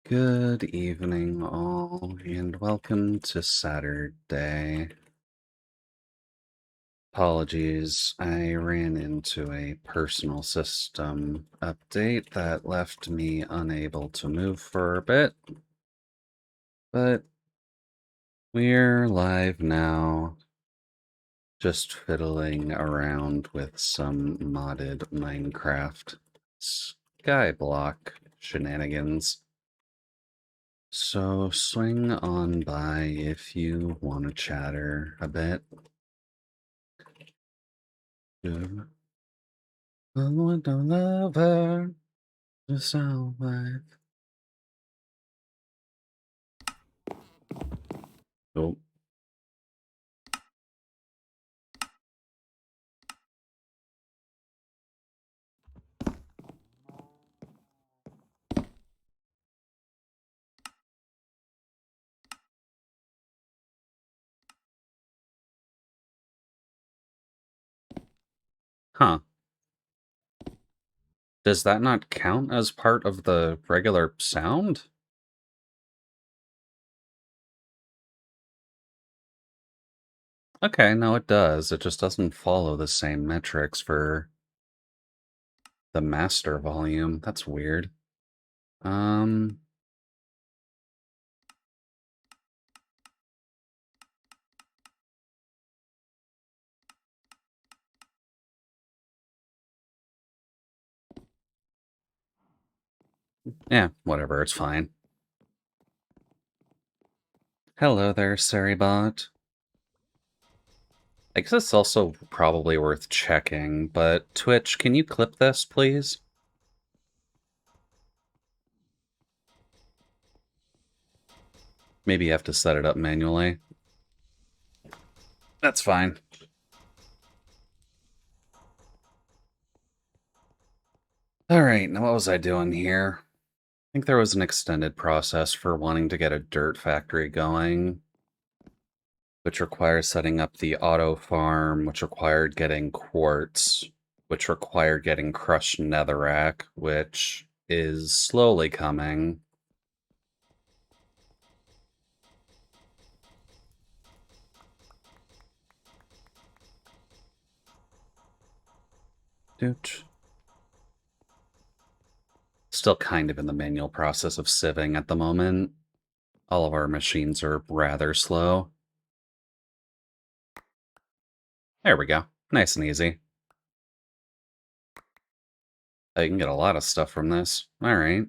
Good evening, all, and welcome to Saturday. Apologies, I ran into a personal system update that left me unable to move for a bit, but we're live now, just fiddling around with some modded Minecraft Skyblock shenanigans. So swing on by if you want to chatter a bit. Good. Oh, I don't love her. The sound life. Oh, huh. Does that not count as part of the regular sound? Okay, no, it does. It just doesn't follow the same metrics for the master volume. That's weird. Um, yeah, whatever, it's fine. Hello there, Saribot. I guess it's also probably worth checking, but Twitch, can you clip this, please? Maybe you have to set it up manually. That's fine. Alright, now what was I doing here? I think there was an extended process for wanting to get a dirt factory going, which requires setting up the auto farm, which required getting quartz, which required getting crushed netherrack, which is slowly coming. Doot. Still kind of in the manual process of sieving at the moment. All of our machines are rather slow. There we go. Nice and easy. I can get a lot of stuff from this. Alright.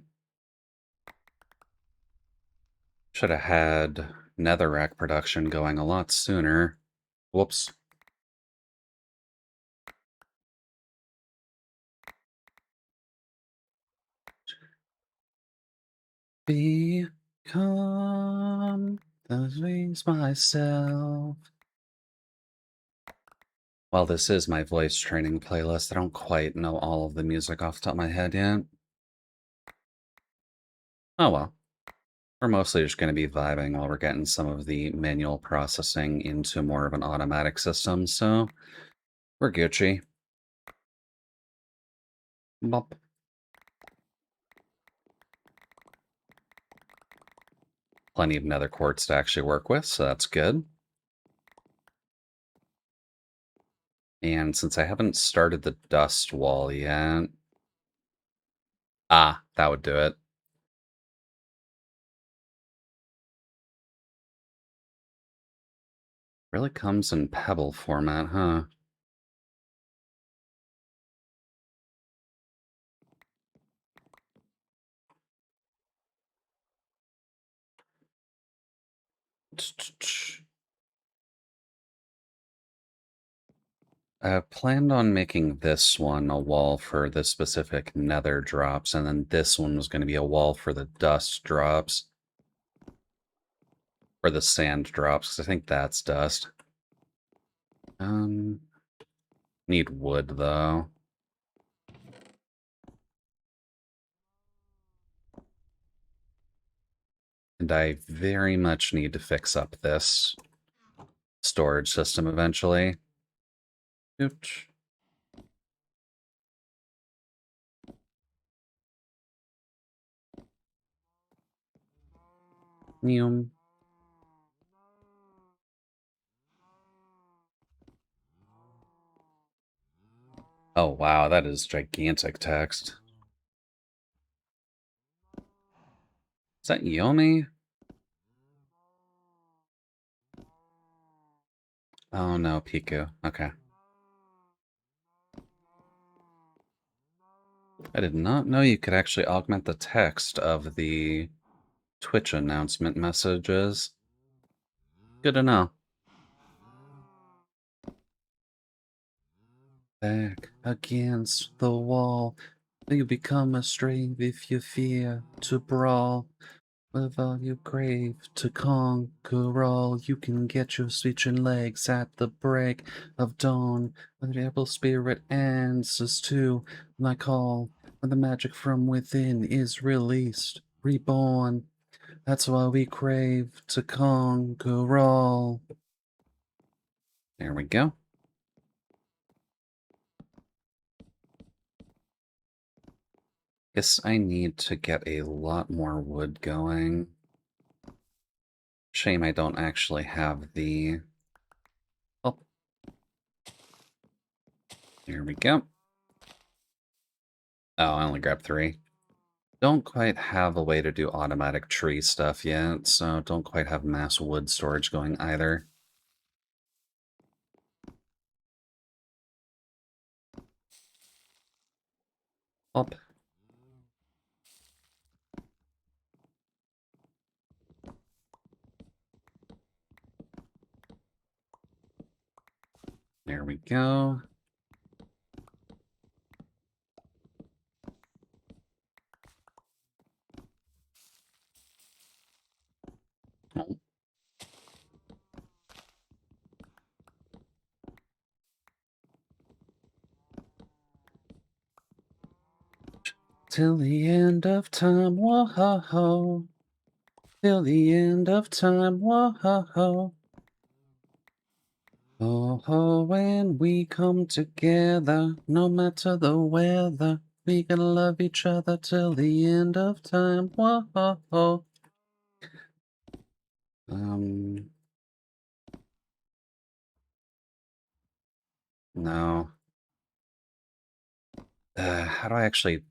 Should have had netherrack production going a lot sooner. Whoops. Become the dreams myself. While this is my voice training playlist, I don't quite know all of the music off the top of my head yet. Oh well. We're mostly just going to be vibing while we're getting some of the manual processing into more of an automatic system, so we're Gucci. Bop. Plenty of nether quartz to actually work with, so that's good. And since I haven't started the dust wall yet... Ah, that would do it. Really comes in pebble format, huh? I planned on making this one a wall for the specific nether drops, and then this one was going to be a wall for the dust drops. Or the sand drops, because I think that's dust. Need wood, though. And I very much need to fix up this storage system eventually. Oops. Neum. Oh, wow, that is gigantic text. Is that Yomi? Oh, no, Piku. Okay. I did not know you could actually augment the text of the Twitch announcement messages. Good to know. Back against the wall, you become a slave if you fear to brawl. With all you crave to conquer all, you can get your speech and legs at the break of dawn. When the rebel spirit answers to my call, when the magic from within is released, reborn. That's why we crave to conquer all. There we go. Guess I need to get a lot more wood going. Shame I don't actually have the... Oh, there we go. Oh, I only grabbed 3. Don't quite have a way to do automatic tree stuff yet, so don't quite have mass wood storage going either. Up. There we go. Oh. Till the end of time, whoa-ho-ho. Till the end of time, whoa-ho-ho. Oh, oh, when we come together, no matter the weather, we gonna love each other till the end of time. Whoa, oh, oh. No. How do I actually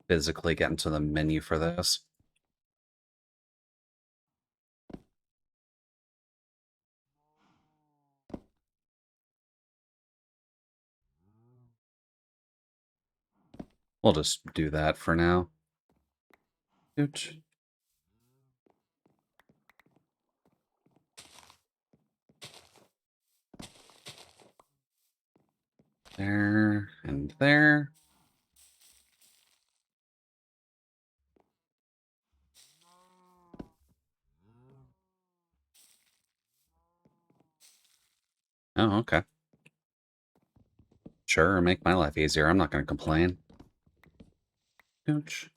physically get into the menu for this? We'll just do that for now. Ooch. There and there. Oh, okay. Sure, make my life easier. I'm not going to complain. Ooch.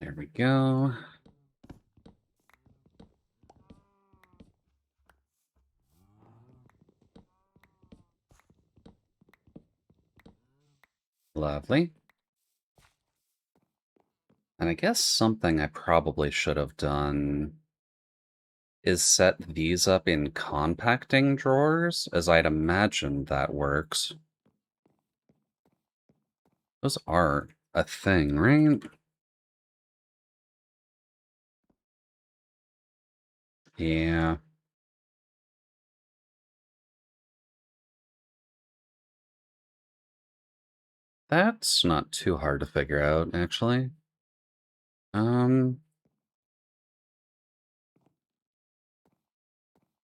There we go. Lovely. And I guess something I probably should have done is set these up in compacting drawers, as I'd imagine that works. Those are a thing, right? Yeah. That's not too hard to figure out, actually. Um,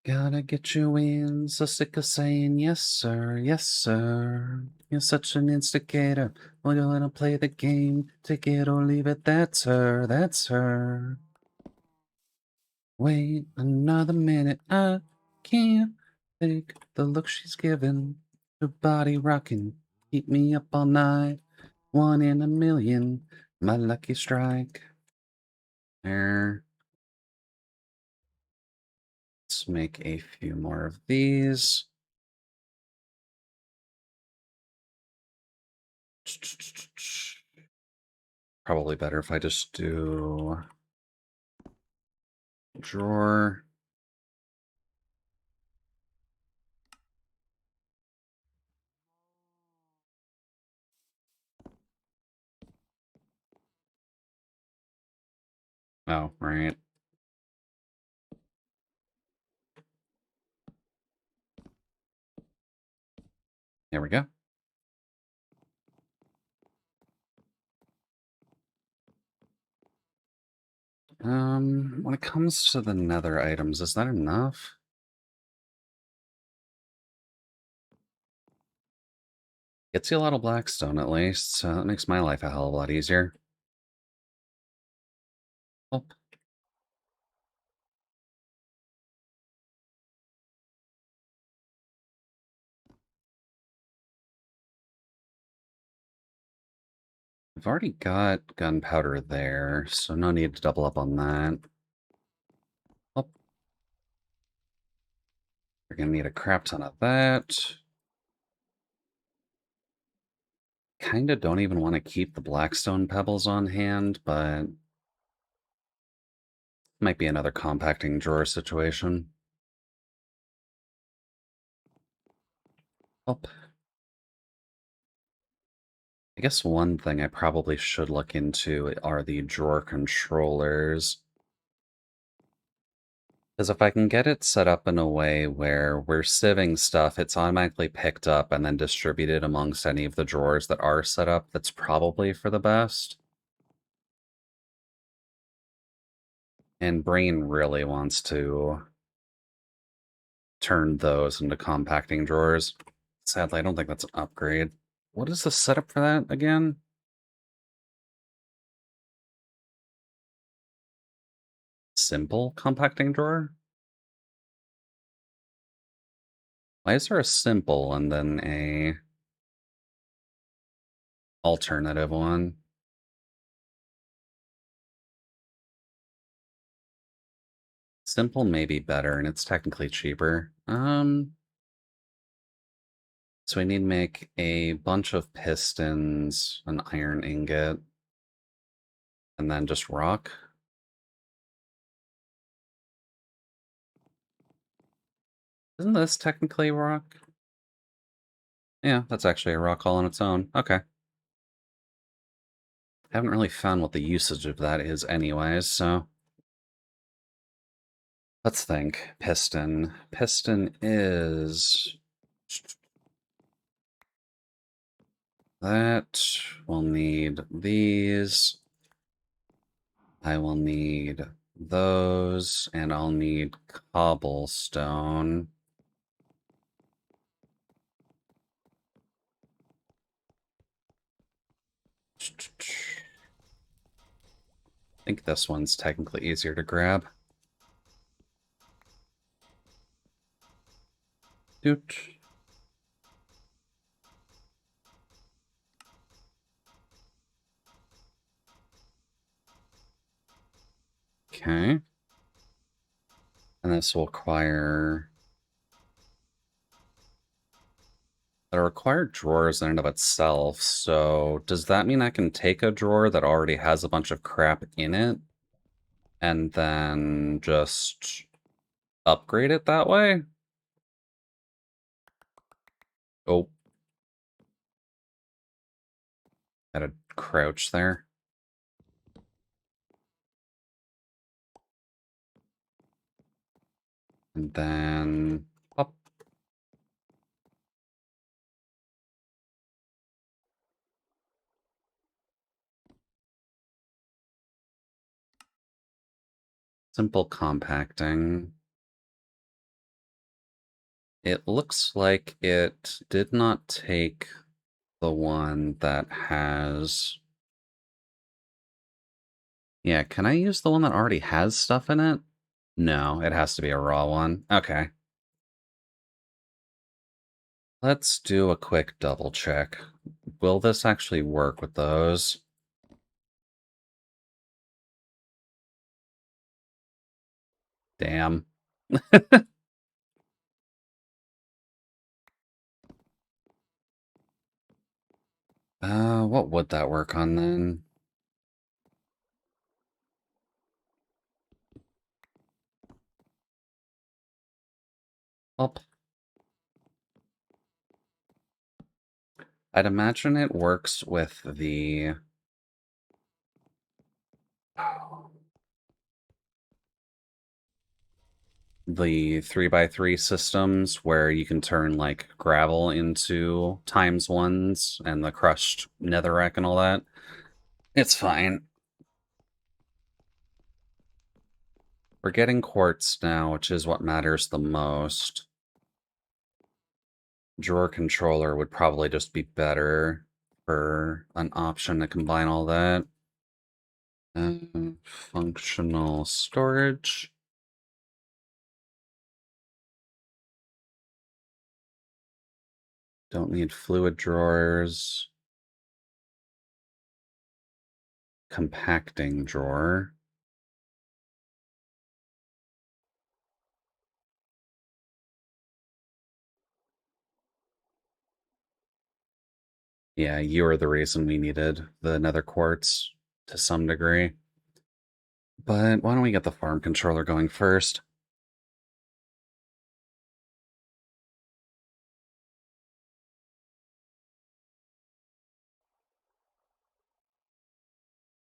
Gotta get you in, so sick of saying yes, sir, yes, sir. You're such an instigator. Well, you let him play the game, take it or leave it, that's her, that's her. Wait another minute, I can't take the look she's giving. Her body rocking, keep me up all night. 1 in a million, my lucky strike. There. Let's make a few more of these. Probably better if I just do drawer. Oh, right. There we go. When it comes to the nether items, is that enough? Gets you a lot of blackstone at least, so that makes my life a hell of a lot easier. Oh, I've already got gunpowder there, so no need to double up on that. Oh, we're gonna need a crap ton of that. Kinda don't even want to keep the blackstone pebbles on hand, but might be another compacting drawer situation. Oh, I guess one thing I probably should look into are the drawer controllers. Because if I can get it set up in a way where we're sieving stuff, it's automatically picked up and then distributed amongst any of the drawers that are set up, that's probably for the best. And Brain really wants to turn those into compacting drawers. Sadly, I don't think that's an upgrade. What is the setup for that again? Simple compacting drawer? Why is there a simple and then a alternative one? Simple may be better, and it's technically cheaper. So we need to make a bunch of pistons, an iron ingot, and then just rock. Isn't this technically rock? Yeah, that's actually a rock all on its own. Okay. Haven't really found what the usage of that is anyways, so let's think. Piston. Piston is that. We'll need these. I will need those, and I'll need cobblestone. I think this one's technically easier to grab. Doot. Okay. And this will require... It'll require drawers in and of itself, so does that mean I can take a drawer that already has a bunch of crap in it and then just upgrade it that way? Oh, gotta crouch there. And then up. Simple compacting. It looks like it did not take the one that has... Yeah, can I use the one that already has stuff in it? No, it has to be a raw one. Okay. Let's do a quick double check. Will this actually work with those? Damn. What would that work on then? Well, I'd imagine it works with the 3x3 systems where you can turn like gravel into times ones and the crushed netherrack and all that. It's fine. We're getting quartz now, which is what matters the most. Drawer controller would probably just be better for an option to combine all that. Functional storage. Don't need fluid drawers. Compacting drawer. Yeah, you are the reason we needed the nether quartz to some degree. But why don't we get the farm controller going first?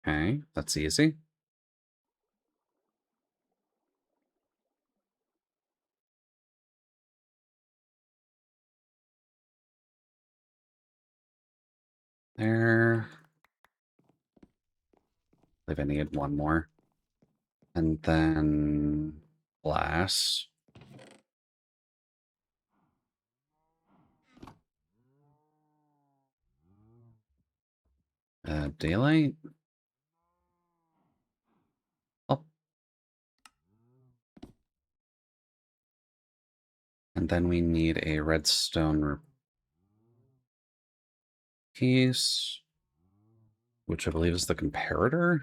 Okay, that's easy. There. I believe I need one more. And then glass. Daylight. Oh, and then we need a redstone piece, which I believe is the comparator.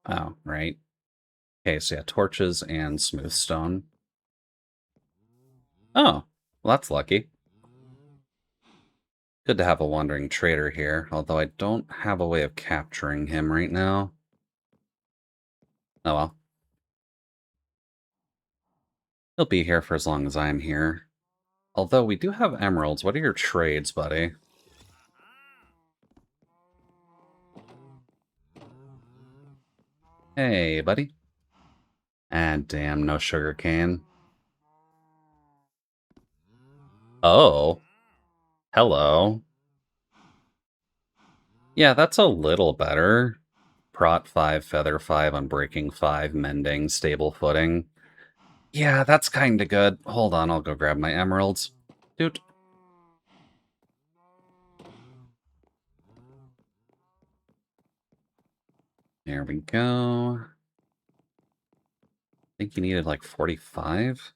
Oh, right. Okay, so yeah, torches and smooth stone. Oh, well, that's lucky. Good to have a wandering trader here, although I don't have a way of capturing him right now. Oh well. He'll be here for as long as I'm here. Although we do have emeralds. What are your trades, buddy? Hey, buddy. Ah, damn, no sugar cane. Oh, hello. Yeah, that's a little better. Prot 5, Feather 5, Unbreaking 5, Mending, Stable Footing. Yeah, that's kinda good. Hold on, I'll go grab my emeralds. Dude. There we go. I think you needed like 45.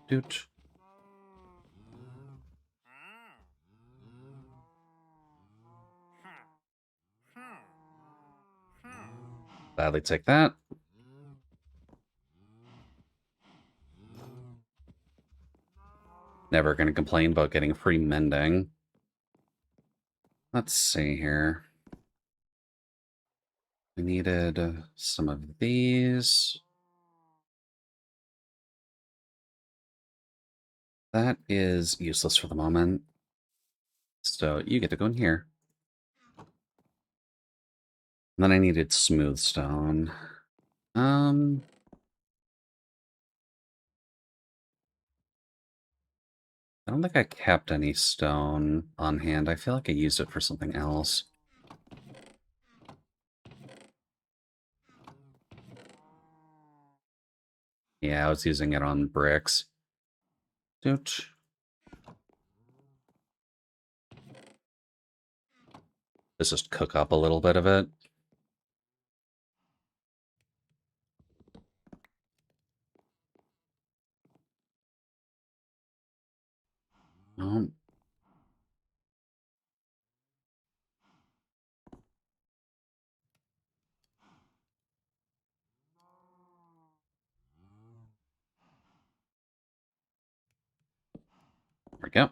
Dude. Gladly take that. Never gonna complain about getting free mending. Let's see here. We needed some of these. That is useless for the moment. So you get to go in here. And then I needed smooth stone. I don't think I kept any stone on hand. I feel like I used it for something else. Yeah, I was using it on bricks. Doot. Let's just cook up a little bit of it. Oh, go. I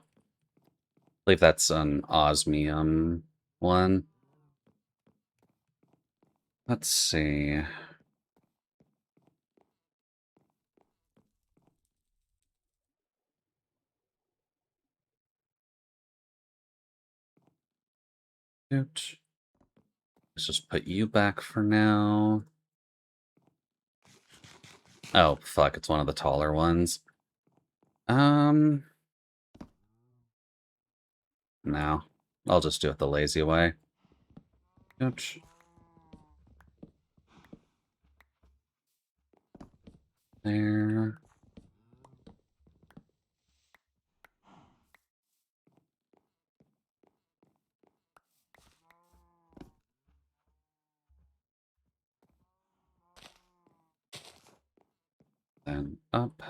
believe that's an osmium one. Let's see. Let's just put you back for now. Oh, fuck, it's one of the taller ones. No. I'll just do it the lazy way. Oops. There. Then up.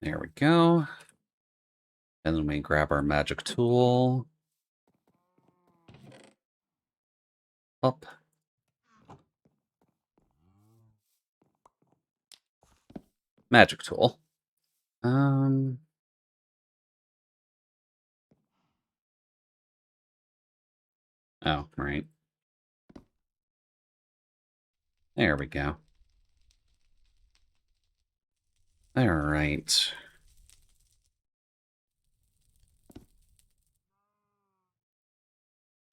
There we go. And then we grab our magic tool. Up. Magic tool. Oh, right. There we go. All right.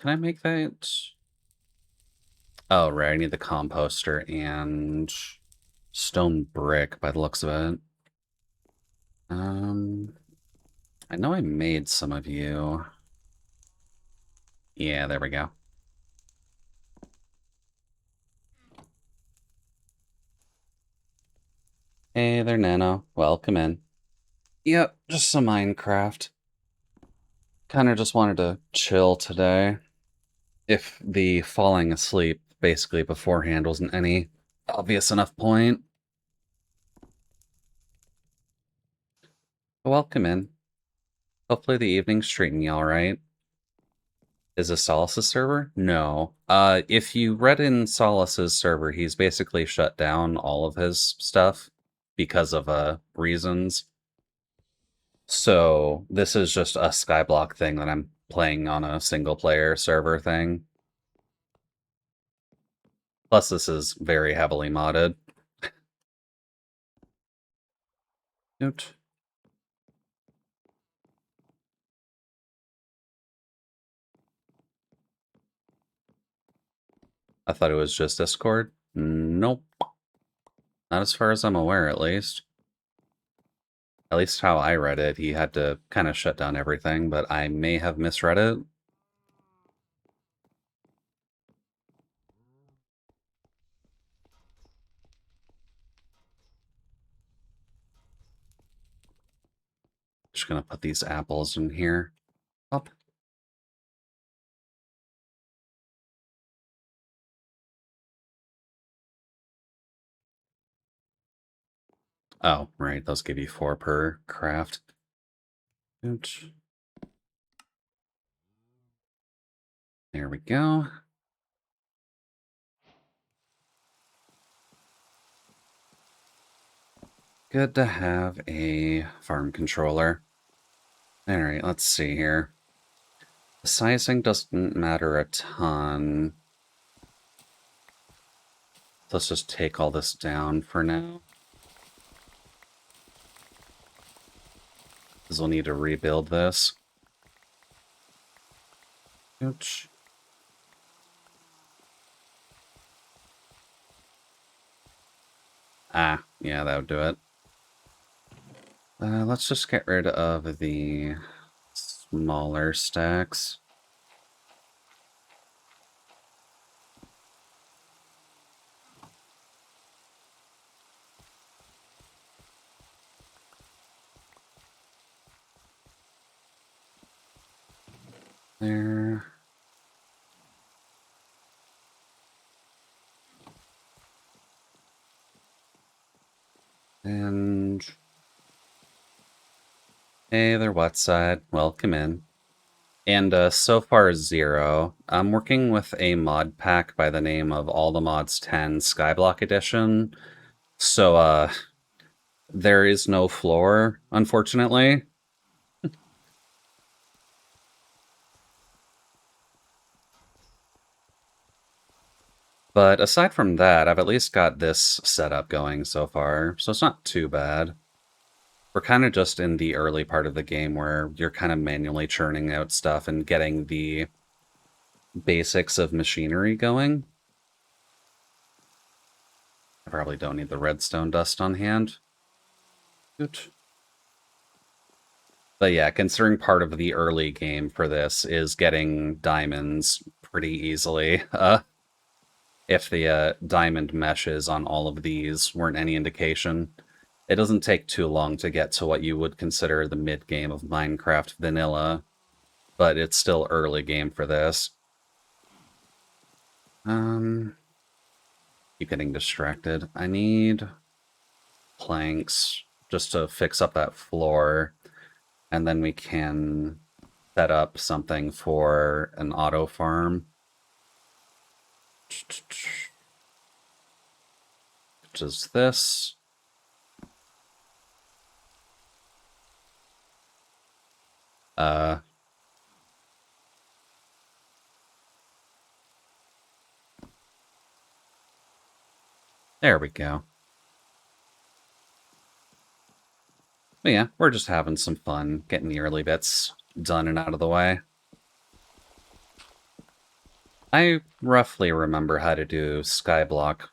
Can I make that? Oh, right. I need the composter and stone brick by the looks of it. I know I made some of you. Yeah, there we go. Hey there, Nano. Welcome in. Yep, just some Minecraft. Kinda just wanted to chill today. If the falling asleep basically beforehand wasn't any obvious enough point. Welcome in. Hopefully the evening's treating you alright. Is this Solace's server? No. If you read in Solace's server, he's basically shut down all of his stuff because of, reasons. So, this is just a Skyblock thing that I'm playing on a single-player server thing. Plus, this is very heavily modded. Note. I thought it was just Discord. Nope. Not as far as I'm aware, at least. At least how I read it, he had to kind of shut down everything, but I may have misread it. Just gonna put these apples in here. Up. Oh, right, those give you 4 per craft. Oops. There we go. Good to have a farm controller. Alright, let's see here. The sizing doesn't matter a ton. Let's just take all this down for now. Because we'll need to rebuild this. Ouch. Ah, yeah, that would do it. Let's just get rid of the smaller stacks. There. And... Hey there, what side? Welcome in. And so far, 0. I'm working with a mod pack by the name of All the Mods 10 Skyblock Edition. So, there is no floor, unfortunately. But aside from that, I've at least got this setup going so far, so it's not too bad. We're kind of just in the early part of the game where you're kind of manually churning out stuff and getting the basics of machinery going. I probably don't need the redstone dust on hand. Good. But yeah, considering part of the early game for this is getting diamonds pretty easily. If the diamond meshes on all of these weren't any indication, it doesn't take too long to get to what you would consider the mid-game of Minecraft vanilla, but it's still early game for this. Keep getting distracted. I need planks just to fix up that floor, and then we can set up something for an auto farm. Which is this. There we go. But yeah, we're just having some fun, getting the early bits done and out of the way. I roughly remember how to do Skyblock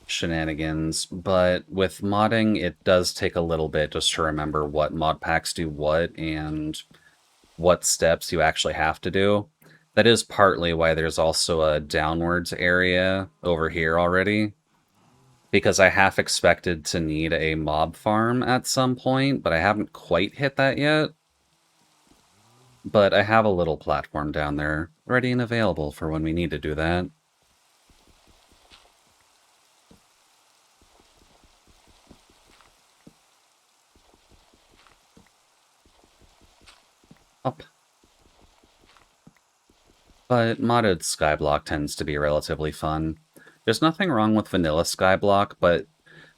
shenanigans, but with modding, it does take a little bit just to remember what mod packs do what and what steps you actually have to do. That is partly why there's also a downwards area over here already, because I half expected to need a mob farm at some point, but I haven't quite hit that yet. But I have a little platform down there, ready and available for when we need to do that. Up. But modded Skyblock tends to be relatively fun. There's nothing wrong with vanilla Skyblock, but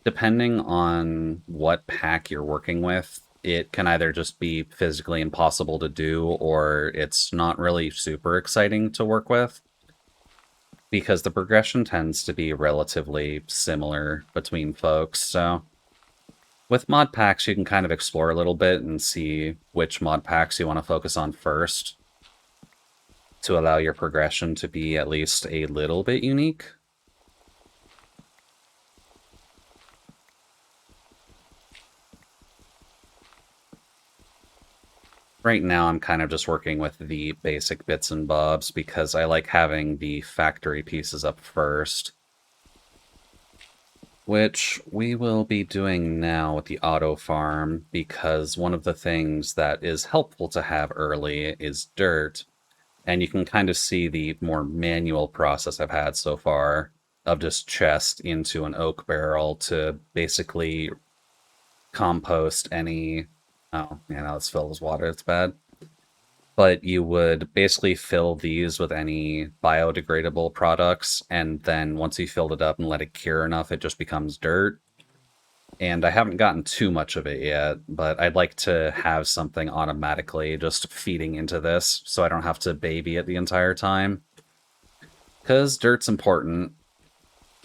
depending on what pack you're working with, it can either just be physically impossible to do, or it's not really super exciting to work with, because the progression tends to be relatively similar between folks, so with mod packs, you can kind of explore a little bit and see which mod packs you want to focus on first to allow your progression to be at least a little bit unique. Right now, I'm kind of just working with the basic bits and bobs because I like having the factory pieces up first, which we will be doing now with the auto farm, because one of the things that is helpful to have early is dirt. And you can kind of see the more manual process I've had so far of just chest into an oak barrel to basically compost any... Oh, yeah, now it's filled with water. It's bad. But you would basically fill these with any biodegradable products, and then once you filled it up and let it cure enough, it just becomes dirt. And I haven't gotten too much of it yet, but I'd like to have something automatically just feeding into this so I don't have to baby it the entire time. Because dirt's important,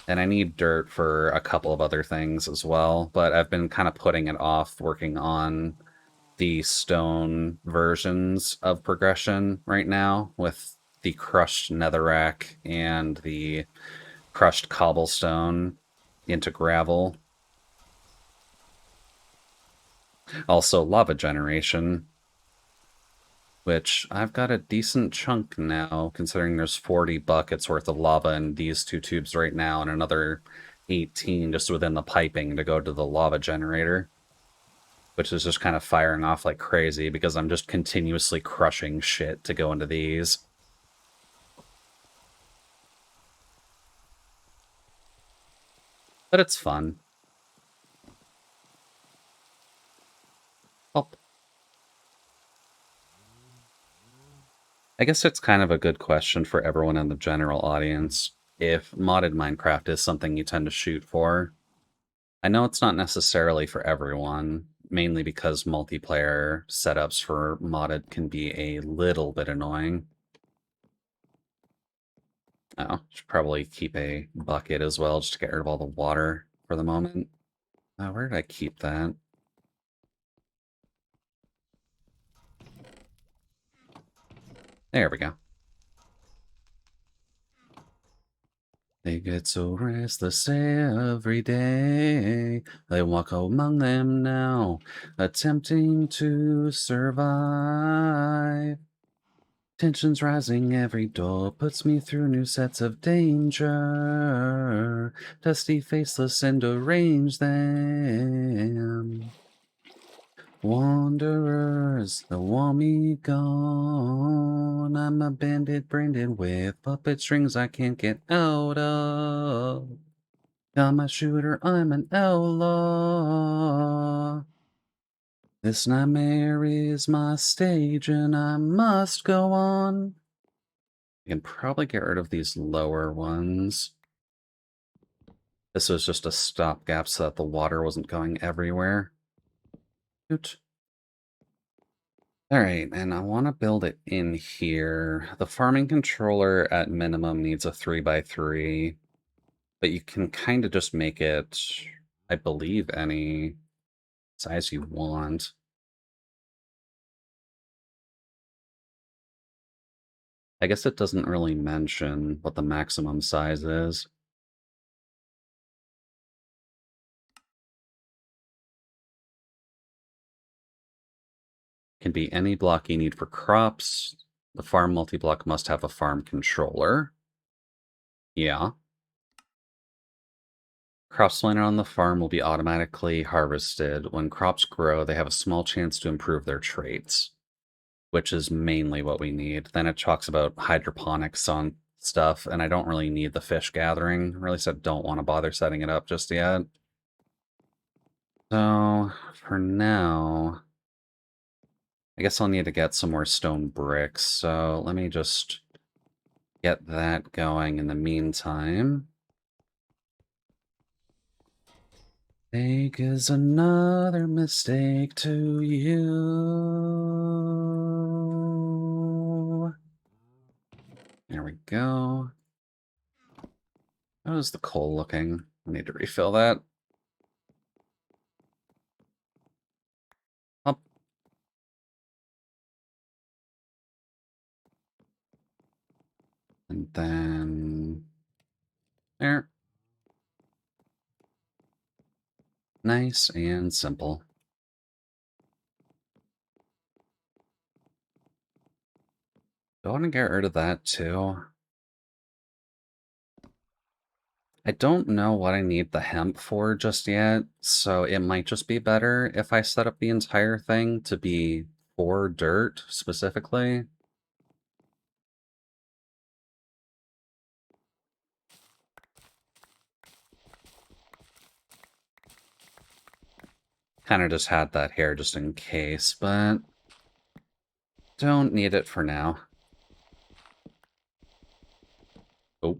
and I need dirt for a couple of other things as well, but I've been kind of putting it off working on the stone versions of progression right now with the crushed netherrack and the crushed cobblestone into gravel. Also, lava generation, which I've got a decent chunk now, considering there's 40 buckets worth of lava in these two tubes right now, and another 18 just within the piping to go to the lava generator, which is just kind of firing off like crazy because I'm just continuously crushing shit to go into these. But it's fun. Oh. I guess it's kind of a good question for everyone in the general audience. If modded Minecraft is something you tend to shoot for, I know it's not necessarily for everyone, mainly because multiplayer setups for modded can be a little bit annoying. Oh, should probably keep a bucket as well, just to get rid of all the water for the moment. Where did I keep that? There we go. They get so restless every day. They walk among them now, attempting to survive. Tensions rising, every door puts me through new sets of danger. Dusty, faceless, and deranged them. Wanderers, they want me gone. I'm a bandit branded with puppet strings I can't get out of. Got my shooter, I'm an outlaw. This nightmare is my stage and I must go on. I can probably get rid of these lower ones. This was just a stopgap so that the water wasn't going everywhere. Oot. All right, and I want to build it in here. The farming controller at minimum needs a 3x3, but you can kind of just make it, I believe, any size you want. I guess it doesn't really mention what the maximum size is. Can be any block you need for crops. The farm multi-block must have a farm controller. Yeah. Crops planted on the farm will be automatically harvested. When crops grow, they have a small chance to improve their traits, which is mainly what we need. Then it talks about hydroponics on stuff, and I don't really need the fish gathering. I really said don't want to bother setting it up just yet. So, for now, I guess I'll need to get some more stone bricks. So let me just get that going in the meantime. Take is another mistake to you. There we go. How's the coal looking? I need to refill that. Up. And then there. Nice and simple. Do I want to get rid of that too? I don't know what I need the hemp for just yet, so it might just be better if I set up the entire thing to be for dirt specifically. Kind of just had that here just in case, but don't need it for now. Oh.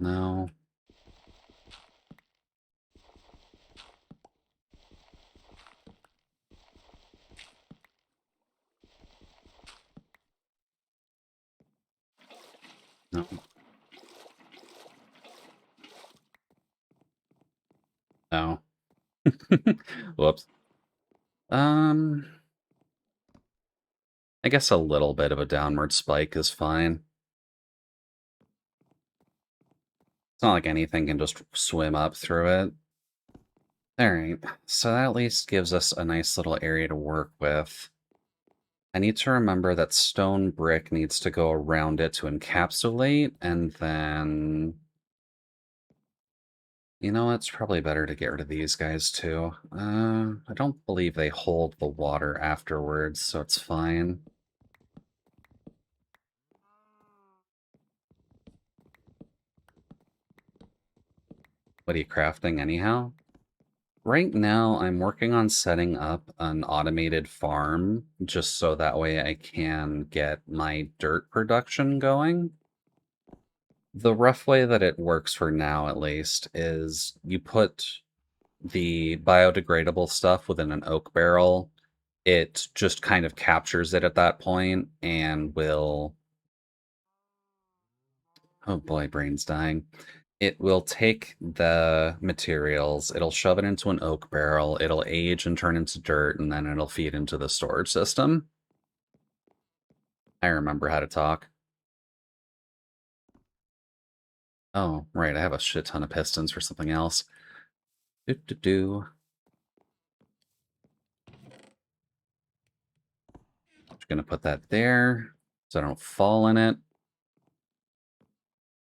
No. No. No. Whoops. Um, I guess a little bit of a downward spike is fine. It's not like anything can just swim up through it. Alright, so that at least gives us a nice little area to work with. I need to remember that stone brick needs to go around it to encapsulate, and then... You know, it's probably better to get rid of these guys too. I don't believe they hold the water afterwards, so it's fine. What are you crafting anyhow? Right now, I'm working on setting up an automated farm just so that way I can get my dirt production going. The rough way that it works for now, at least, is you put the biodegradable stuff within an oak barrel. It just kind of captures it at that point and will, oh boy, brain's dying. It will take the materials, it'll shove it into an oak barrel, it'll age and turn into dirt, and then it'll feed into the storage system. I remember how to talk. Oh, right, I have a shit ton of pistons for something else. Do do do. Just gonna put that there so I don't fall in it.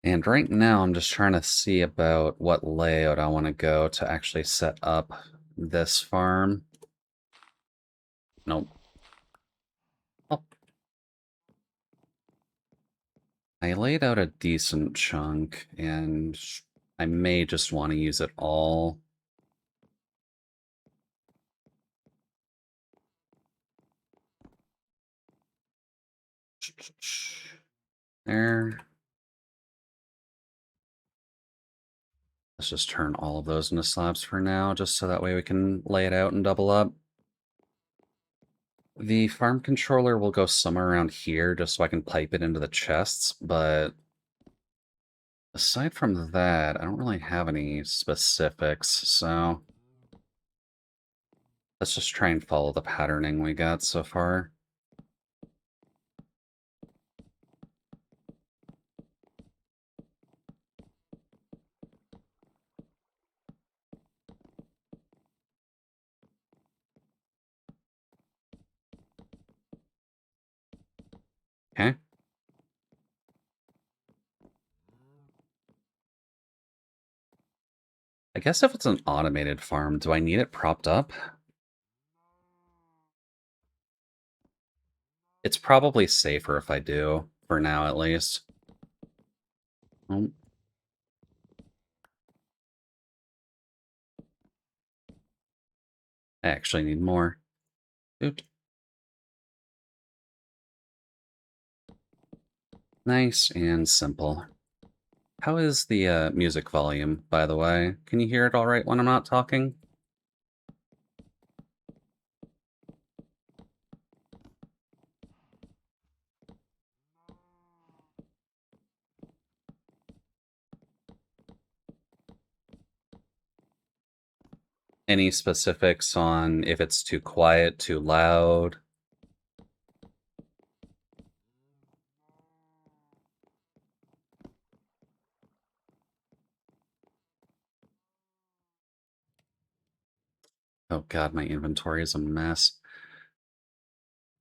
And right now, I'm just trying to see about what layout I want to go to actually set up this farm. Nope. Oh, I laid out a decent chunk, and I may just want to use it all. There. Let's just turn all of those into slabs for now, just so that way we can lay it out and double up. The farm controller will go somewhere around here, just so I can pipe it into the chests, but aside from that, I don't really have any specifics, so let's just try and follow the patterning we got so far. Okay. I guess if it's an automated farm, do I need it propped up? It's probably safer if I do, for now at least. Oh, I actually need more. Oot. Nice and simple. How is the music volume, by the way? Can you hear it all right when I'm not talking? Any specifics on if it's too quiet, too loud? Oh god, my inventory is a mess.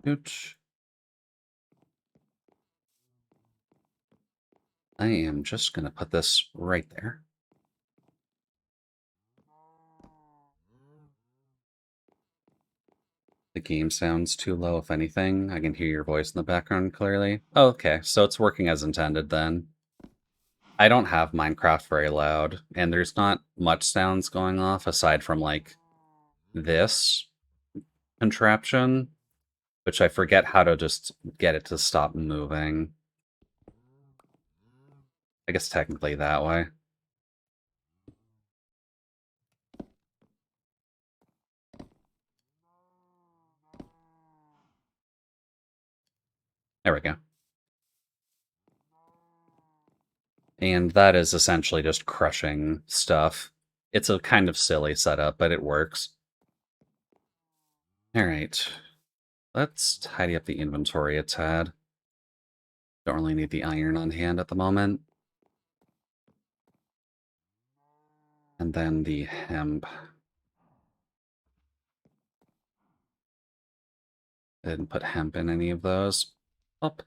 Ooch. I am just gonna put this right there. The game sounds too low, if anything. I can hear your voice in the background clearly. Oh, okay, so it's working as intended then. I don't have Minecraft very loud, and there's not much sounds going off aside from, like, this contraption, which I forget how to just get it to stop moving. I guess technically that way. There we go. And that is essentially just crushing stuff. It's a kind of silly setup, but it works. Alright. Let's tidy up the inventory a tad. Don't really need the iron on hand at the moment. And then the hemp. I didn't put hemp in any of those. Up.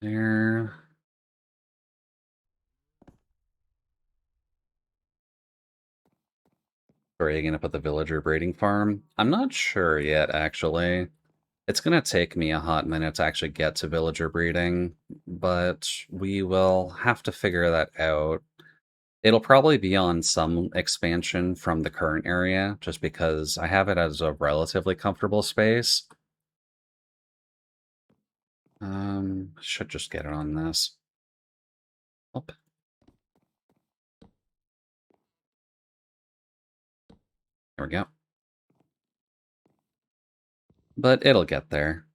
There. Or are you gonna put the villager breeding farm? I'm not sure yet, actually. It's gonna take me a hot minute to actually get to villager breeding, but we will have to figure that out. It'll probably be on some expansion from the current area, just because I have it as a relatively comfortable space. Should just get it on this. Oh, there we go. But it'll get there.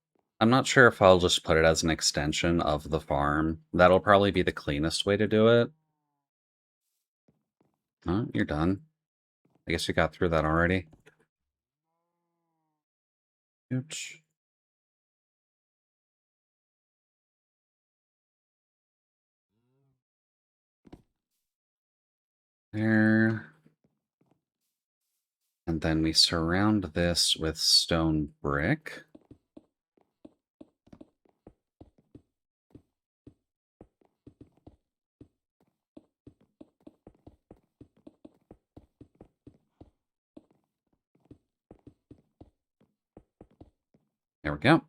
I'm not sure if I'll just put it as an extension of the farm. That'll probably be the cleanest way to do it. Oh, you're done. I guess you got through that already. Ooch. There. And then we surround this with stone brick. There we go.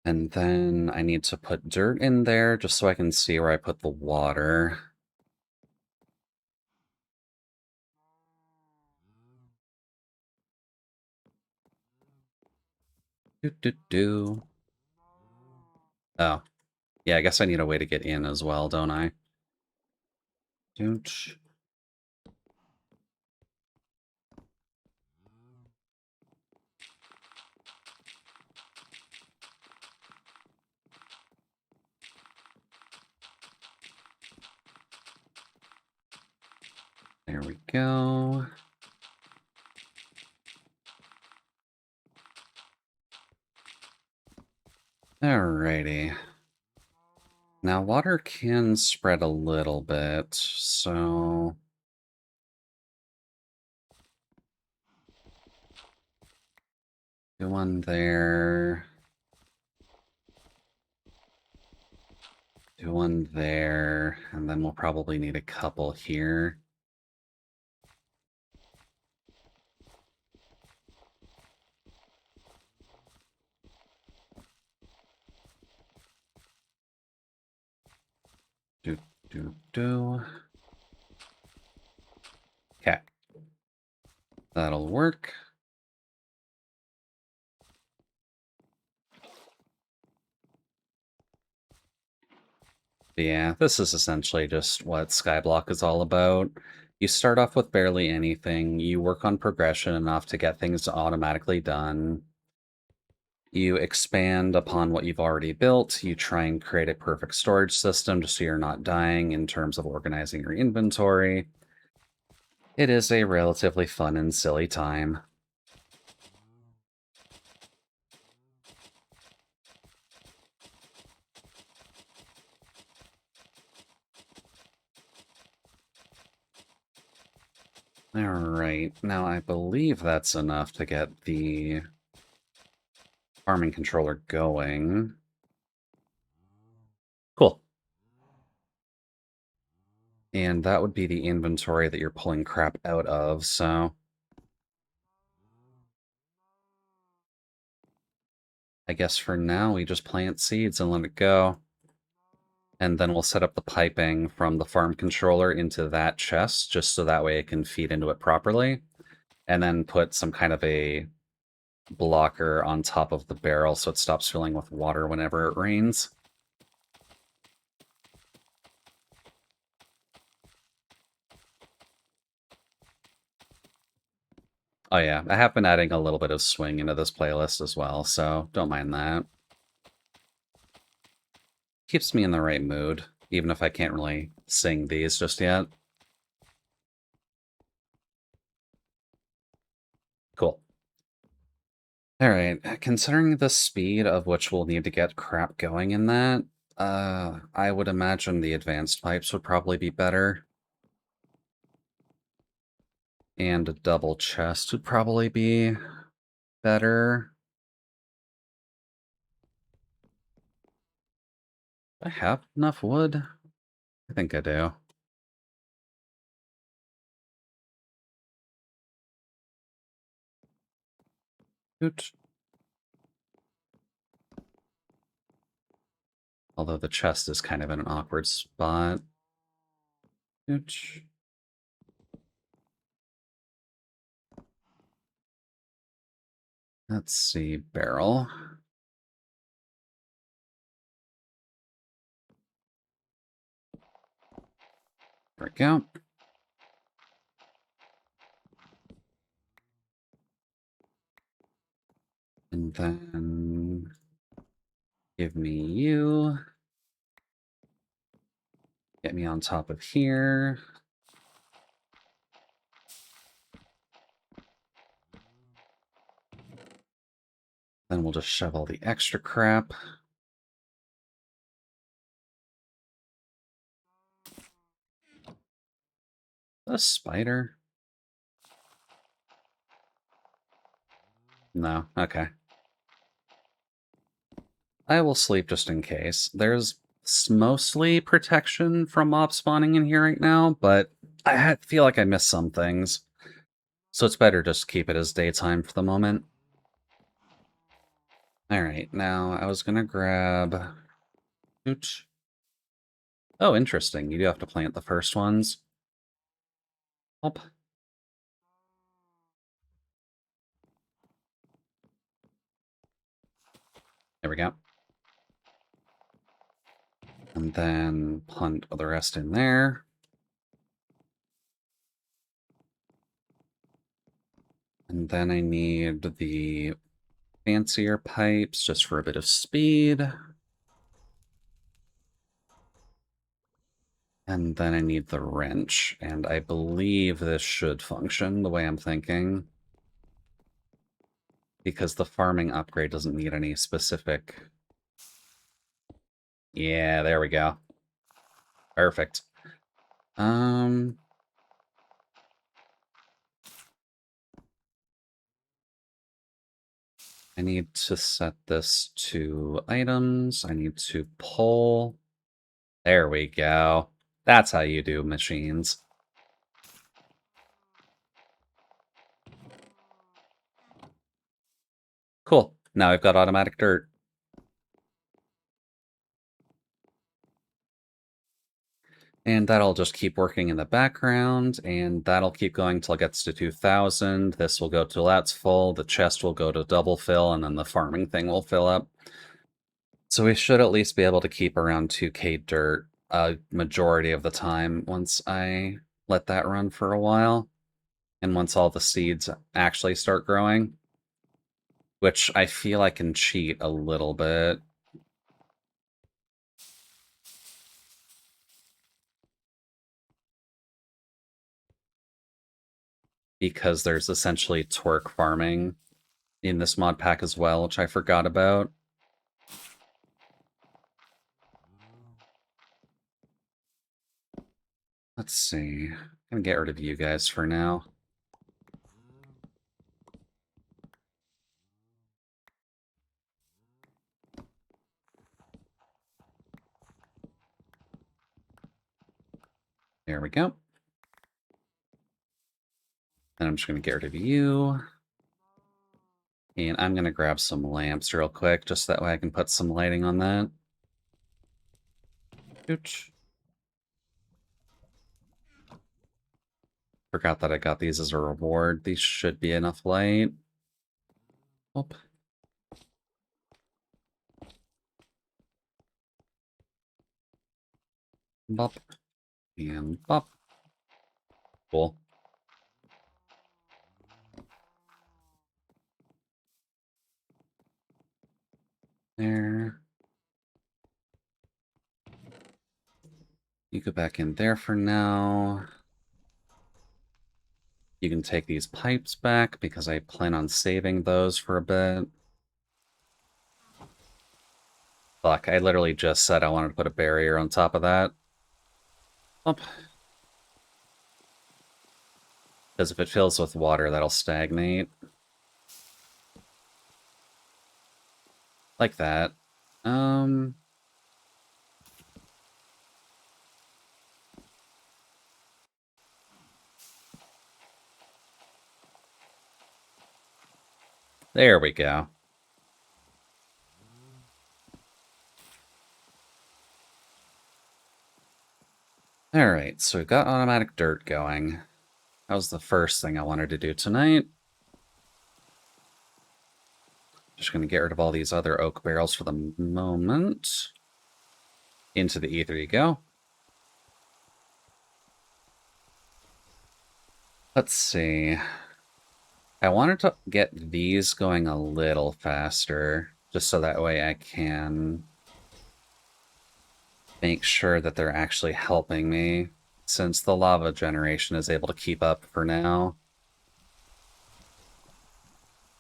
And then I need to put dirt in there just so I can see where I put the water. Do do do. Oh, yeah, I guess I need a way to get in as well, don't I? Dooch. There we go. Alrighty. Now, water can spread a little bit, so do one there, do one there, and then we'll probably need a couple here. Do, do, do. Okay. That'll work. Yeah, this is essentially just what Skyblock is all about. You start off with barely anything, you work on progression enough to get things automatically done. You expand upon what you've already built, you try and create a perfect storage system just so you're not dying in terms of organizing your inventory. It is a relatively fun and silly time. Alright, now I believe that's enough to get the farming controller going. Cool. And that would be the inventory that you're pulling crap out of, so I guess for now we just plant seeds and let it go. And then we'll set up the piping from the farm controller into that chest, just so that way it can feed into it properly. And then put some kind of a blocker on top of the barrel so it stops filling with water whenever it rains. Oh yeah, I have been adding a little bit of swing into this playlist as well, so don't mind that. Keeps me in the right mood, even if I can't really sing these just yet. Cool. Alright, considering the speed of which we'll need to get crap going in that, I would imagine the advanced pipes would probably be better. And a double chest would probably be better. Do I have enough wood? I think I do. Ooch. Although the chest is kind of in an awkward spot. Ooch. Let's see, barrel. There we go. And then give me you. Get me on top of here. Then we'll just shove all the extra crap. A spider? No, okay. I will sleep just in case. There's mostly protection from mob spawning in here right now, but I feel like I missed some things. So it's better just keep it as daytime for the moment. Alright, now I was gonna grab... Ooch. Oh, interesting. You do have to plant the first ones. Up. There we go. And then punt the rest in there. And then I need the fancier pipes just for a bit of speed. And then I need the wrench, and I believe this should function the way I'm thinking. Because the farming upgrade doesn't need any specific... Yeah, there we go. Perfect. I need to set this to items. I need to pull. There we go. That's how you do machines. Cool. Now I've got automatic dirt. And that'll just keep working in the background, and that'll keep going till it gets to 2,000. This will go till that's full, the chest will go to double fill, and then the farming thing will fill up. So we should at least be able to keep around 2k dirt a majority of the time once I let that run for a while. And once all the seeds actually start growing. Which I feel I can cheat a little bit. Because there's essentially twerk farming in this mod pack as well, which I forgot about. Let's see. I'm gonna get rid of you guys for now. There we go. And I'm just gonna get rid of you. And I'm gonna grab some lamps real quick, just that way I can put some lighting on that. Ooch. Forgot that I got these as a reward. These should be enough light. Oh. Bop. And bop. Cool. There. You go back in there for now. You can take these pipes back because I plan on saving those for a bit. Fuck, I literally just said I wanted to put a barrier on top of that. Up. Because if it fills with water, that'll stagnate. Like that. There we go. Alright, so we've got automatic dirt going. That was the first thing I wanted to do tonight. Just going to get rid of all these other oak barrels for the moment. Into the ether you go. Let's see. I wanted to get these going a little faster, just so that way I can make sure that they're actually helping me, since the lava generation is able to keep up for now.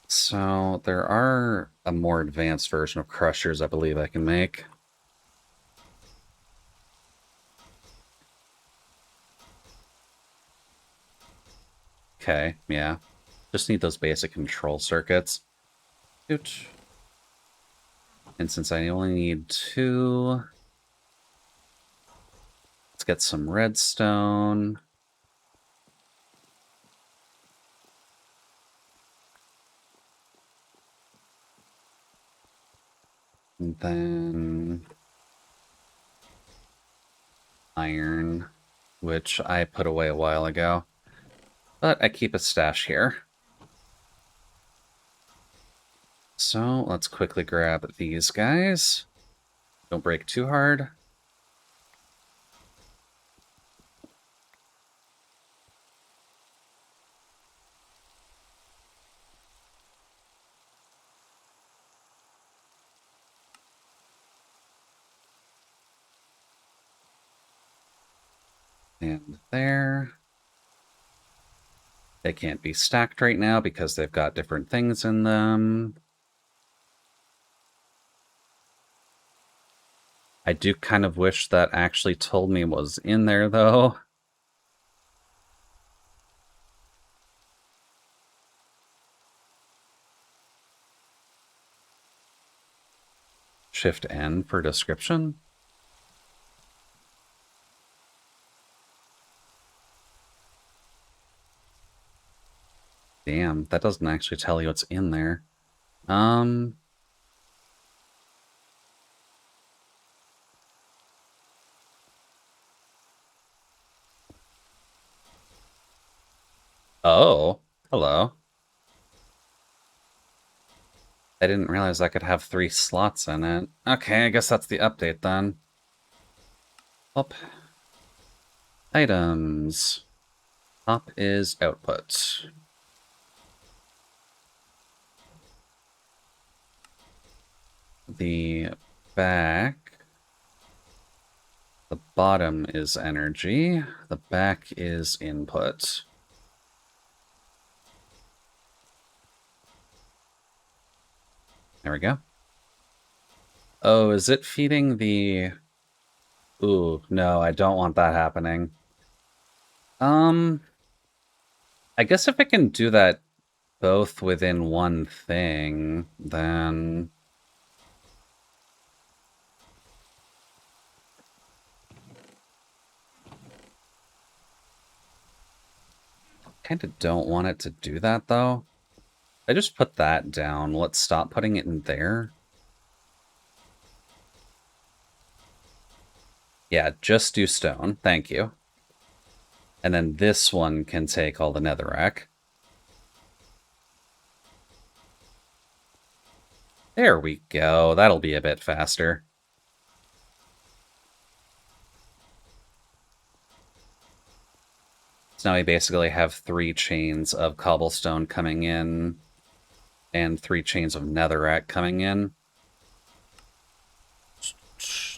So there are a more advanced version of crushers I believe I can make. Okay, yeah. Just need those basic control circuits. Doot. And since I only need 2, let's get some redstone. And then iron, which I put away a while ago. But I keep a stash here. So let's quickly grab these guys. Don't break too hard. And there. They can't be stacked right now because they've got different things in them. I do kind of wish that actually told me what was in there, though. Shift N for description. Damn, that doesn't actually tell you what's in there. Oh, hello. I didn't realize I could have 3 slots in it. Okay, I guess that's the update then. Up. Items. Top is output. The back. The bottom is energy. The back is input. There we go. Oh, is it feeding the... Ooh, no, I don't want that happening. I guess if I can do that both within one thing, then... Kind of don't want it to do that, though. I just put that down. Let's stop putting it in there. Yeah, just do stone. Thank you. And then this one can take all the netherrack. There we go. That'll be a bit faster. So now we basically have 3 chains of cobblestone coming in and 3 chains of netherrack coming in.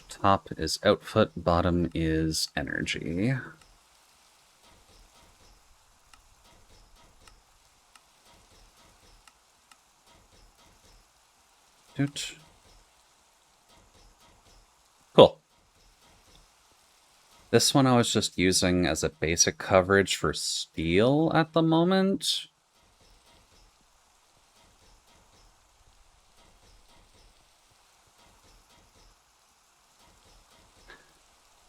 Top is output, bottom is energy. Doot. Cool. This one I was just using as a basic coverage for steel at the moment.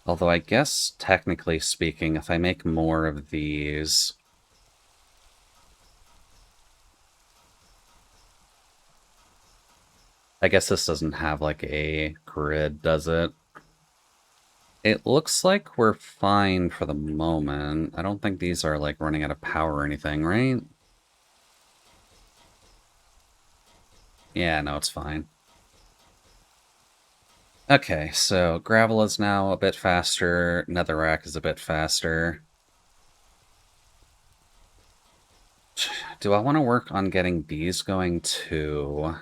Although I guess, technically speaking, if I make more of these... I guess this doesn't have, like, a grid, does it? It looks like we're fine for the moment. I don't think these are, like, running out of power or anything, right? Yeah, no, it's fine. Okay, so gravel is now a bit faster, netherrack is a bit faster. Do I want to work on getting these going too?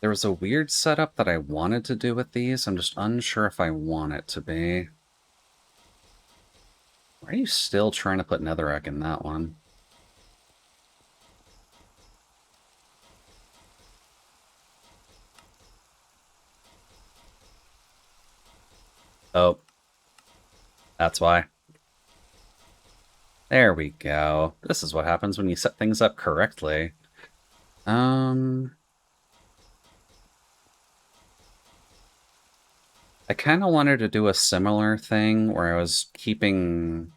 There was a weird setup that I wanted to do with these. I'm just unsure if I want it to be. Why are you still trying to put netherrack in that one? Oh, that's why. There we go. This is what happens when you set things up correctly. I kind of wanted to do a similar thing where I was keeping...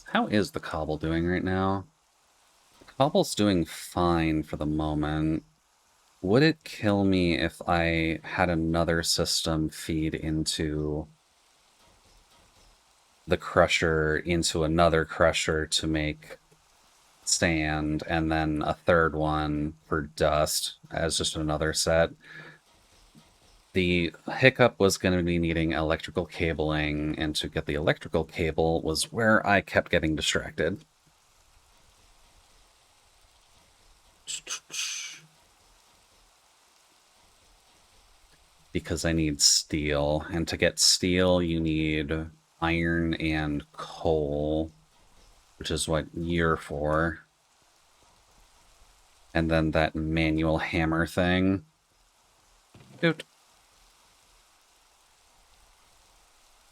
How is the cobble doing right now? The cobble's doing fine for the moment. Would it kill me if I had another system feed into the crusher into another crusher to make sand, and then a third one for dust as just another set? The hiccup was going to be needing electrical cabling, and to get the electrical cable was where I kept getting distracted. Because I need steel, and to get steel you need iron and coal, which is what you're for. And then that manual hammer thing. Doot.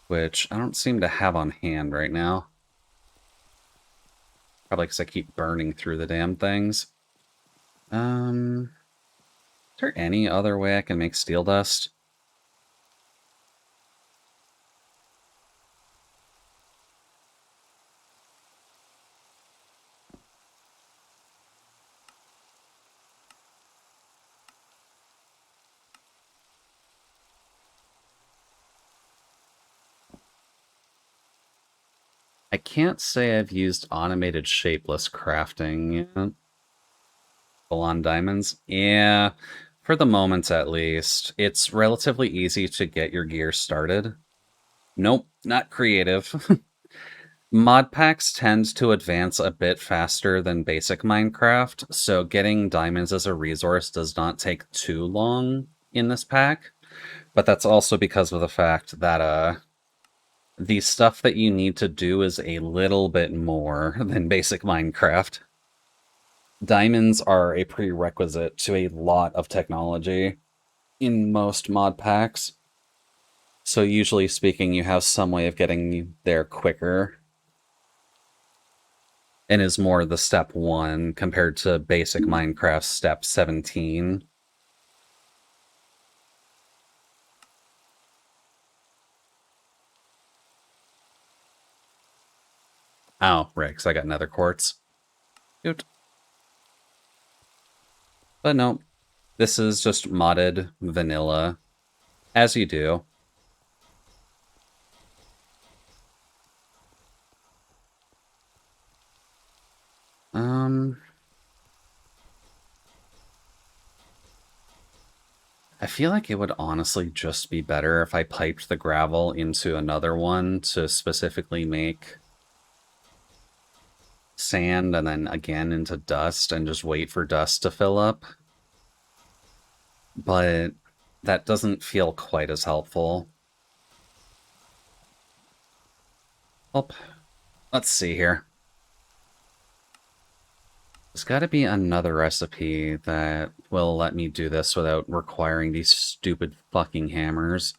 Which I don't seem to have on hand right now. Probably because I keep burning through the damn things. Is there any other way I can make steel dust? I can't say I've used automated shapeless crafting yet. Full on diamonds? Yeah, for the moment at least. It's relatively easy to get your gear started. Nope, not creative. Mod packs tend to advance a bit faster than basic Minecraft, so getting diamonds as a resource does not take too long in this pack. But that's also because of the fact that the stuff that you need to do is a little bit more than basic Minecraft. Diamonds are a prerequisite to a lot of technology in most mod packs. So usually speaking, you have some way of getting there quicker. And is more the step 1 compared to basic Minecraft step 17. Oh, right, because I got nether quartz. Good. But no, this is just modded vanilla, as you do. I feel like it would honestly just be better if I piped the gravel into another one to specifically make sand and then again into dust and just wait for dust to fill up. But that doesn't feel quite as helpful. Oh, let's see here. There's got to be another recipe that will let me do this without requiring these stupid fucking hammers.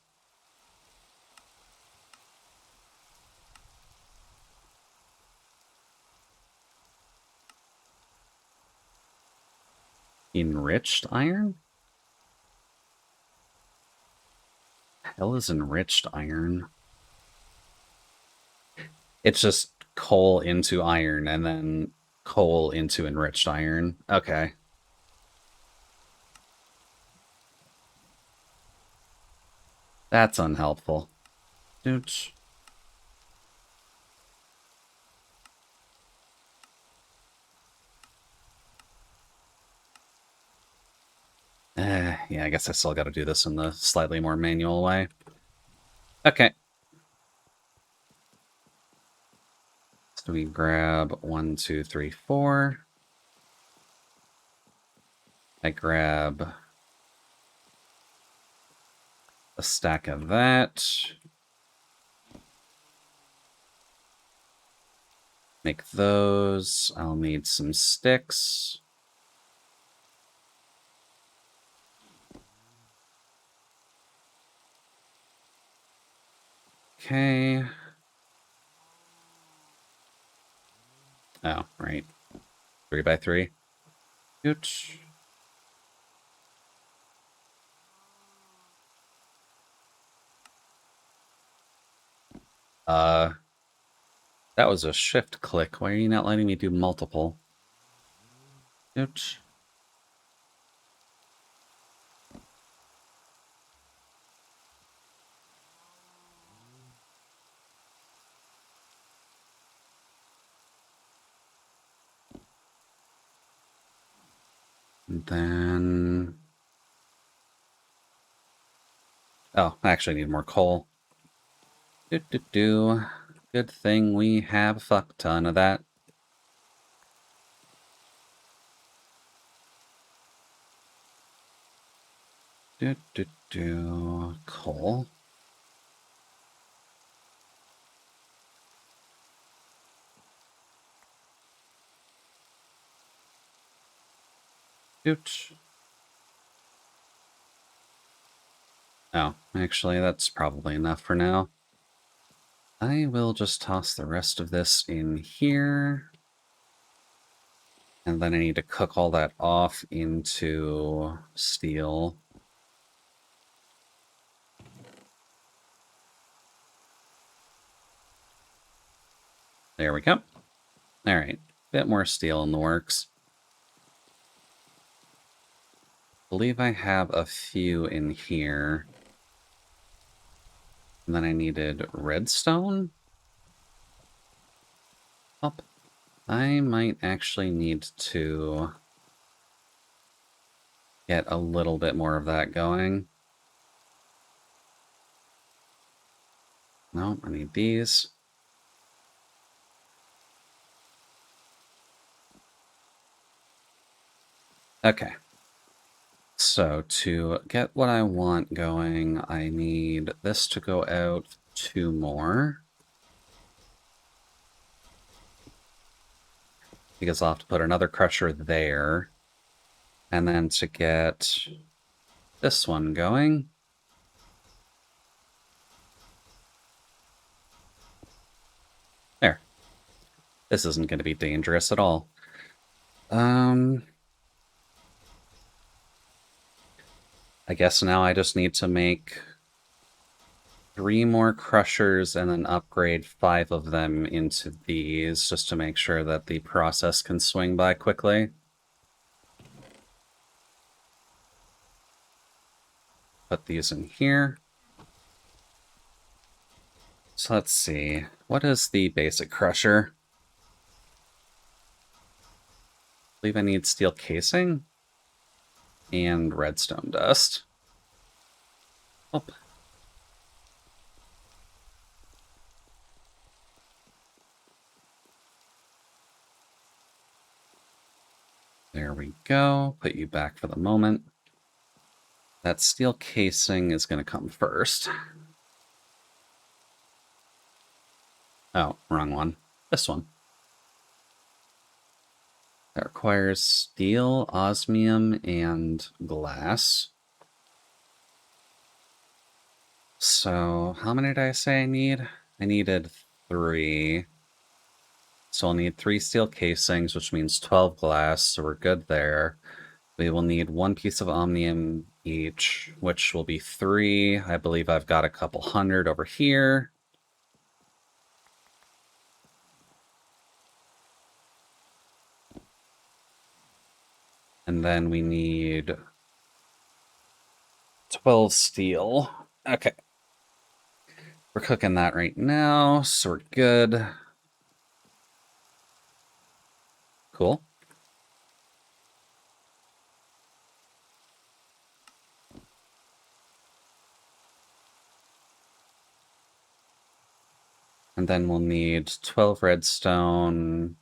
Enriched iron? hell is enriched iron? It's just coal into iron and then coal into enriched iron. Okay. That's unhelpful. Dooch. Yeah, I guess I still got to do this in the slightly more manual way. Okay. So we grab 1, 2, 3, 4. I grab a stack of that. Make those. I'll need some sticks. Okay. Oh, right. 3 by 3. Ooch. That was a shift click. Why are you not letting me do multiple? Ooch. And then... Oh, I actually need more coal. Good thing we have a fuck ton of that. Coal. Ooch. Oh, actually, that's probably enough for now. I will just toss the rest of this in here. And then I need to cook all that off into steel. There we go. All right, bit more steel in the works. I believe I have a few in here. And then I needed redstone. Oh, I might actually need to get a little bit more of that going. No, I need these. Okay. So to get what I want going, I need this to go out 2 more. Because I'll have to put another crusher there. And then to get this one going. There. This isn't going to be dangerous at all. I guess now I just need to make 3 more crushers and then upgrade 5 of them into these just to make sure that the process can swing by quickly. Put these in here. So let's see. What is the basic crusher? I believe I need steel casing and redstone dust. Oh. There we go. Put you back for the moment. That steel casing is going to come first. Oh, wrong one. This one. That requires steel, osmium, and glass. So, how many did I say I need? I needed 3. So I'll need 3 steel casings, which means 12 glass, so we're good there. We will need 1 piece of omnium each, which will be 3. I believe I've got a couple hundred over here. And then we need 12 steel. Okay. We're cooking that right now, so we're good. Cool. And then we'll need 12 redstone.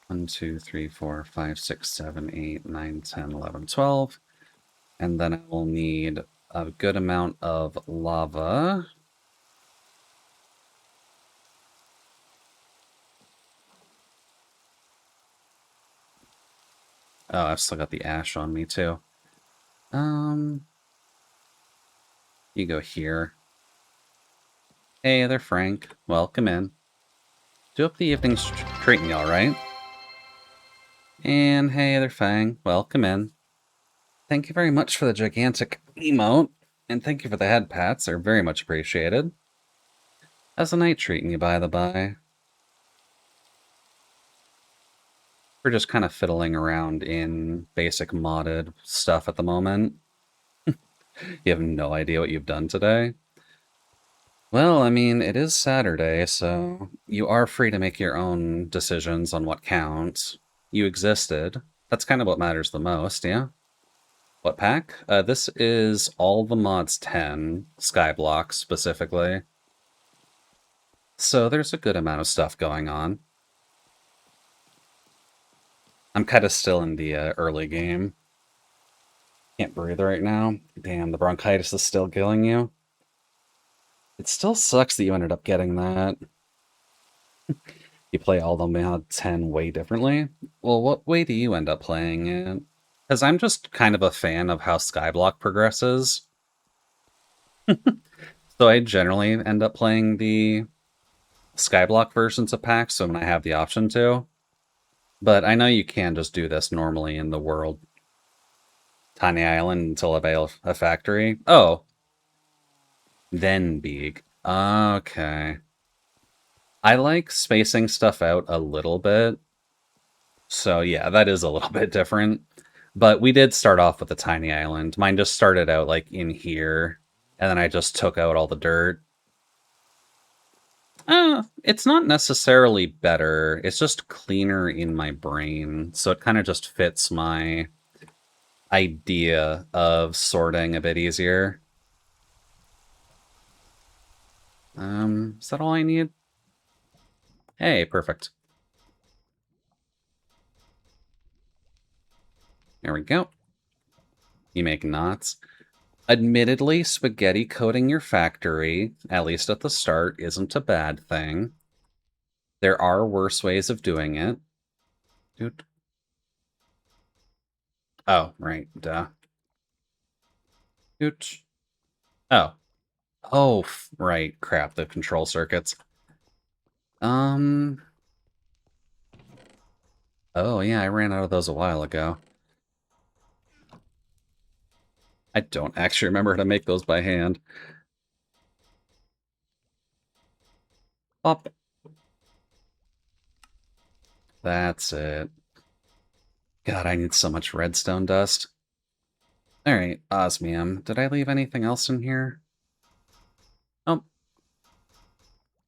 One, 2, 3, 4, 5, 6, 7, 8, 9, 10, 11, 12. And then I will need a good amount of lava. Oh, I've still got the ash on me too. You go here. Hey there, Frank. Welcome in. Do hope the evening's treating you alright. And hey there, Fang. Welcome in. Thank you very much for the gigantic emote, and thank you for the head pats. They're very much appreciated. How's the night treating you, by the by? We're just kind of fiddling around in basic modded stuff at the moment. You have no idea what you've done today? Well, I mean, it is Saturday, so you are free to make your own decisions on what counts. You existed. That's kind of what matters the most, yeah? What pack? This is all the mods 10, Skyblock specifically. So there's a good amount of stuff going on. I'm kind of still in the early game. Can't breathe right now. Damn, the bronchitis is still killing you. It still sucks that you ended up getting that. You play all the mod 10 way differently. Well, what way do you end up playing it? Because I'm just kind of a fan of how Skyblock progresses. So I generally end up playing the Skyblock versions of packs when I have the option to. But I know you can just do this normally in the world. Tiny Island until avail a factory. Oh. Then Beak. Okay. I like spacing stuff out a little bit. So yeah, that is a little bit different. But we did start off with a tiny island. Mine just started out like in here, and then I just took out all the dirt. It's not necessarily better. It's just cleaner in my brain. So it kind of just fits my idea of sorting a bit easier. Is that all I need? Hey, perfect. There we go. You make knots. Admittedly, spaghetti coating your factory, at least at the start, isn't a bad thing. There are worse ways of doing it. Dude. Oh, right, duh. Dude. Oh. Oh, right, crap, the control circuits. Oh, yeah, I ran out of those a while ago. I don't actually remember how to make those by hand. Pop. That's it. God, I need so much redstone dust. Alright, osmium. Did I leave anything else in here? Oh.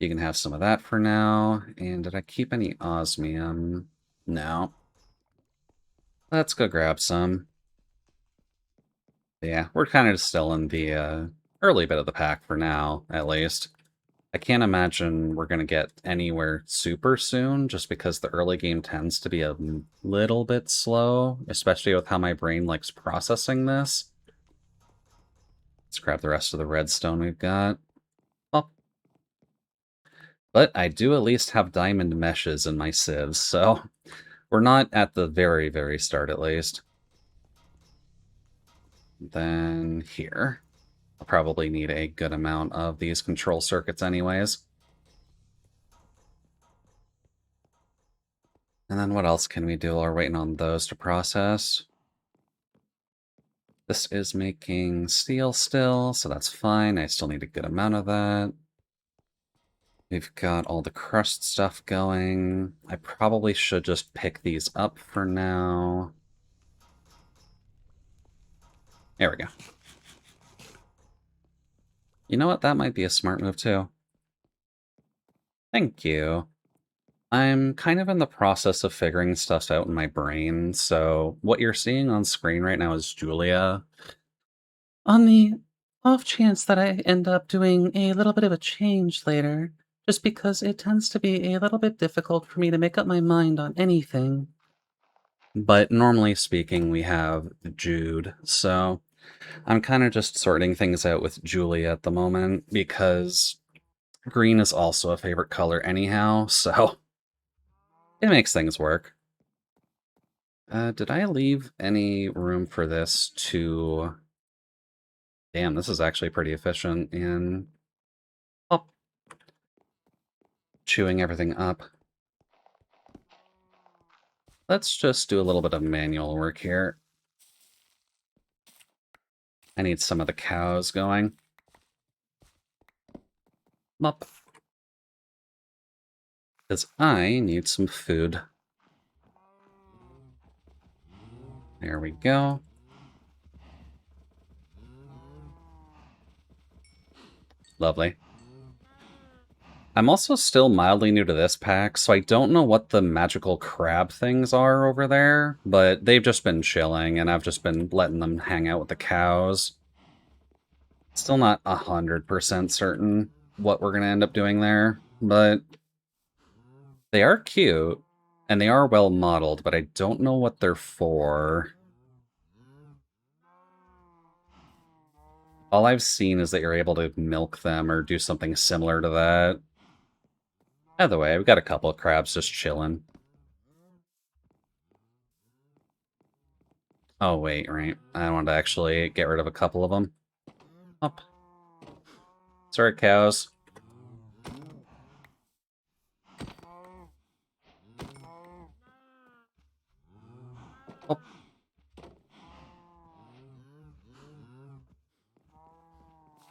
You can have some of that for now. And did I keep any osmium? No. Let's go grab some. Yeah, we're kind of still in the early bit of the pack for now, at least. I can't imagine we're going to get anywhere super soon, just because the early game tends to be a little bit slow, especially with how my brain likes processing this. Let's grab the rest of the redstone we've got. Oh. But I do at least have diamond meshes in my sieves, so we're not at the very, very start, at least. Then here. I'll probably need a good amount of these control circuits anyways. And then what else can we do while we're waiting on those to process? This is making steel still, so that's fine. I still need a good amount of that. We've got all the crushed stuff going. I probably should just pick these up for now. There we go. You know what? That might be a smart move too. Thank you. I'm kind of in the process of figuring stuff out in my brain, so what you're seeing on screen right now is Julia. On the off chance that I end up doing a little bit of a change later, just because it tends to be a little bit difficult for me to make up my mind on anything. But normally speaking, we have Jude, so I'm kind of just sorting things out with Julia at the moment because green is also a favorite color anyhow, so it makes things work. Did I leave any room for this to... Damn, this is actually pretty efficient in oh, chewing everything up. Let's just do a little bit of manual work here. I need some of the cows going. Up. Because I need some food. There we go. Lovely. I'm also still mildly new to this pack, so I don't know what the magical crab things are over there, but they've just been chilling, and I've just been letting them hang out with the cows. Still not 100% certain what we're going to end up doing there, but they are cute, and they are well modeled, but I don't know what they're for. All I've seen is that you're able to milk them or do something similar to that. Either way, we've got a couple of crabs just chilling. Oh, wait, right. I wanted to actually get rid of a couple of them. Up. Sorry, cows. Up.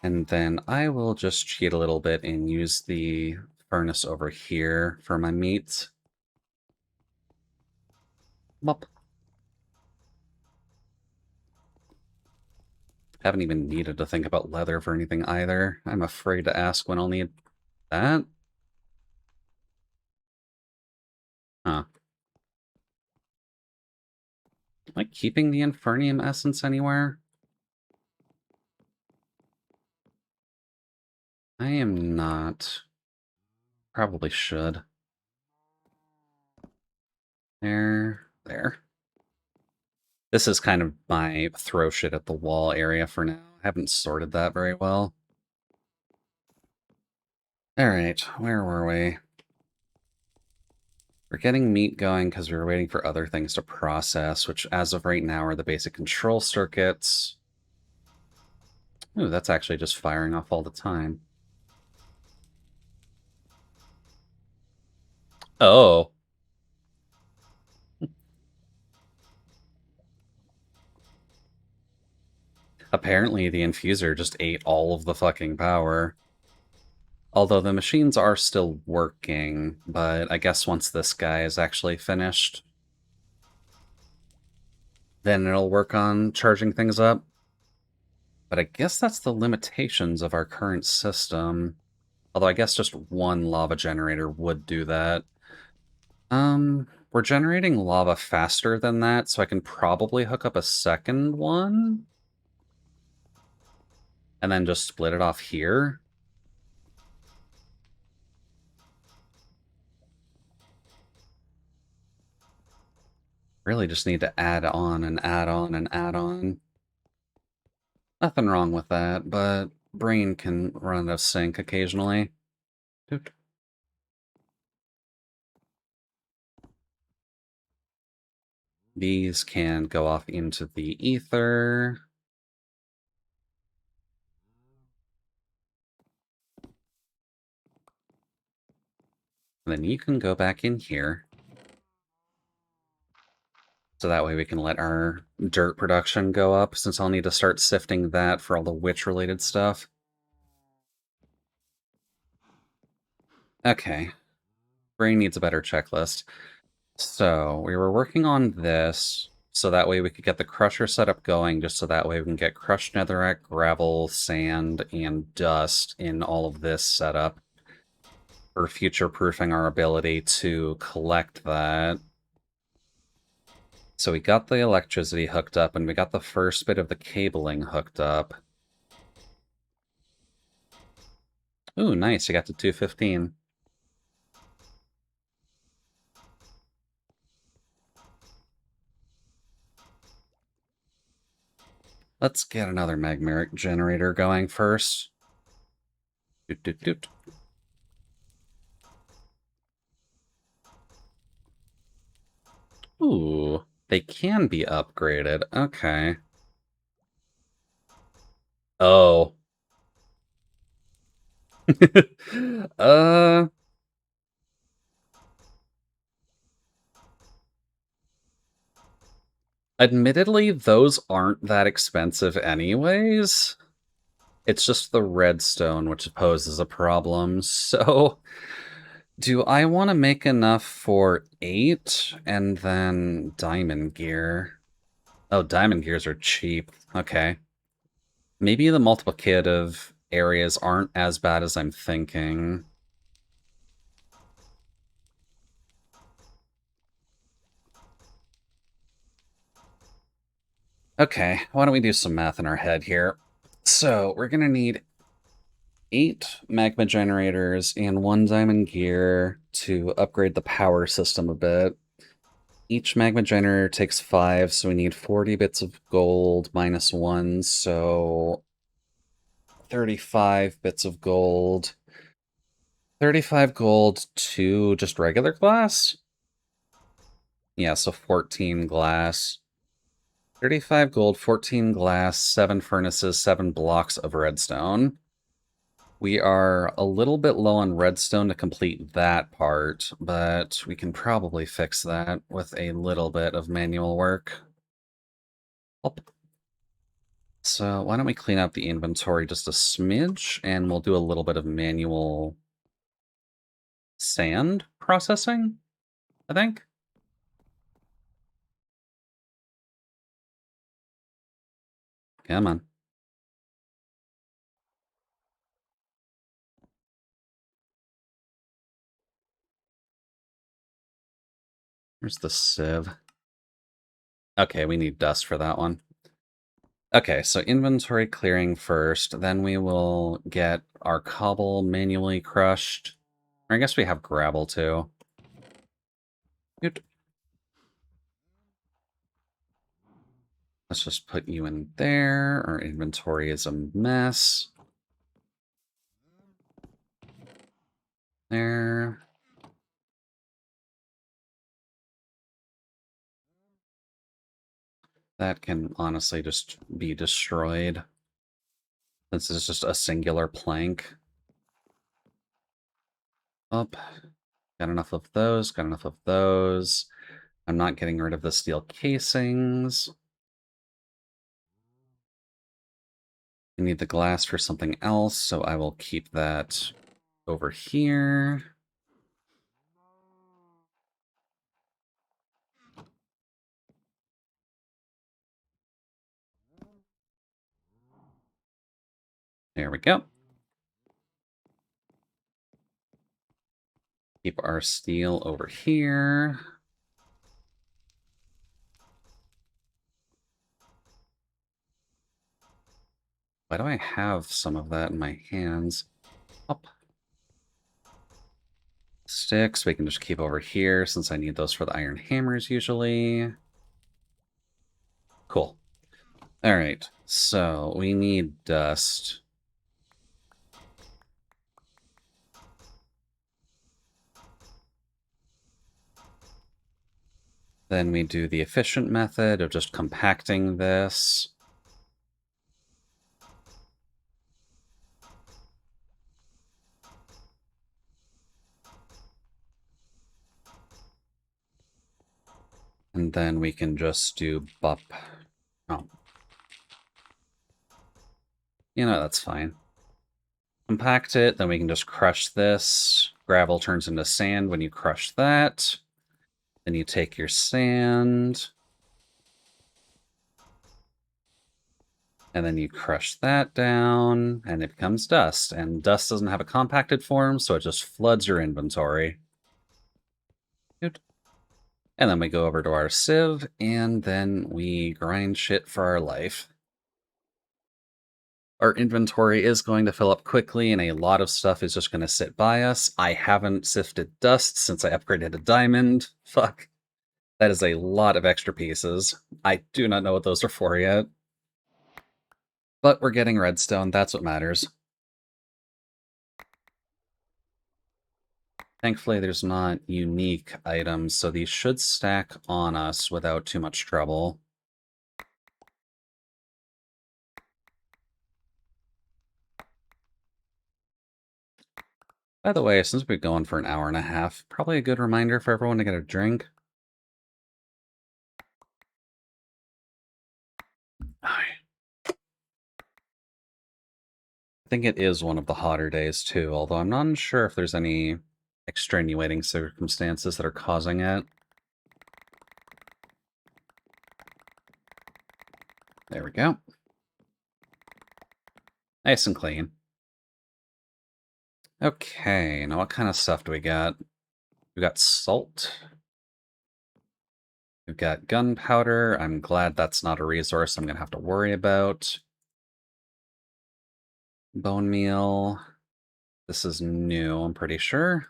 And then I will just cheat a little bit and use the furnace over here for my meat. Up. Haven't even needed to think about leather for anything either. I'm afraid to ask when I'll need that. Huh. Am I keeping the Infernium essence anywhere? I am not. Probably should. There. This is kind of my throw shit at the wall area for now. I haven't sorted that very well. Alright, where were we? We're getting meat going because we were waiting for other things to process, which as of right now are the basic control circuits. Ooh, that's actually just firing off all the time. Oh. Apparently the infuser just ate all of the fucking power. Although the machines are still working, but I guess once this guy is actually finished, then it'll work on charging things up. But I guess that's the limitations of our current system. Although I guess just one lava generator would do that. We're generating lava faster than that, so I can probably hook up a second one. And then just split it off here. Really just need to add on and add on and add on. Nothing wrong with that, but brain can run out of sync occasionally. Doot. These can go off into the ether. And then you can go back in here. So that way we can let our dirt production go up, since I'll need to start sifting that for all the witch-related stuff. Okay. Brain needs a better checklist. So, we were working on this, so that way we could get the crusher setup going, just so that way we can get crushed netherrack, gravel, sand, and dust in all of this setup for future-proofing our ability to collect that. So we got the electricity hooked up, and we got the first bit of the cabling hooked up. Ooh, nice, you got to 215. Let's get another magmaric generator going first. Doot, doot, doot. Ooh, they can be upgraded. Okay. Oh. uh, Admittedly, those aren't that expensive anyways. It's just the redstone which poses a problem. So, do I want to make enough for 8 and then diamond gear? Oh, diamond gears are cheap. Okay. Maybe the multiplicative areas aren't as bad as I'm thinking. Okay, why don't we do some math in our head here? So, we're going to need 8 magma generators and 1 diamond gear to upgrade the power system a bit. Each magma generator takes 5, so we need 40 bits of gold minus 1, so 35 bits of gold. 35 gold to just regular glass? Yeah, so 14 glass. 35 gold, 14 glass, 7 furnaces, 7 blocks of redstone. We are a little bit low on redstone to complete that part, but we can probably fix that with a little bit of manual work. Up. So why don't we clean up the inventory just a smidge, and we'll do a little bit of manual sand processing, I think. Come on. Where's the sieve? Okay, we need dust for that one. Okay, so inventory clearing first, then we will get our cobble manually crushed. Or I guess we have gravel too. Good. Let's just put you in there. Our inventory is a mess. There. That can honestly just be destroyed. This is just a singular plank. Up. Got enough of those, got enough of those. I'm not getting rid of the steel casings. I need the glass for something else, so I will keep that over here. There we go. Keep our steel over here. Why do I have some of that in my hands? Up. Sticks, we can just keep over here since I need those for the iron hammers usually. Cool. All right, so we need dust. Then we do the efficient method of just compacting this. And then we can just do bup. Oh. You know, that's fine. Compact it, then we can just crush this. Gravel turns into sand when you crush that. Then you take your sand. And then you crush that down, and it becomes dust. And dust doesn't have a compacted form, so it just floods your inventory. Good. And then we go over to our sieve, and then we grind shit for our life. Our inventory is going to fill up quickly, and a lot of stuff is just going to sit by us. I haven't sifted dust since I upgraded to diamond. Fuck. That is a lot of extra pieces. I do not know what those are for yet. But we're getting redstone, that's what matters. Thankfully, there's not unique items, so these should stack on us without too much trouble. By the way, since we've been going for an hour and a half, probably a good reminder for everyone to get a drink. I think it is one of the hotter days, too, although I'm not sure if there's any extenuating circumstances that are causing it. There we go. Nice and clean. Okay, now what kind of stuff do we got? We got salt. We've got gunpowder. I'm glad that's not a resource I'm going to have to worry about. Bone meal. This is new, I'm pretty sure.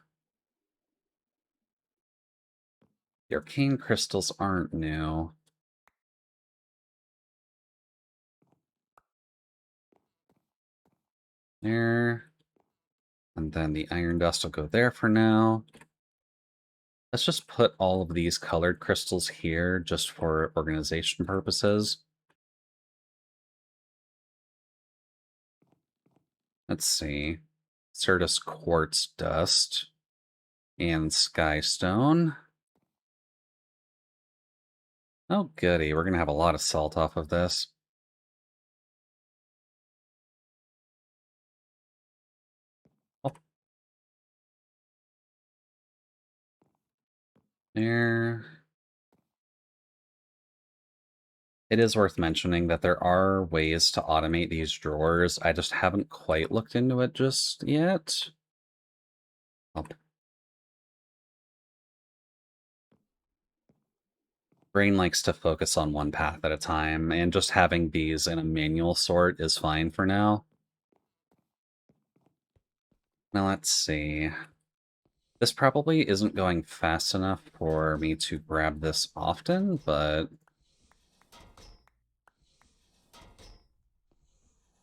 The arcane crystals aren't new. There. And then the iron dust will go there for now. Let's just put all of these colored crystals here just for organization purposes. Let's see. Certus quartz dust and skystone. Oh, goody. We're going to have a lot of salt off of this. Oh. There. It is worth mentioning that there are ways to automate these drawers. I just haven't quite looked into it just yet. Oh. Brain likes to focus on one path at a time, and just having these in a manual sort is fine for now. Now let's see. This probably isn't going fast enough for me to grab this often, but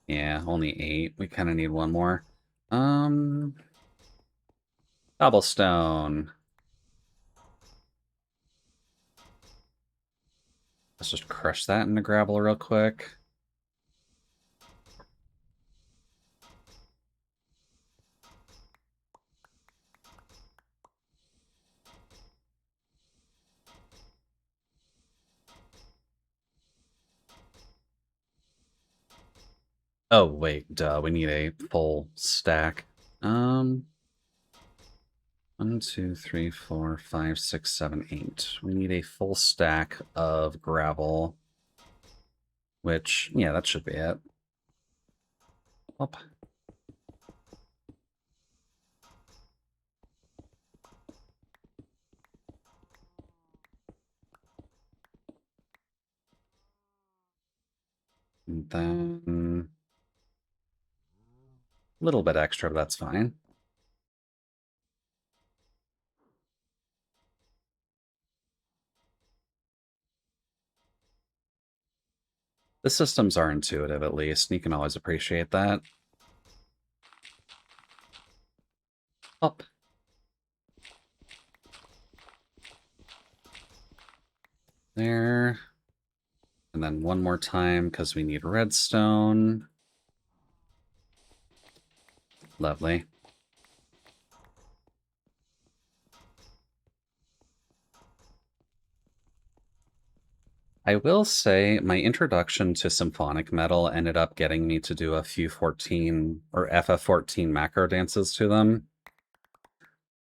yeah, only 8. We kind of need one more. Cobblestone. Let's just crush that into gravel real quick. Oh, wait, duh, we need a full stack. 1, 2, 3, 4, 5, 6, 7, 8. We need a full stack of gravel. Which, yeah, that should be it. Up. And then a little bit extra, but that's fine. The systems are intuitive, at least, and you can always appreciate that. Up. There. And then one more time, because we need redstone. Lovely. I will say my introduction to symphonic metal ended up getting me to do a few 14 or FF14 macro dances to them.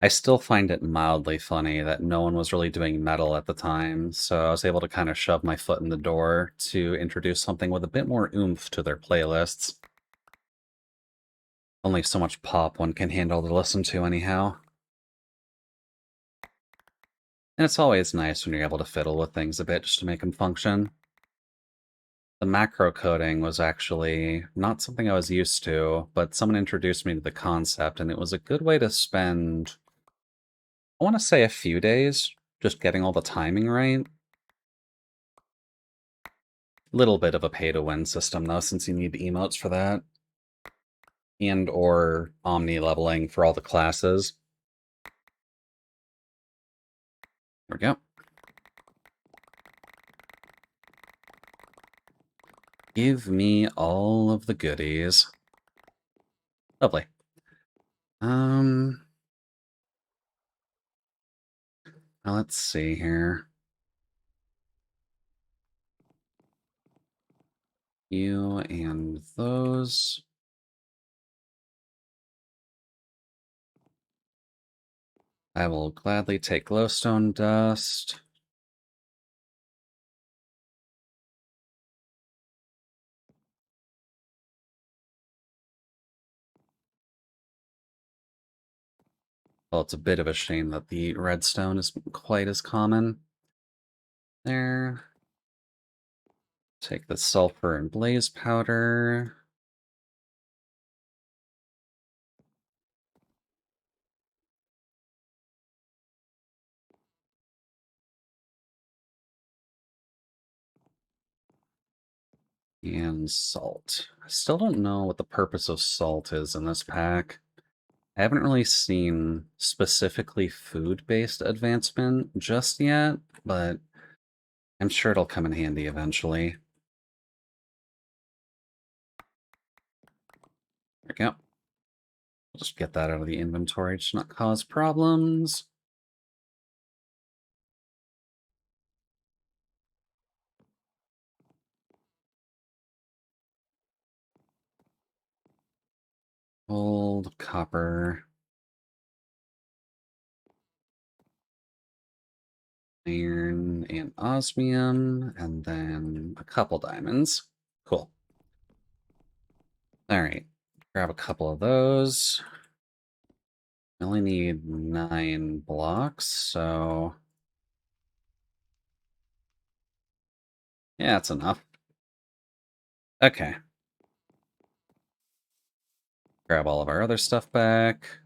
I still find it mildly funny that no one was really doing metal at the time, so I was able to kind of shove my foot in the door to introduce something with a bit more oomph to their playlists. Only so much pop one can handle to listen to anyhow. And it's always nice when you're able to fiddle with things a bit just to make them function. The macro coding was actually not something I was used to, but someone introduced me to the concept, and it was a good way to spend, I want to say, a few days just getting all the timing right. Little bit of a pay-to-win system, though, since you need emotes for that, and or omni-leveling for all the classes. There we go. Give me all of the goodies. Lovely. Um, now let's see here. You and those. I will gladly take glowstone dust. Well, it's a bit of a shame that the redstone isn't quite as common. There. Take the sulfur and blaze powder. And salt. I still don't know what the purpose of salt is in this pack. I haven't really seen specifically food-based advancement just yet, but I'm sure it'll come in handy eventually. There we go. We'll just get that out of the inventory to not cause problems. Gold, copper, iron, and osmium, and then a couple diamonds. Cool. All right, grab a couple of those. I only need 9 blocks, so yeah, that's enough. Okay. Grab all of our other stuff back.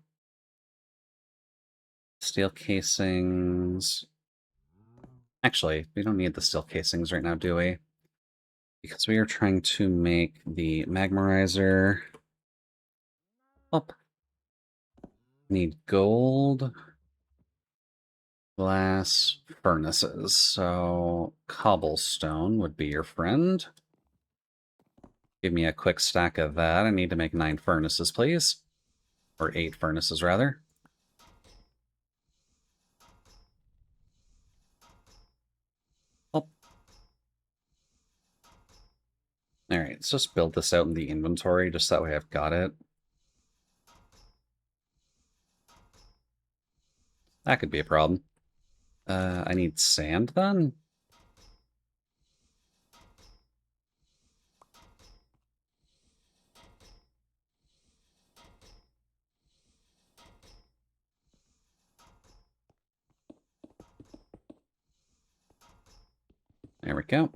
Steel casings. Actually, we don't need the steel casings right now, do we? Because we are trying to make the magmarizer. Oh, need gold, glass, furnaces. So cobblestone would be your friend. Give me a quick stack of that. I need to make 9 furnaces, please. Or 8 furnaces, rather. Oh. Alright, let's just build this out in the inventory, just that way I've got it. That could be a problem. I need sand, then? There we go.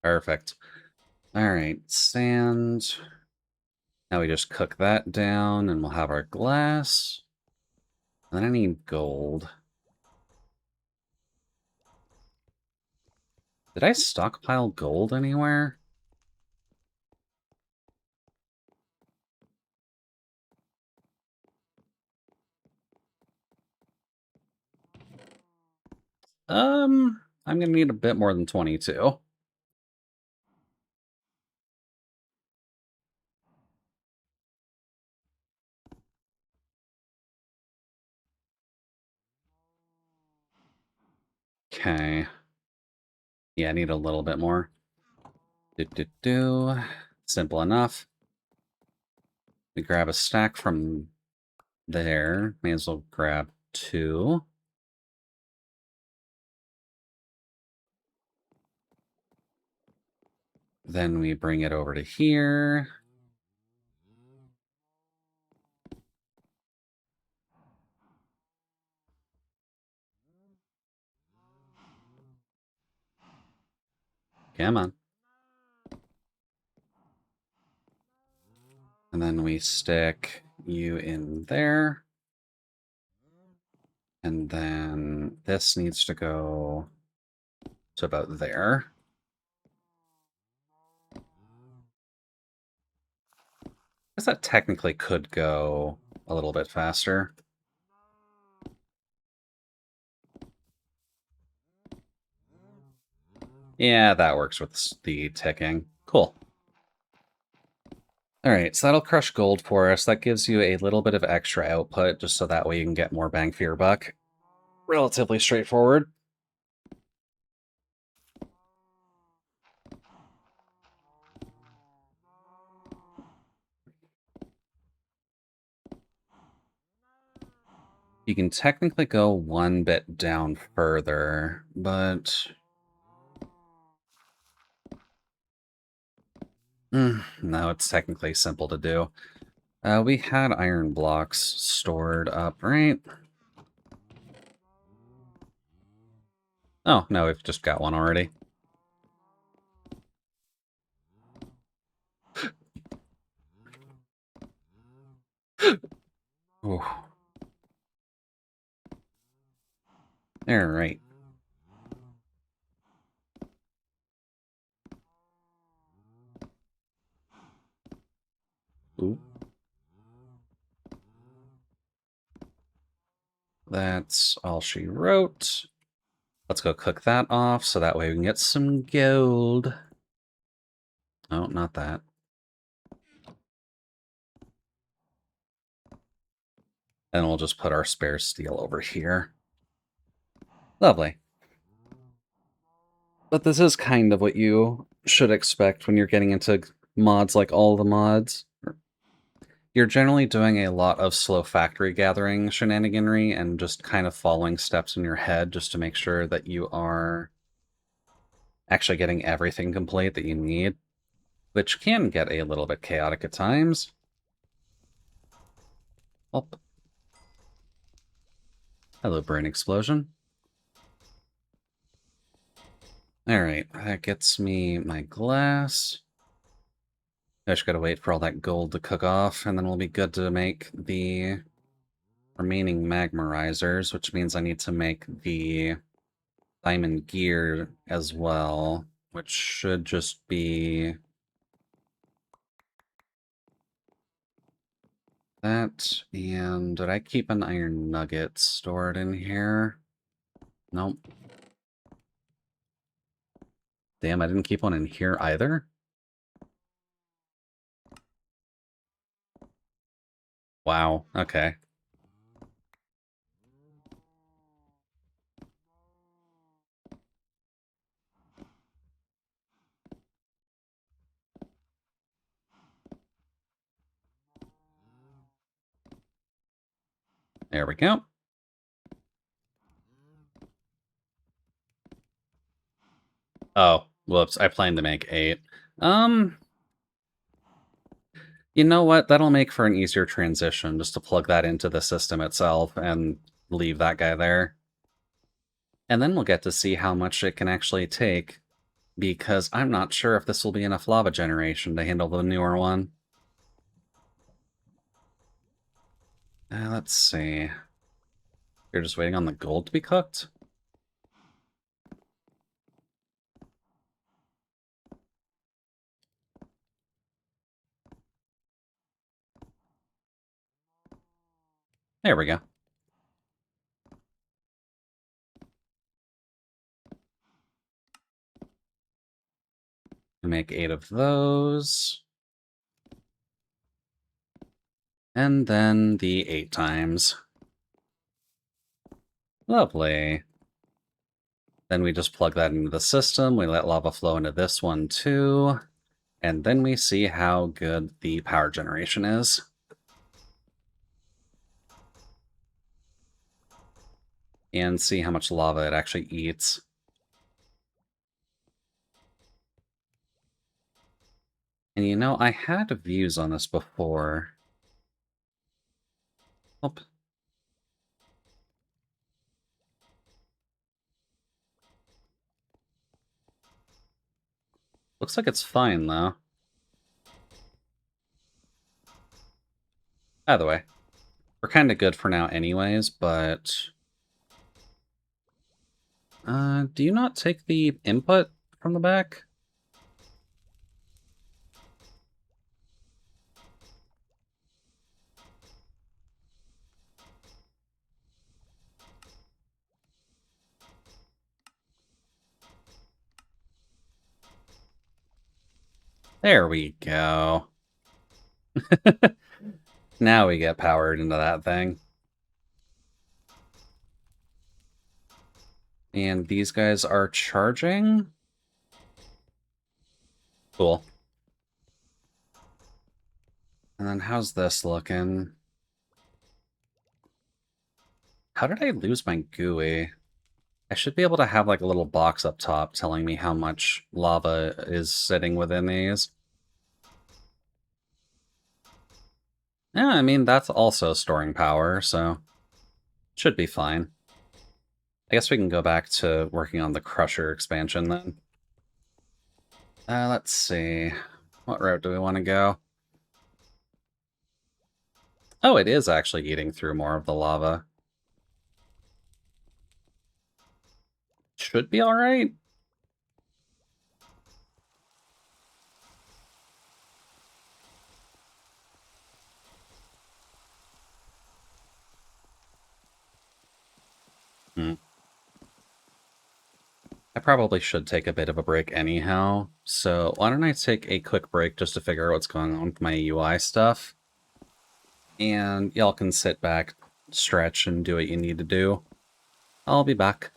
Perfect. Alright, sand. Now we just cook that down, and we'll have our glass. And then I need gold. Did I stockpile gold anywhere? I'm gonna need a bit more than 22. Okay. Yeah, I need a little bit more. Do. Simple enough. We grab a stack from there. May as well grab 2. Then we bring it over to here. Come on. And then we stick you in there. And then this needs to go to about there. I guess that technically could go a little bit faster. Yeah, that works with the ticking. Cool. All right, so that'll crush gold for us. That gives you a little bit of extra output, just so that way you can get more bang for your buck. Relatively straightforward. You can technically go one bit down further, but... no, it's technically simple to do. We had iron blocks stored up, right? Oh, no, we've just got one already. Ooh. All right. Ooh. That's all she wrote. Let's go cook that off so that way we can get some gold. Oh, not that. And we'll just put our spare steel over here. Lovely. But this is kind of what you should expect when you're getting into mods like all the mods. You're generally doing a lot of slow factory gathering shenaniganry and just kind of following steps in your head just to make sure that you are actually getting everything complete that you need, which can get a little bit chaotic at times. Oh. Hello, brain explosion. Alright, that gets me my glass. I just gotta wait for all that gold to cook off, and then we'll be good to make the remaining magmarizers, which means I need to make the diamond gear as well, which should just be that. And did I keep an iron nugget stored in here? Nope. Damn, I didn't keep one in here either? Wow, okay. There we go. Oh, whoops, I planned to make 8. You know what? That'll make for an easier transition, just to plug that into the system itself and leave that guy there. And then we'll get to see how much it can actually take, because I'm not sure if this will be enough lava generation to handle the newer one. Let's see. You're just waiting on the gold to be cooked? There we go. Make 8 of those. And then the 8 times. Lovely. Then we just plug that into the system. We let lava flow into this one too. And then we see how good the power generation is. And see how much lava it actually eats. And you know, I had views on this before. Oh, looks like it's fine, though. By the way, we're kind of good for now anyways, but... do you not take the input from the back? There we go. Now we get powered into that thing. And these guys are charging? Cool. And then how's this looking? How did I lose my GUI? I should be able to have like a little box up top telling me how much lava is sitting within these. Yeah, I mean, that's also storing power, so should be fine. I guess we can go back to working on the Crusher expansion then. Let's see. What route do we want to go? Oh, it is actually eating through more of the lava. Should be alright. I probably should take a bit of a break anyhow, so why don't I take a quick break just to figure out what's going on with my UI stuff. And y'all can sit back, stretch, and do what you need to do. I'll be back.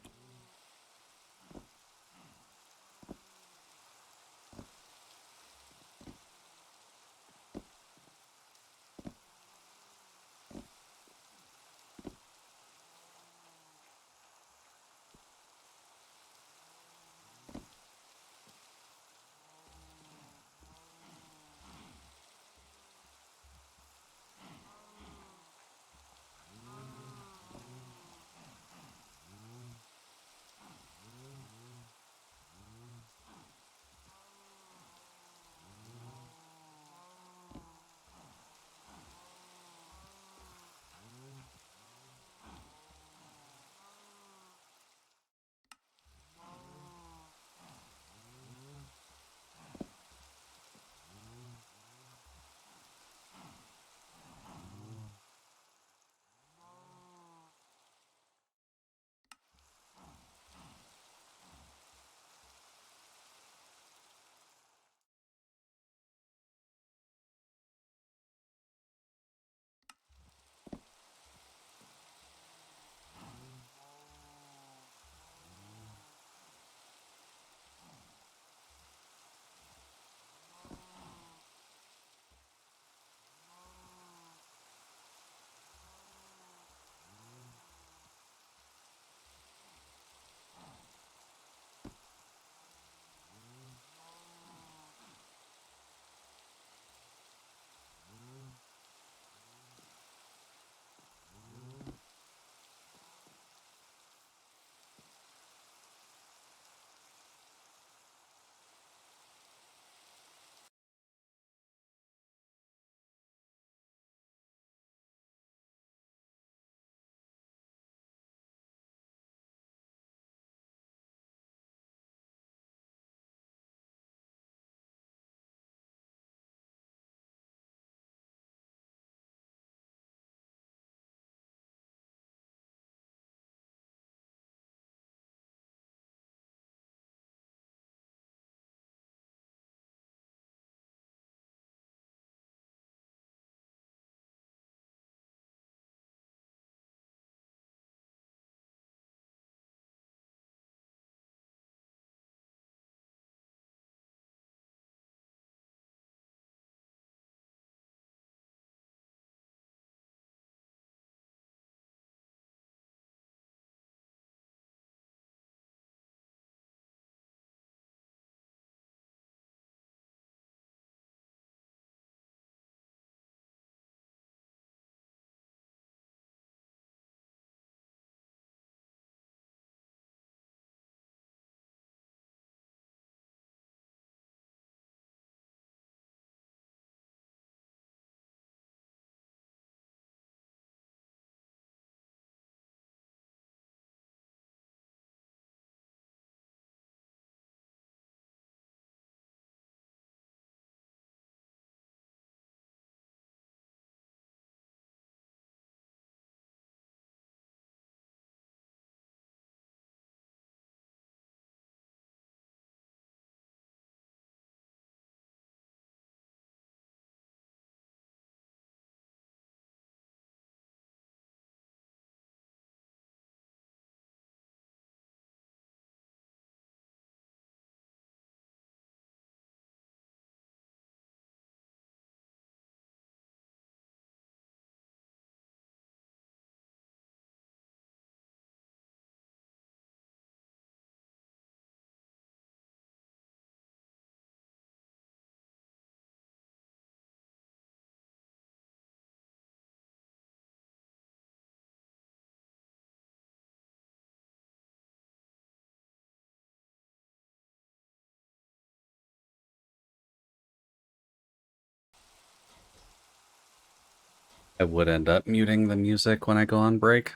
I would end up muting the music when I go on break.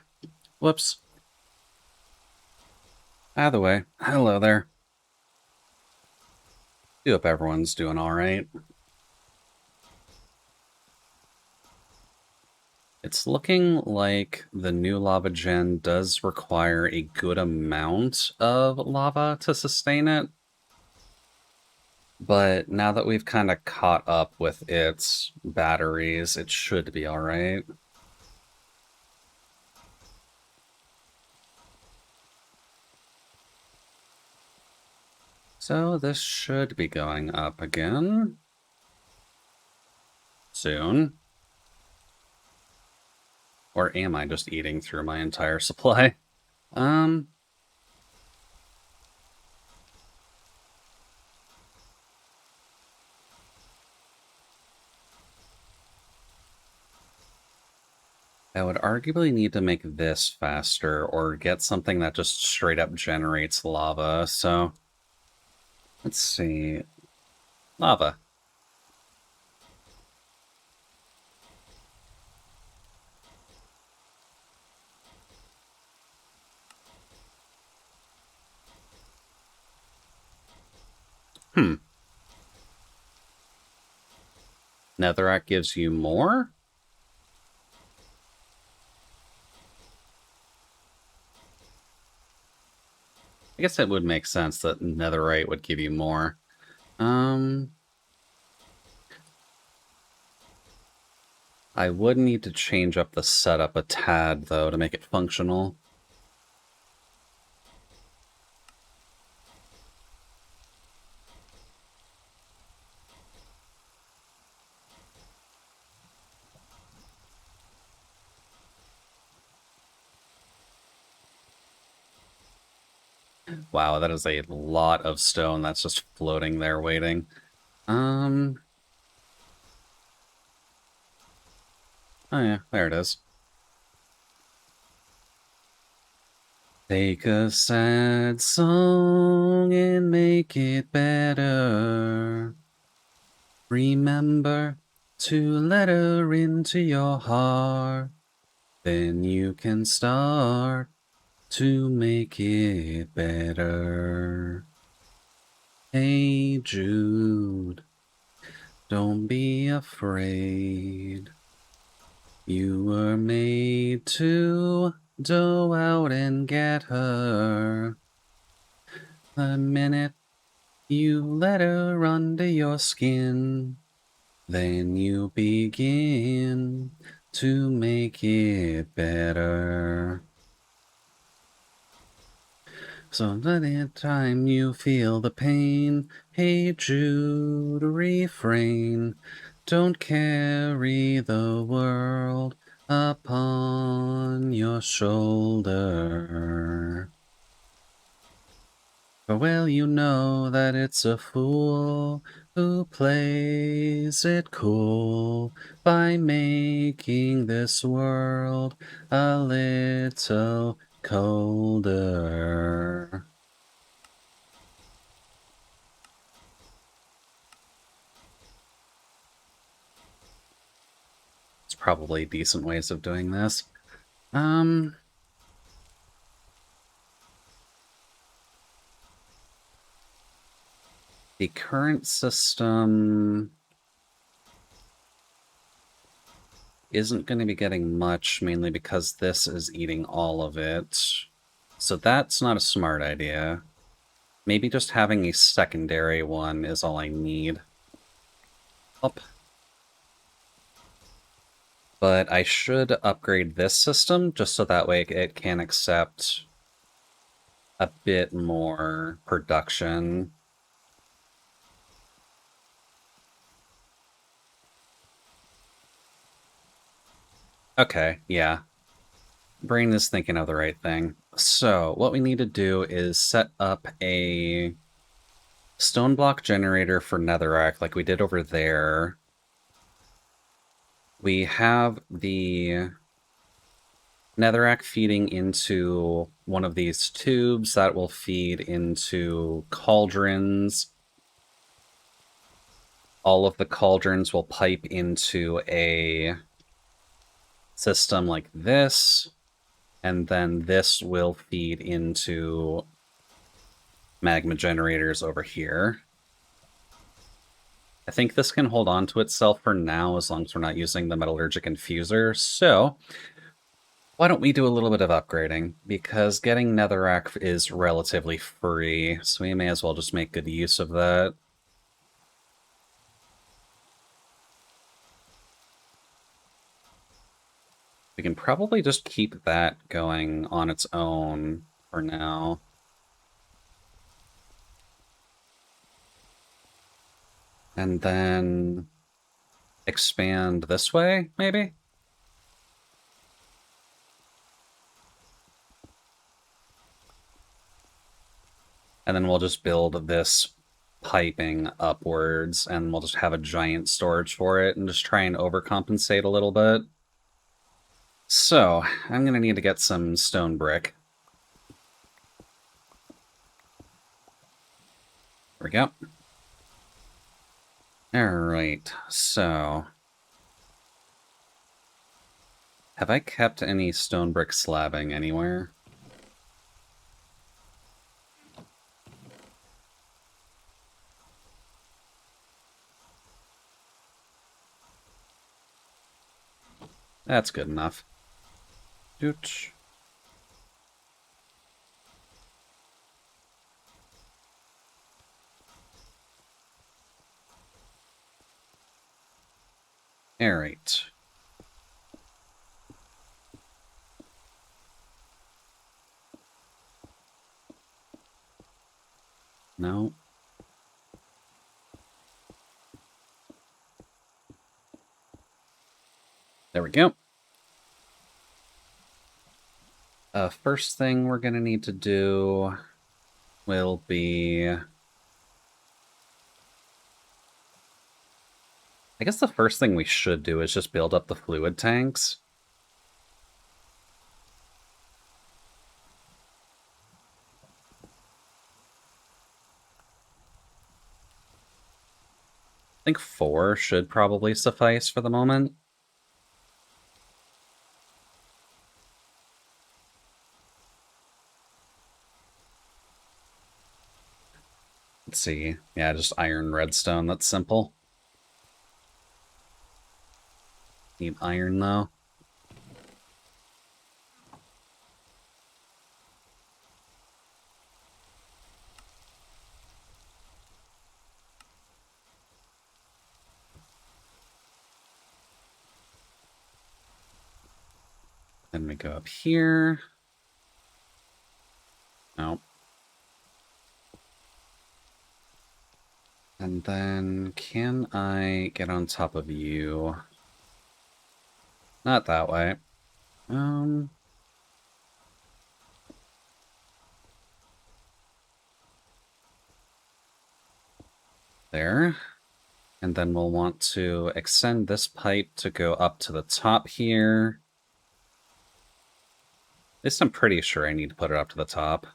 Whoops. Either way, hello there. I hope everyone's doing alright. It's looking like the new lava gen does require a good amount of lava to sustain it. But now that we've kind of caught up with its batteries, it should be alright. So this should be going up again soon. Or am I just eating through my entire supply? I would arguably need to make this faster or get something that just straight up generates lava. So let's see. Lava. Netherrack gives you more? I guess it would make sense that netherite would give you more. I would need to change up the setup a tad, though, to make it functional. Wow, that is a lot of stone that's just floating there waiting. Oh yeah, there it is. Take a sad song and make it better. Remember to let her into your heart. Then you can start to make it better. Hey Jude, don't be afraid. You were made to go out and get her. The minute you let her under your skin, then you begin to make it better. So that anytime you feel the pain, hey Jude, refrain. Don't carry the world upon your shoulder. For well you know that it's a fool who plays it cool by making this world a little colder. It's probably decent ways of doing this. The current system isn't going to be getting much, mainly because this is eating all of it. So that's not a smart idea. Maybe just having a secondary one is all I need. Up. But I should upgrade this system just so that way it can accept a bit more production. Okay, yeah. Brain is thinking of the right thing. So what we need to do is set up a stone block generator for netherrack like we did over there. We have the netherrack feeding into one of these tubes that will feed into cauldrons. All of the cauldrons will pipe into a system like this, and then this will feed into magma generators over here. I think this can hold on to itself for now as long as we're not using the metallurgic infuser. So why don't we do a little bit of upgrading? Because getting netherrack is relatively free, so we may as well just make good use of that. We can probably just keep that going on its own for now. And then expand this way, maybe? And then we'll just build this piping upwards, and we'll just have a giant storage for it and just try and overcompensate a little bit. So, I'm going to need to get some stone brick. There we go. Alright, so... have I kept any stone brick slabbing anywhere? That's good enough. Dooch. Alright. No. There we go. First thing we're gonna need to do will be... I guess the first thing we should do is just build up the fluid tanks. I think 4 should probably suffice for the moment. Let's see. Yeah, just iron redstone. That's simple. Need iron, though. Then we go up here. Nope. And then, can I get on top of you? Not that way. There. And then we'll want to extend this pipe to go up to the top here. At least I'm pretty sure I need to put it up to the top.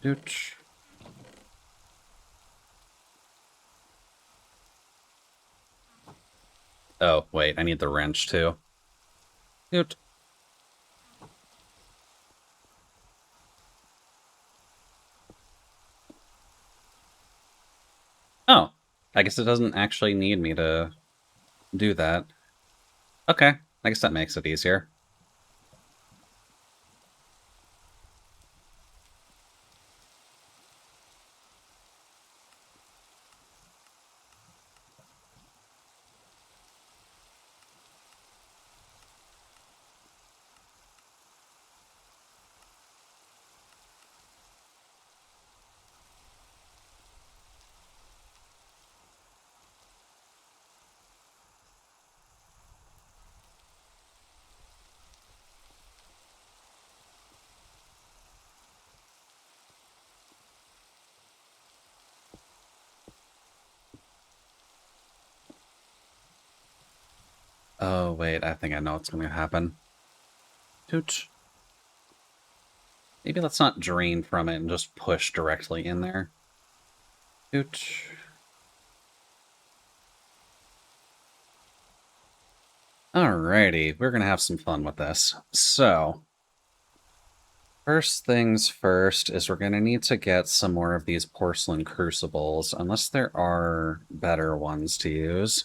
Dooch. Oh, wait, I need the wrench too. Doot. Oh, I guess it doesn't actually need me to do that. Okay, I guess that makes it easier. Oh, wait, I think I know what's going to happen. Tooch. Maybe let's not drain from it and just push directly in there. Tooch. Alrighty, we're gonna have some fun with this. So, first things first is we're gonna need to get some more of these porcelain crucibles, unless there are better ones to use.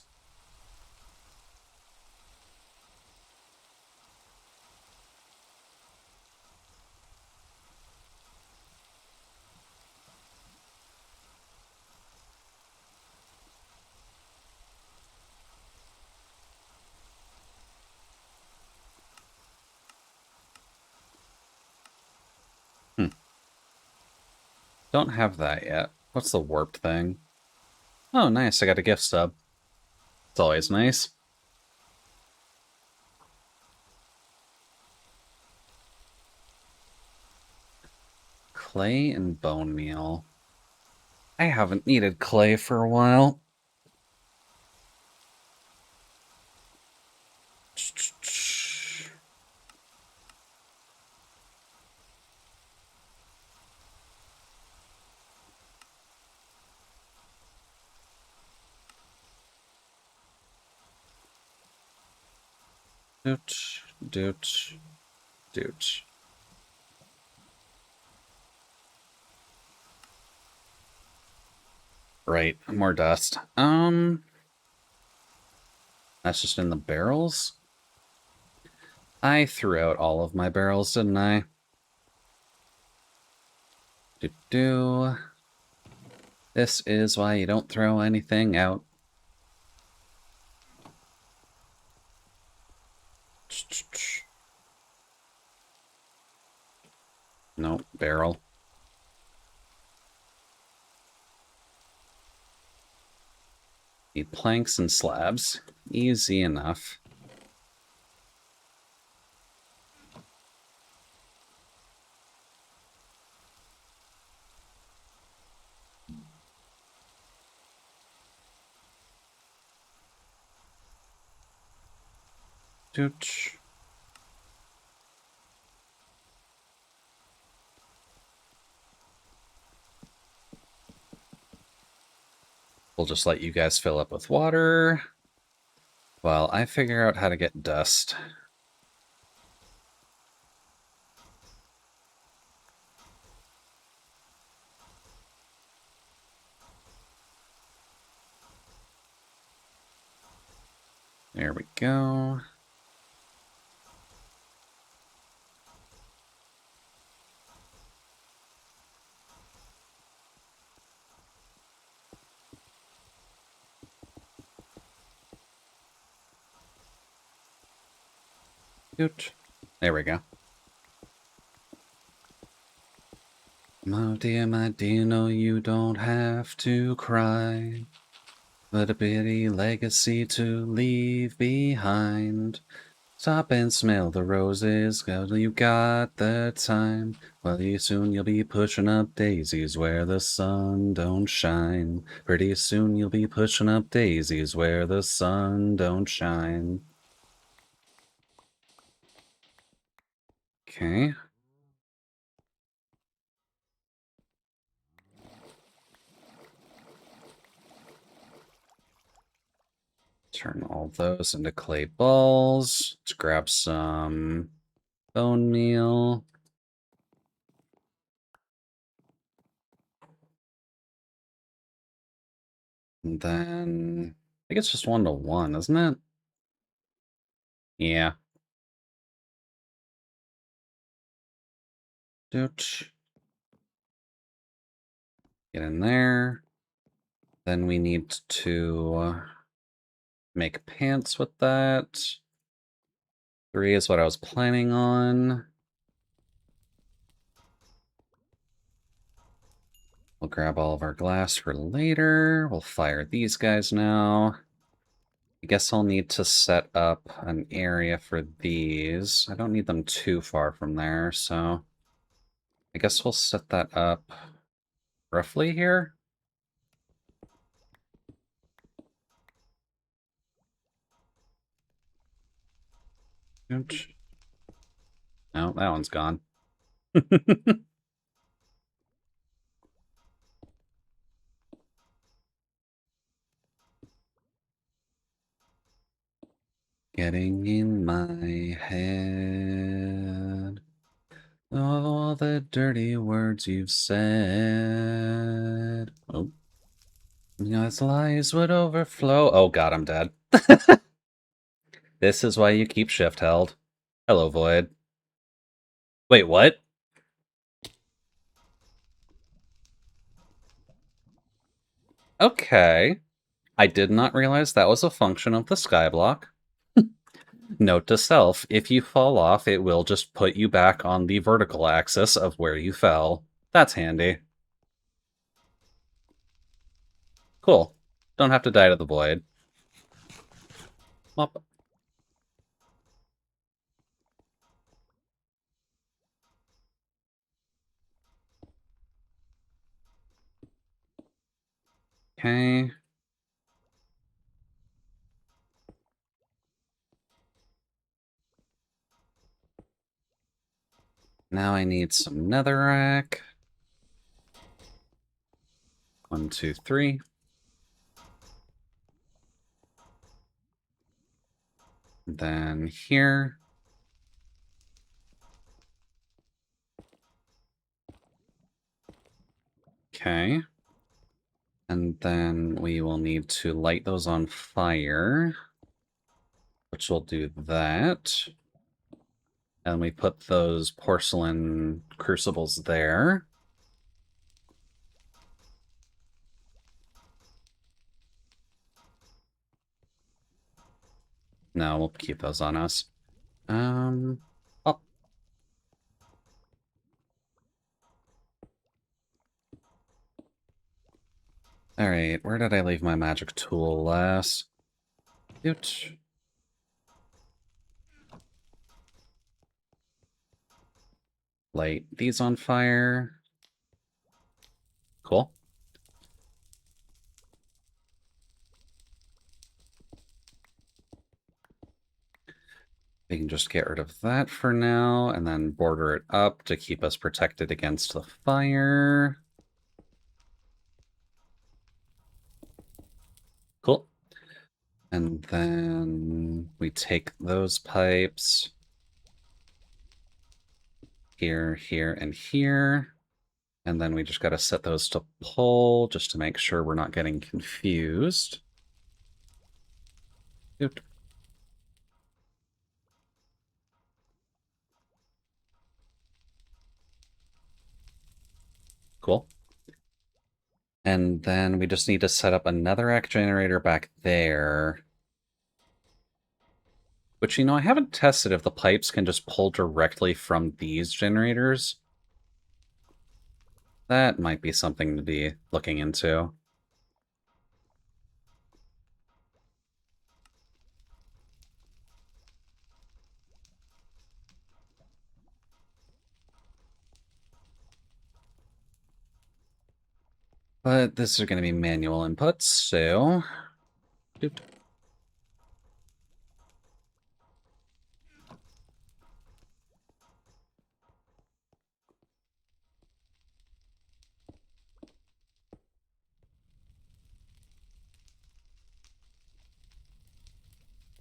Hmm. Don't have that yet. What's the warped thing? Oh, nice, I got a gift stub. It's always nice. Clay and bone meal. I haven't needed clay for a while. Doot, doot, doot. Right, more dust. That's just in the barrels? I threw out all of my barrels, didn't I? Do. This is why you don't throw anything out. Nope, barrel. Need planks and slabs. Easy enough. Doot. We'll just let you guys fill up with water while I figure out how to get dust. There we go. Doot. There we go. My dear, no, you don't have to cry. What a pretty legacy to leave behind. Stop and smell the roses, girl, you got the time. Well, soon you'll be pushing up daisies where the sun don't shine. Pretty soon you'll be pushing up daisies where the sun don't shine. Okay. Turn all those into clay balls. Let's grab some bone meal. And then I think it's just 1-to-1, isn't it? Yeah. Doot. Get in there. Then we need to make pants with that. 3 is what I was planning on. We'll grab all of our glass for later. We'll fire these guys now. I guess I'll need to set up an area for these. I don't need them too far from there, so I guess we'll set that up roughly here. Ouch. No, that one's gone. getting in my head. All the dirty words you've said. Oh. As lies would overflow. Oh god, I'm dead. This is why you keep shift held. Hello, Void. Wait, what? Okay. I did not realize that was a function of the skyblock. Note to self, if you fall off, it will just put you back on the vertical axis of where you fell. That's handy. Cool. Don't have to die to the void. Wop. Okay. Now I need some netherrack. 1, 2, 3. Then here. Okay. And then we will need to light those on fire, which will do that. And we put those porcelain crucibles there. No, we'll keep those on us. Oh. Alright, where did I leave my magic tool last? Oot. Light these on fire. Cool. We can just get rid of that for now, and then border it up to keep us protected against the fire. Cool. And then we take those pipes here, here, and here. And then we just got to set those to pull just to make sure we're not getting confused. Oop. Cool. And then we just need to set up another netherrack generator back there. Which, you know, I haven't tested if the pipes can just pull directly from these generators. That might be something to be looking into. But this is going to be manual inputs, so... Doop.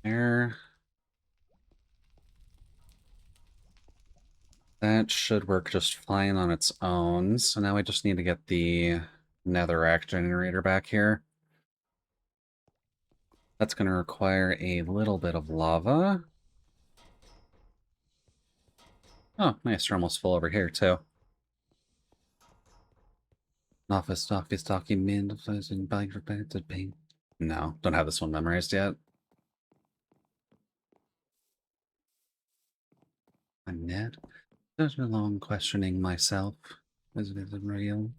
There. That should work just fine on its own. So now we just need to get the netherrack generator back here. That's going to require a little bit of lava. Oh, nice. They're almost full over here, too. Office document and bag repetitive paint. No, don't have this one memorized yet. I'm Ned. Such a long questioning myself. Is it real?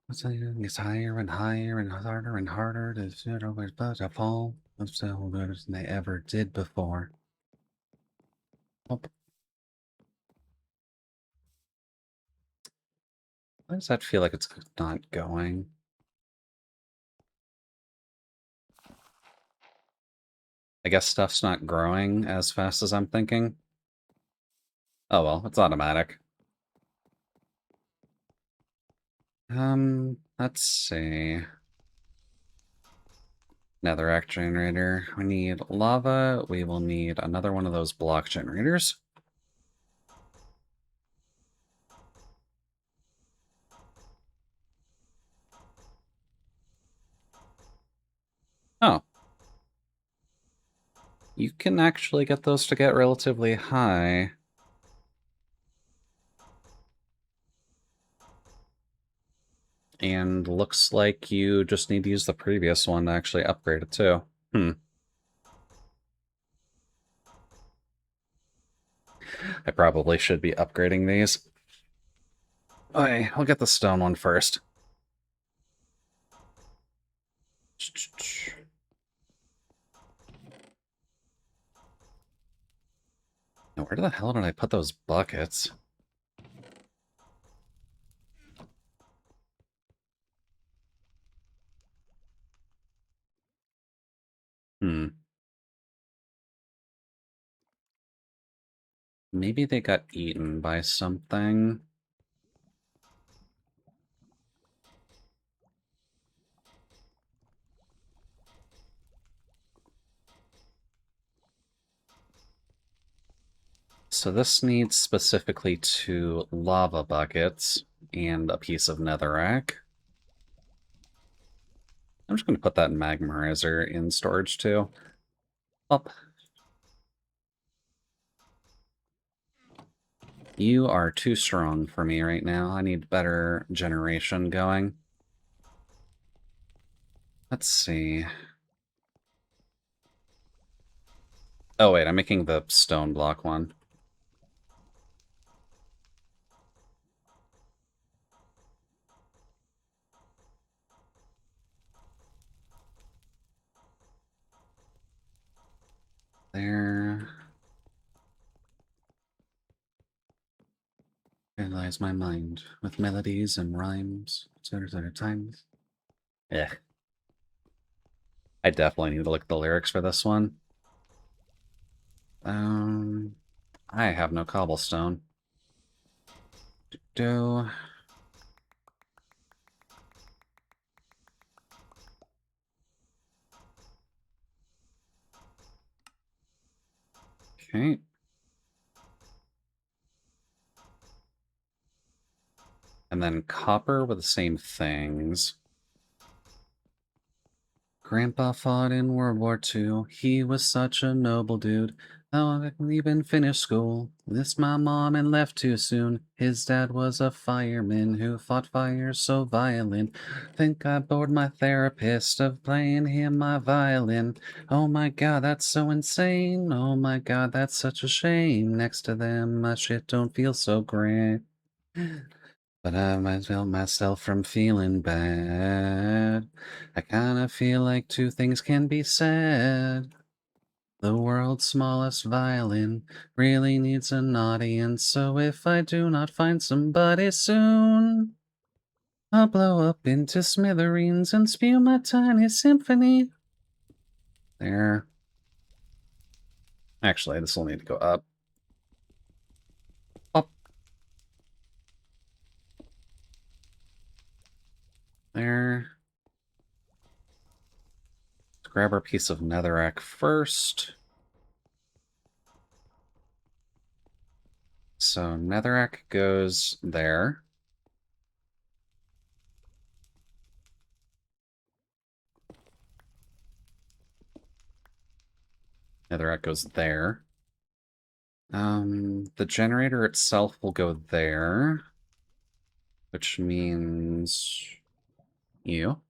It's higher and higher and harder to shoot over but to fall. I'm still worse than they ever did before. Oh. Why does that feel like it's not going? I guess stuff's not growing as fast as I'm thinking. Oh well, it's automatic. Let's see. Netherrack generator. We need lava. We will need another one of those block generators. Oh. You can actually get those to get relatively high. And looks like you just need to use the previous one to actually upgrade it too. I probably should be upgrading these. Okay, I'll get the stone one first. Now, where the hell did I put those buckets? Maybe they got eaten by something. So this needs specifically 2 lava buckets and a piece of netherrack. I'm just going to put that magmarizer in storage too. Up. You are too strong for me right now. I need better generation going. Let's see. Oh wait, I'm making the stone block one. There. Analyze my mind with melodies and rhymes, etc. times. Yeah. I definitely need to look at the lyrics for this one. I have no cobblestone. Do. Okay. And then copper with the same things. Grandpa fought in World War II. He was such a noble dude. Oh, I didn't even finish school. Missed my mom and left too soon. His dad was a fireman who fought fires so violent. Think I bored my therapist of playing him my violin. Oh my god, that's so insane. Oh my god, that's such a shame. Next to them, my shit don't feel so great. But I might feel myself from feeling bad. I kinda feel like two things can be said. The world's smallest violin really needs an audience, so if I do not find somebody soon, I'll blow up into smithereens and spew my tiny symphony. There. Actually, this will need to go up. Up. There. Let's grab our piece of netherrack first. So netherrack goes there. Netherrack goes there. The generator itself will go there, which means you.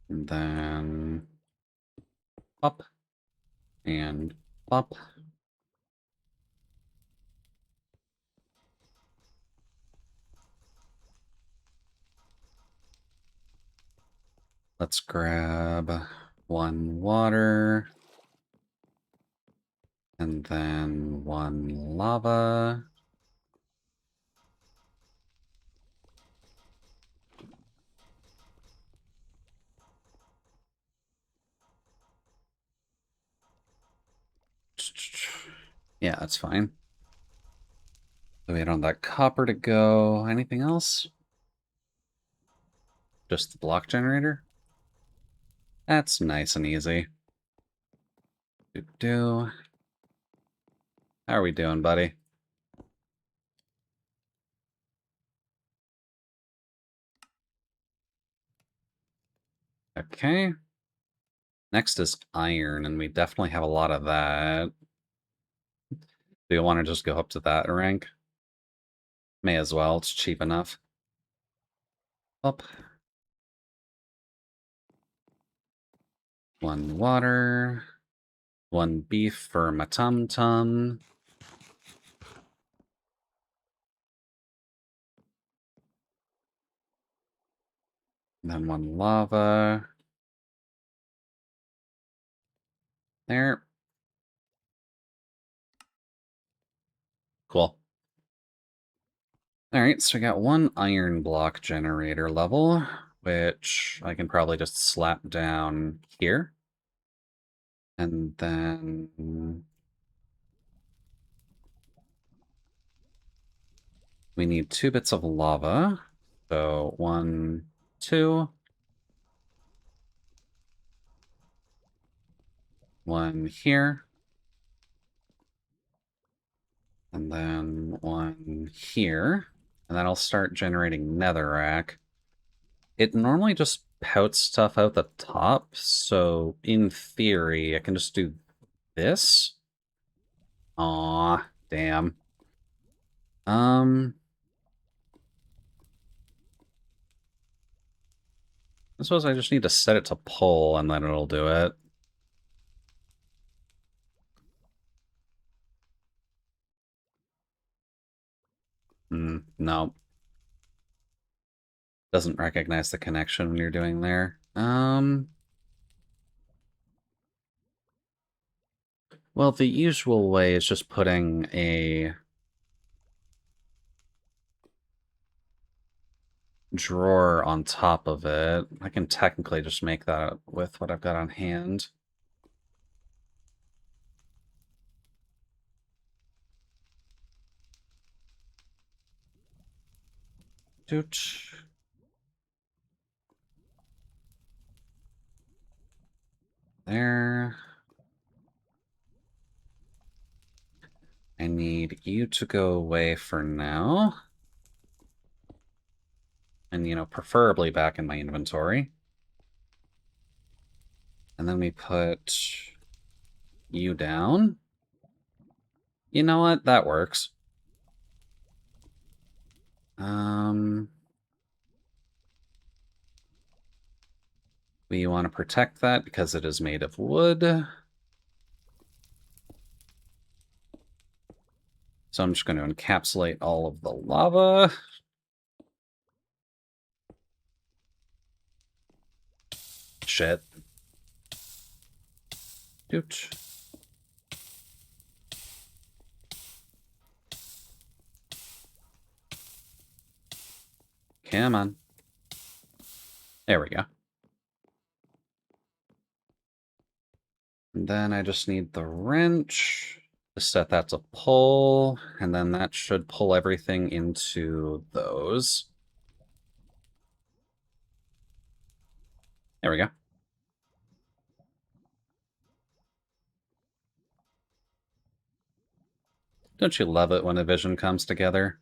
And then up and up. Let's grab 1 water. And then 1 lava. Yeah, that's fine. We don't have that copper to go. Anything else? Just the block generator? That's nice and easy. Do. How are we doing, buddy? Okay. Next is iron, and we definitely have a lot of that. Do you want to just go up to that rank? May as well, it's cheap enough. Up. One water. One beef for my tum-tum. Then one lava. There. Cool. Alright, so we got one iron block generator level, which I can probably just slap down here. And then we need 2 bits of lava. So 1, 2. 1 here. And then 1 here. And then I'll start generating netherrack. It normally just pouts stuff out the top, so in theory, I can just do this. Aw, damn. I suppose I just need to set it to pull and then it'll do it. No. Doesn't recognize the connection when you're doing there. Well, the usual way is just putting a drawer on top of it. I can technically just make that with what I've got on hand. Doot. There. I need you to go away for now. And, preferably back in my inventory. And then we put you down. You know what? That works. We want to protect that because it is made of wood. So I'm just going to encapsulate all of the lava. Shit. Doot. Come on. There we go. And then I just need the wrench to set that to pull, and then that should pull everything into those. There we go. Don't you love it when a vision comes together?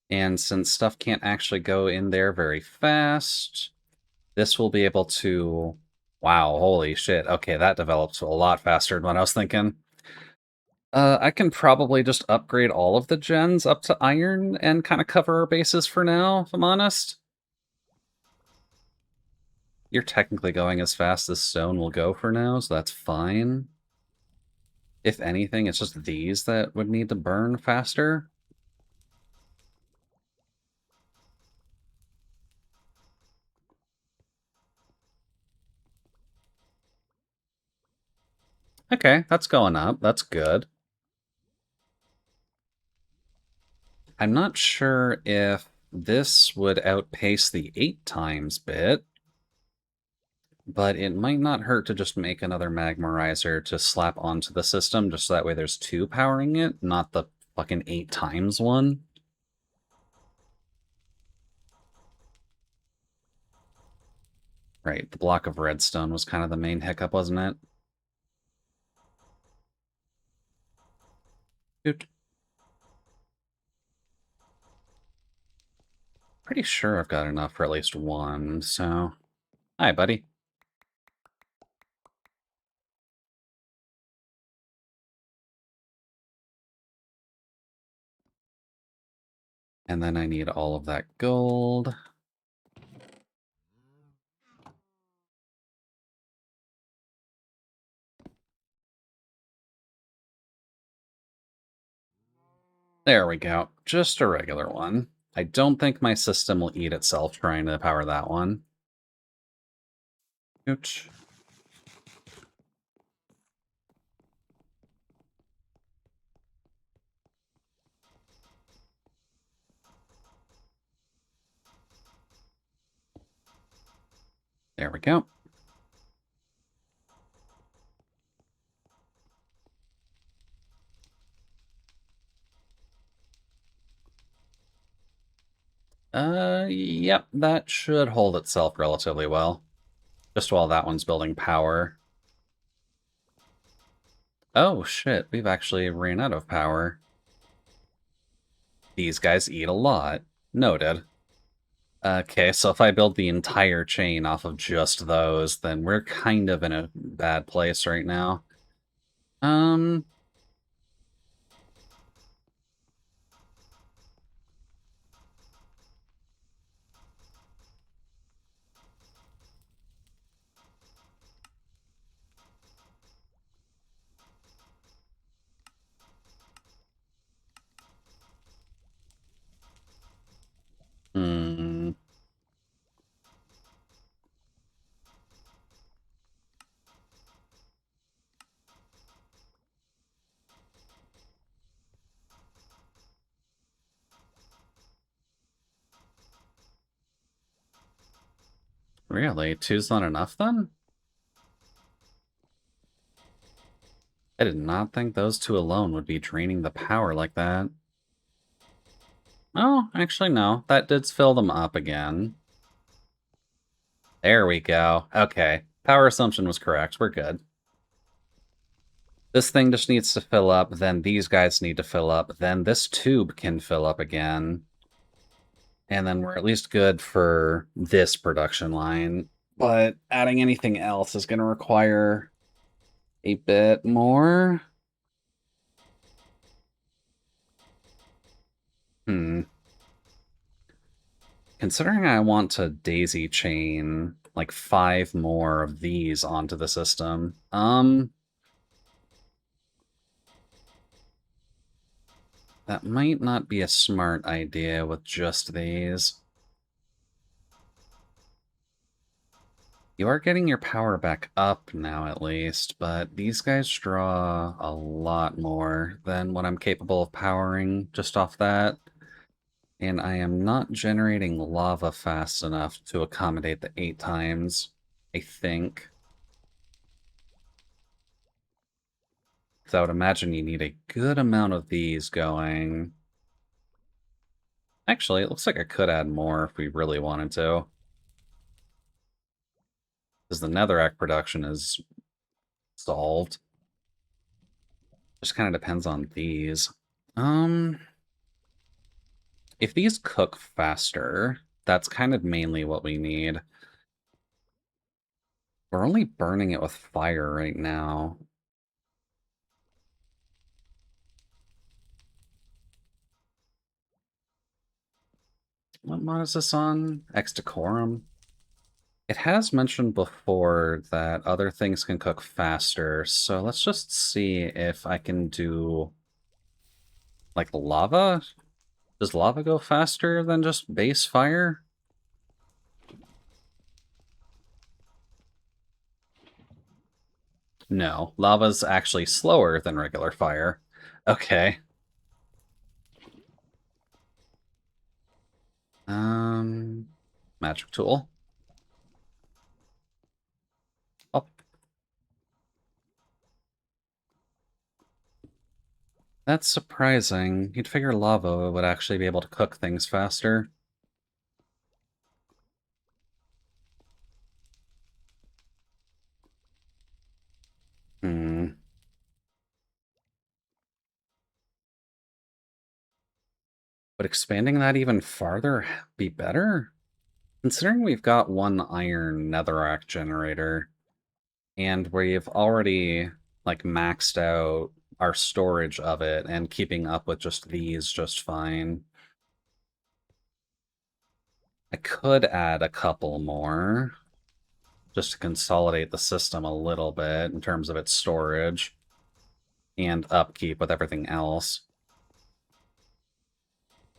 And since stuff can't actually go in there very fast, this will be able to... Wow, holy shit. Okay, that developed a lot faster than what I was thinking. I can probably just upgrade all of the gens up to iron and kind of cover our bases for now, if I'm honest. You're technically going as fast as stone will go for now, so that's fine. If anything, it's just these that would need to burn faster. Okay, that's going up. That's good. I'm not sure if this would outpace the 8 times bit. but it might not hurt to just make another magmarizer to slap onto the system, just so that way there's two powering it, not the fucking 8 times one. Right, the block of redstone was kind of the main hiccup, wasn't it? Dude. Pretty sure I've got enough for at least one, so... Hi, buddy. And then I need all of that gold. There we go. Just a regular one. I don't think my system will eat itself trying to power that one. Ouch. There we go. Yep, that should hold itself relatively well. Just while that one's building power. Oh, shit, we've actually ran out of power. These guys eat a lot. Noted. Okay, so if I build the entire chain off of just those, then we're kind of in a bad place right now. Um... Hmm... Really? Two's not enough, then? I did not think those two alone would be draining the power like that. Oh, actually, no. That did fill them up again. There we go. Okay. Power assumption was correct. We're good. This thing just needs to fill up, then these guys need to fill up, then this tube can fill up again. And then we're at least good for this production line. But adding anything else is going to require a bit more. Considering I want to daisy chain like 5 more of these onto the system, that might not be a smart idea with just these. You are getting your power back up now, at least, but these guys draw a lot more than what I'm capable of powering just off that. And I am not generating lava fast enough to accommodate the 8 times, I think. So I would imagine you need a good amount of these going. Actually, it looks like I could add more if we really wanted to. Because the netherrack production is solved. Just kind of depends on these. If these cook faster, that's kind of mainly what we need. We're only burning it with fire right now. What mod is this on? Ex Decorum? It has mentioned before that other things can cook faster, so let's just see if I can do, like, lava? Does lava go faster than just base fire? No, lava's actually slower than regular fire. Okay. Magic tool. That's surprising. You'd figure lava would actually be able to cook things faster. Hmm. Would expanding that even farther be better? Considering we've got one iron netherrack generator, and we've already, like, maxed out our storage of it and keeping up with just these just fine. I could add a couple more, just to consolidate the system a little bit in terms of its storage and upkeep with everything else.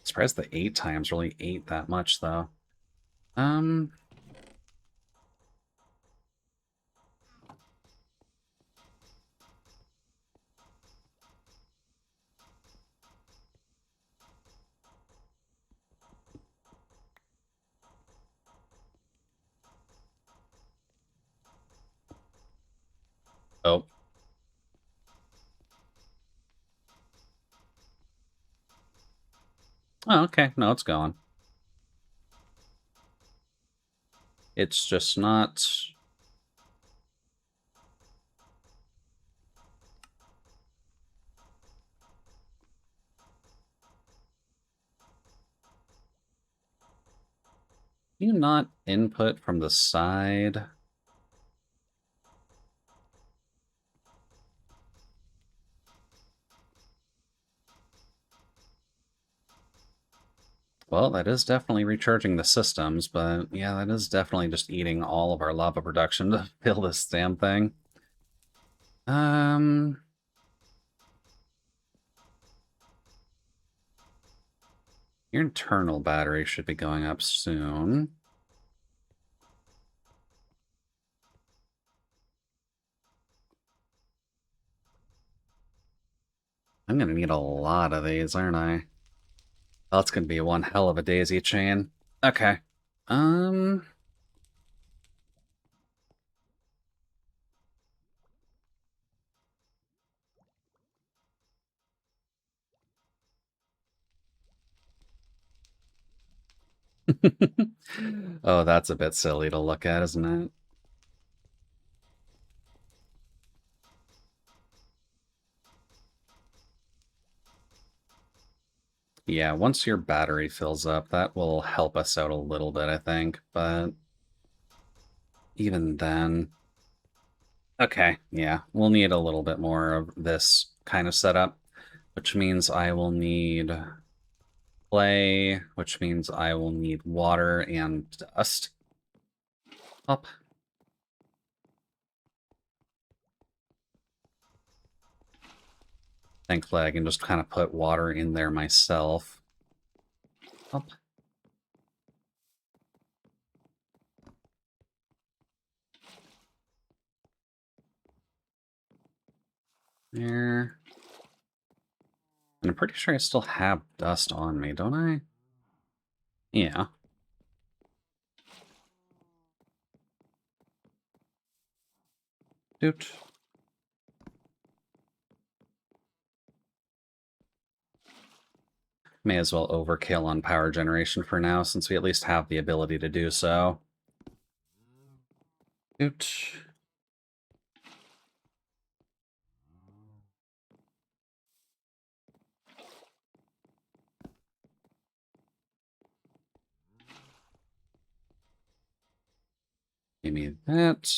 Surprised the 8 times really ate that much, though. Um, oh. Oh, okay. No, it's gone. It's just not... You not input from the side? Well, that is definitely recharging the systems, but yeah, that is definitely just eating all of our lava production to fill this damn thing. Um, your internal battery should be going up soon. I'm gonna need a lot of these, aren't I? That's gonna be one hell of a daisy chain. Okay. Um... Oh, that's a bit silly to look at, isn't it? Yeah, once your battery fills up, that will help us out a little bit, I think, but even then... Okay, yeah, we'll need a little bit more of this kind of setup, which means I will need clay, which means I will need water and dust. Up. Thankfully, I can just kind of put water in there myself. Up. There. And I'm pretty sure I still have dust on me, don't I? Yeah. Doot. May as well overkill on power generation for now, since we at least have the ability to do so. Doot. Give me that.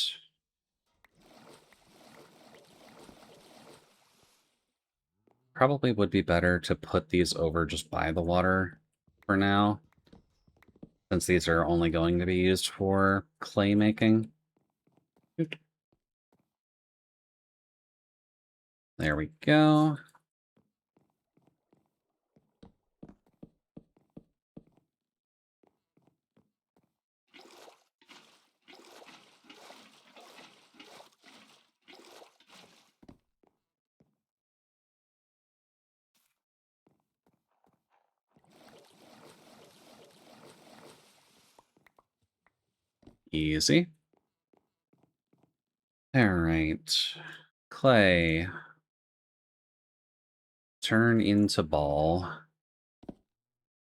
Probably would be better to put these over just by the water for now, since these are only going to be used for clay making. Doot. There we go. Easy. All right. Clay. turn into ball.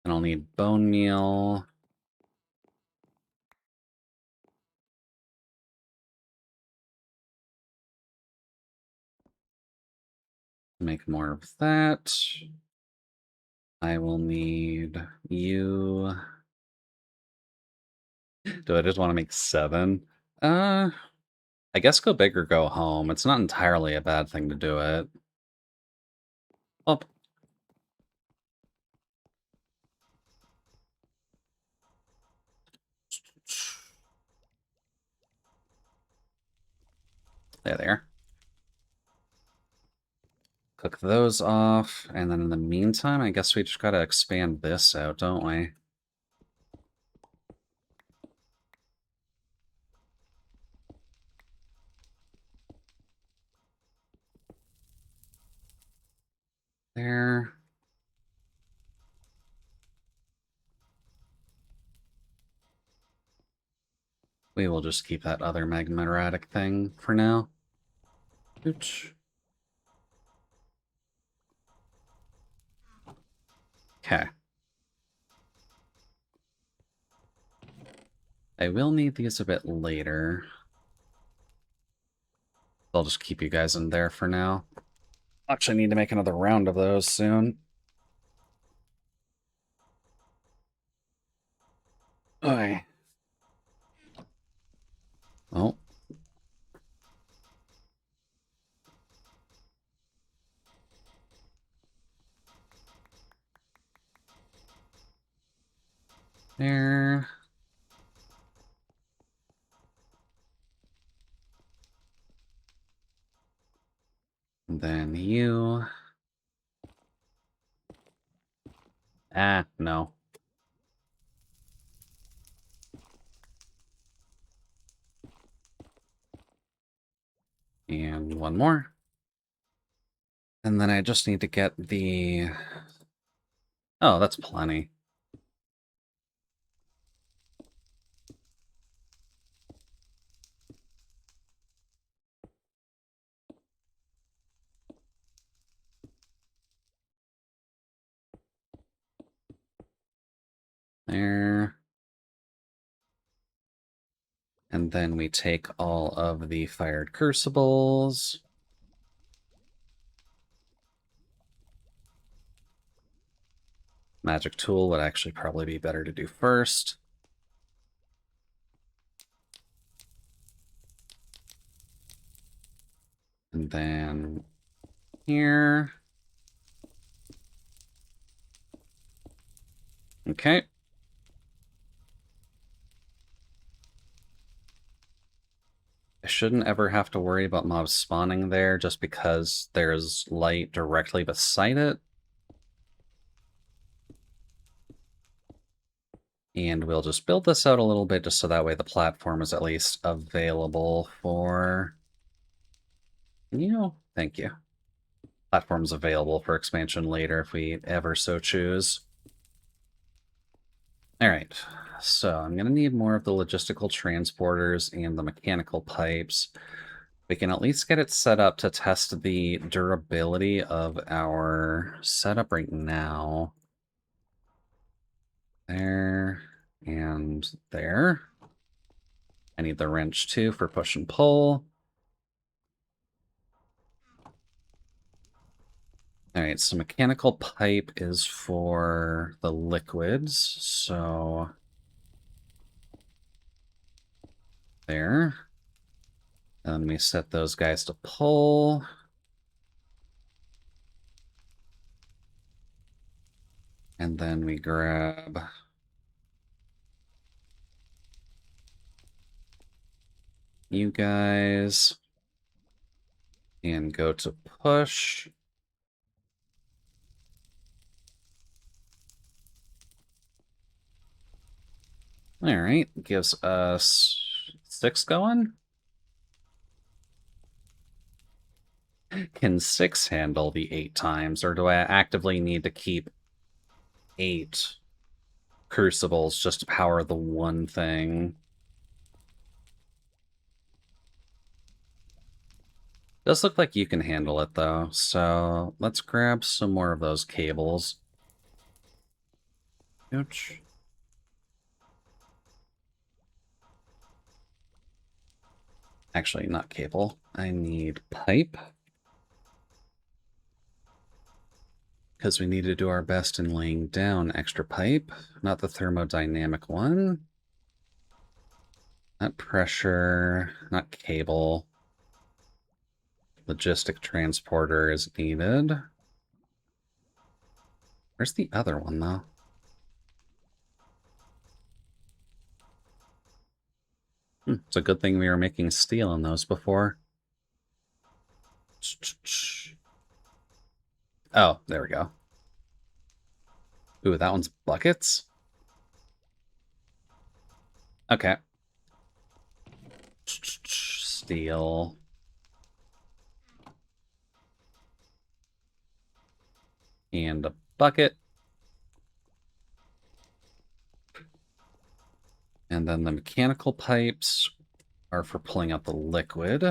And I'll need bone meal. Make more of that. I will need you. Do I just want to make 7? I guess go big or go home. It's not entirely a bad thing to do it. Up. There. Cook those off, and then in the meantime, I guess we just gotta expand this out, don't we? There. We will just keep that other magmatic thing for now. Ooch. Okay. I will need these a bit later. I'll just keep you guys in there for now. Actually, I need to make another round of those soon. Okay. Oh. There. And then you. Ah, no. And one more. And then I just need to get the... Oh, that's plenty. There. And then we take all of the fired crucibles. Magic tool would actually probably be better to do first. And then here. Okay. I shouldn't ever have to worry about mobs spawning there just because there's light directly beside it. And we'll just build this out a little bit just so that way the platform is at least available for... Thank you. Platform's available for expansion later if we ever so choose. Alright, so I'm going to need more of the logistical transporters and the mechanical pipes. We can at least get it set up to test the durability of our setup right now. There, and there. I need the wrench too for push and pull. Alright, so mechanical pipe is for the liquids, so... There. And we set those guys to pull. And then we grab... you guys. And go to push. Alright, gives us 6 going. Can 6 handle the 8 times, or do I actively need to keep 8 crucibles just to power the one thing? Does look like you can handle it, though, so let's grab some more of those cables. Ouch. Actually, not cable. I need pipe. Because we need to do our best in laying down extra pipe, not the thermodynamic one. Not pressure, not cable. Logistic transporter is needed. Where's the other one, though? It's a good thing we were making steel in those before. Oh, there we go. Ooh, that one's buckets? Okay. Steel. And a bucket. And then the mechanical pipes are for pulling out the liquid.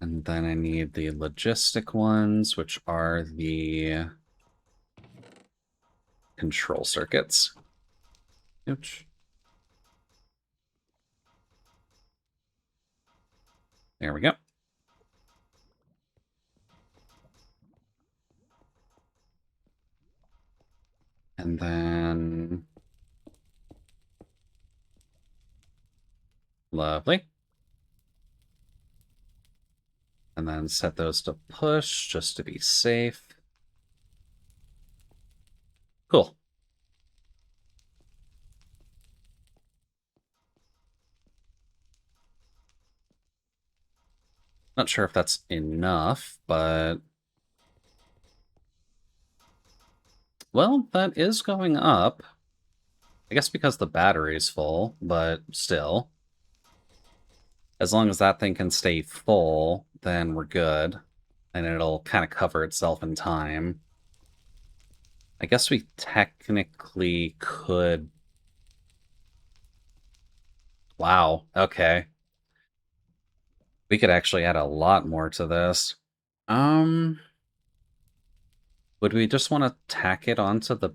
And then I need the logistic ones, which are the control circuits. Ouch. There we go. And then... Lovely. And then set those to push, just to be safe. Cool. Not sure if that's enough, but... Well, that is going up. I guess because the battery's full, but still. As long as that thing can stay full, then we're good. And it'll kind of cover itself in time. I guess we technically could... Wow, okay. We could actually add a lot more to this. Um, would we just want to tack it onto the...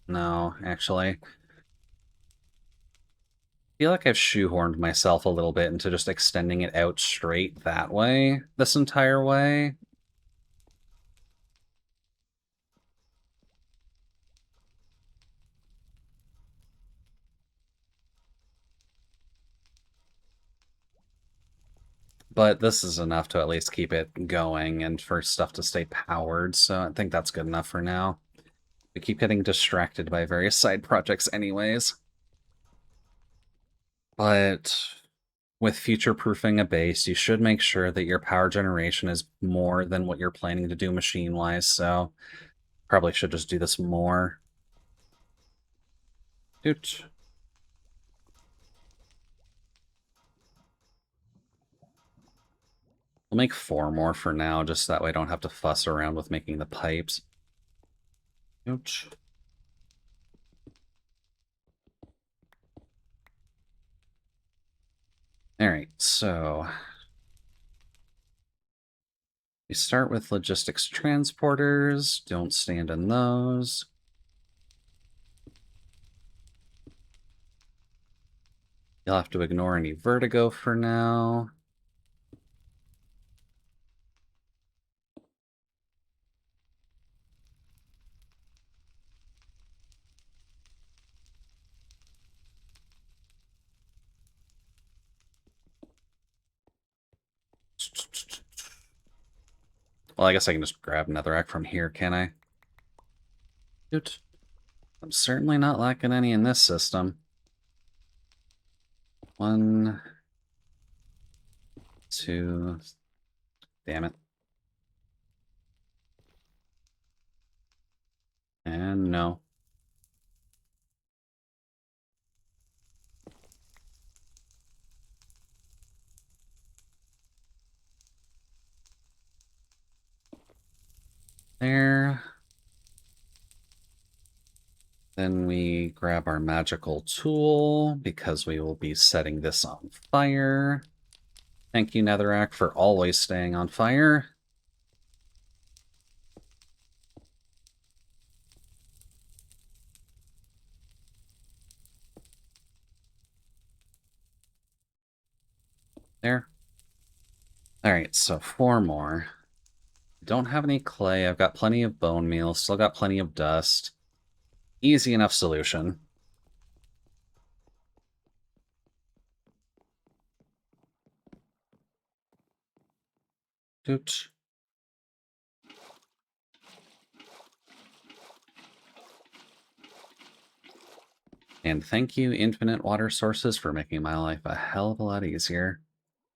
No, actually. I feel like I've shoehorned myself a little bit into just extending it out straight that way, this entire way. But this is enough to at least keep it going and for stuff to stay powered, so I think that's good enough for now. We keep getting distracted by various side projects anyways. But with future-proofing a base, you should make sure that your power generation is more than what you're planning to do machine-wise, so probably should just do this more. Doot. We'll make 4 more for now, just that way I don't have to fuss around with making the pipes. Ouch. Alright, so... we start with logistics transporters. Don't stand in those. You'll have to ignore any vertigo for now. Well, I guess I can just grab netherrack from here, can I? Dude, I'm certainly not lacking any in this system. 1, 2... Damn it. And no. There. Then we grab our magical tool because we will be setting this on fire. Thank you, Netherrack, for always staying on fire. There. Alright, so 4 more. Don't have any clay. I've got plenty of bone meal. Still got plenty of dust. Easy enough solution. Doot. And thank you, infinite water sources, for making my life a hell of a lot easier.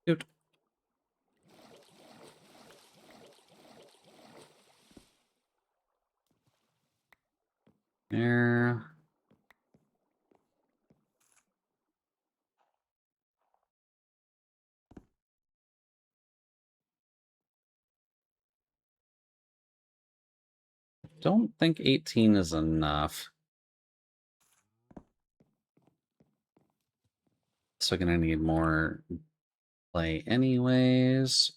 Doot. There. Don't think 18 is enough. So gonna need more clay anyways.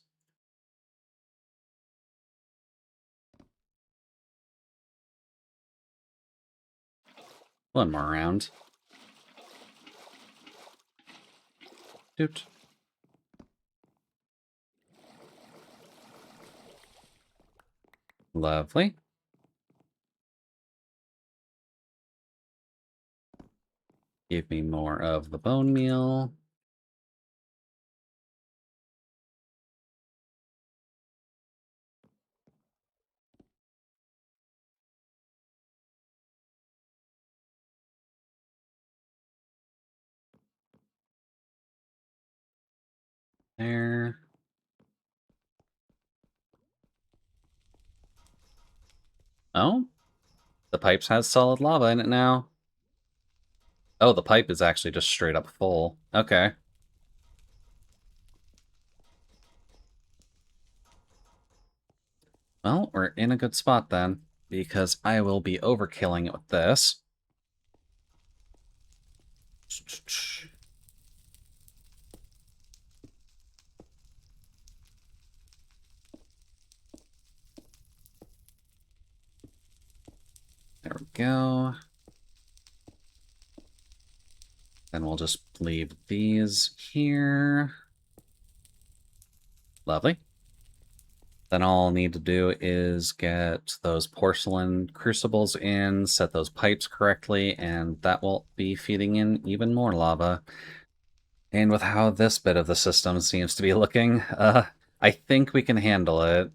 One more round. Doot. Lovely. Give me more of the bone meal. There. Oh, the pipes has solid lava in it now. Oh, the pipe is actually just straight up full. Okay. Well, we're in a good spot then, because I will be overkilling it with this. There we go. Then we'll just leave these here. Lovely. Then all I'll need to do is get those porcelain crucibles in, set those pipes correctly, and that will be feeding in even more lava. And with how this bit of the system seems to be looking, I think we can handle it.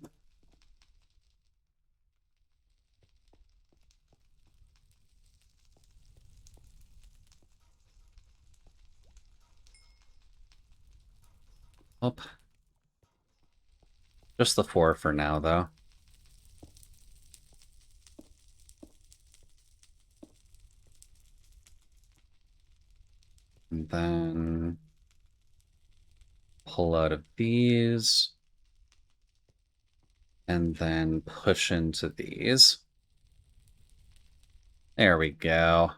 Oh, just the 4 for now, though. And then pull out of these. And then push into these. There we go.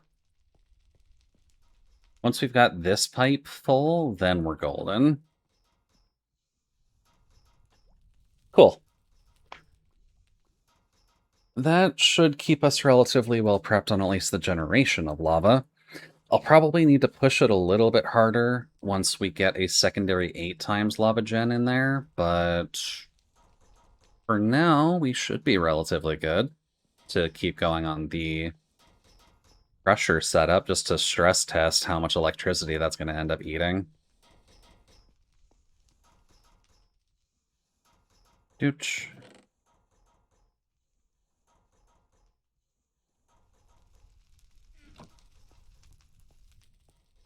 Once we've got this pipe full, then we're golden. Cool. That should keep us relatively well prepped on at least the generation of lava. I'll probably need to push it a little bit harder once we get a secondary 8 times lava gen in there, but for now, we should be relatively good to keep going on the crusher setup just to stress test how much electricity that's going to end up eating. Dooch.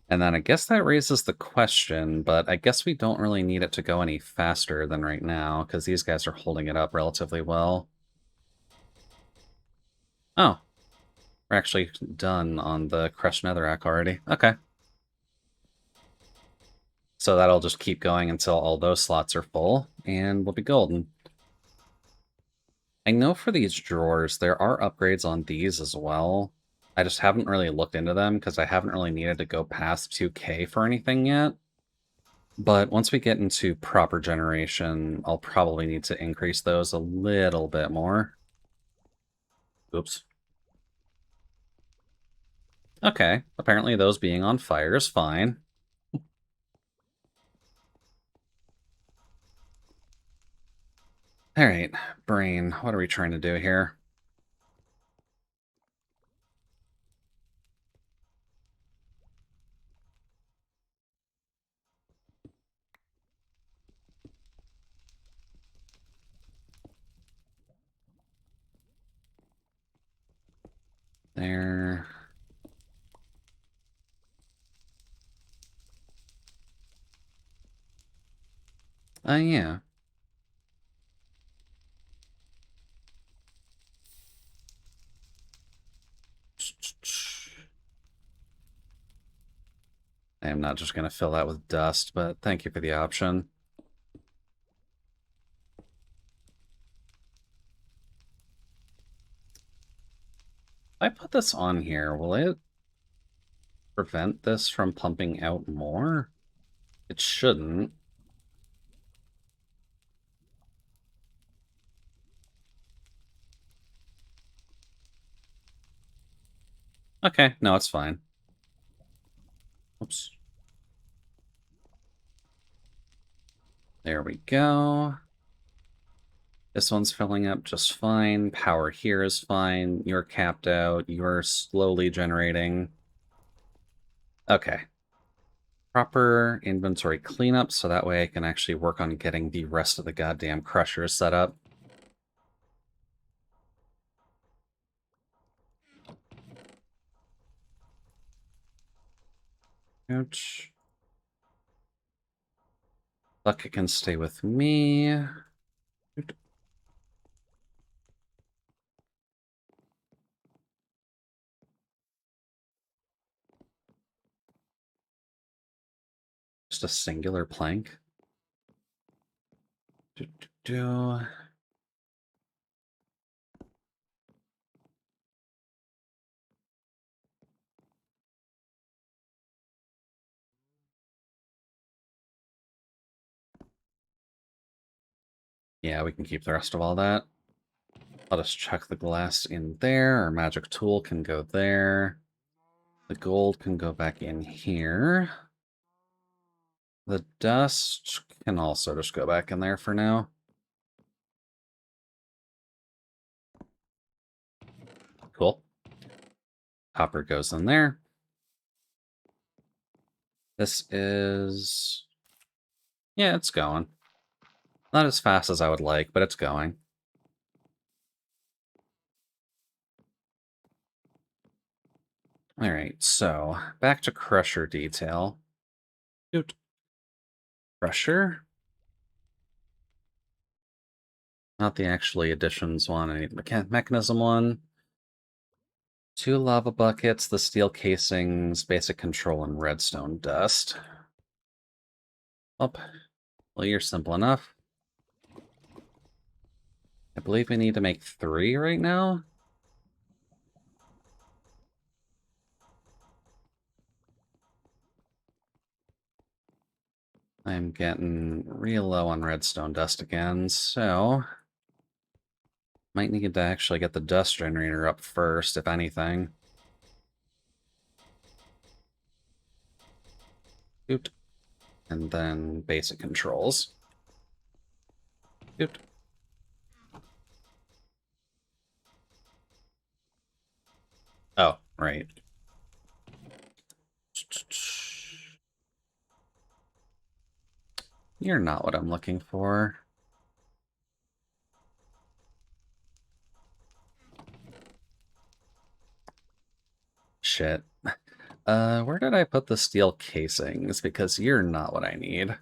And then I guess that raises the question, but I guess we don't really need it to go any faster than right now, because these guys are holding it up relatively well. Oh, we're actually done on the crushed netherrack already. Okay. So that'll just keep going until all those slots are full, and we'll be golden. I know for these drawers, there are upgrades on these as well. I just haven't really looked into them because I haven't really needed to go past 2K for anything yet. But once we get into proper generation, I'll probably need to increase those a little bit more. Oops. Okay, apparently those being on fire is fine. All right, brain, what are we trying to do here? There. Yeah. I am not just going to fill that with dust, but thank you for the option. If I put this on here, will it prevent this from pumping out more? It shouldn't. Okay, no, it's fine. Oops. There we go. This one's filling up just fine. Power here is fine. You're capped out. You're slowly generating. Okay. Proper inventory cleanup, so that way I can actually work on getting the rest of the goddamn crushers set up. Ouch. Bucket can stay with me. Just a singular plank. Do, do, do. Yeah, we can keep the rest of all that. I'll just chuck the glass in there. Our magic tool can go there. The gold can go back in here. The dust can also just go back in there for now. Cool. Copper goes in there. This is... yeah, it's going. Not as fast as I would like, but it's going. All right, so back to crusher detail. Doot. Crusher. Not the actually additions one, I need the mechanism one. 2 lava buckets, the steel casings, basic control, and redstone dust. Oh, well, you're simple enough. I believe we need to make 3 right now. I'm getting real low on redstone dust again, so might need to actually get the dust generator up first, if anything. Oot. And then basic controls. Oot. Oh, right. You're not what I'm looking for. Shit. Where did I put the steel casings? Because you're not what I need.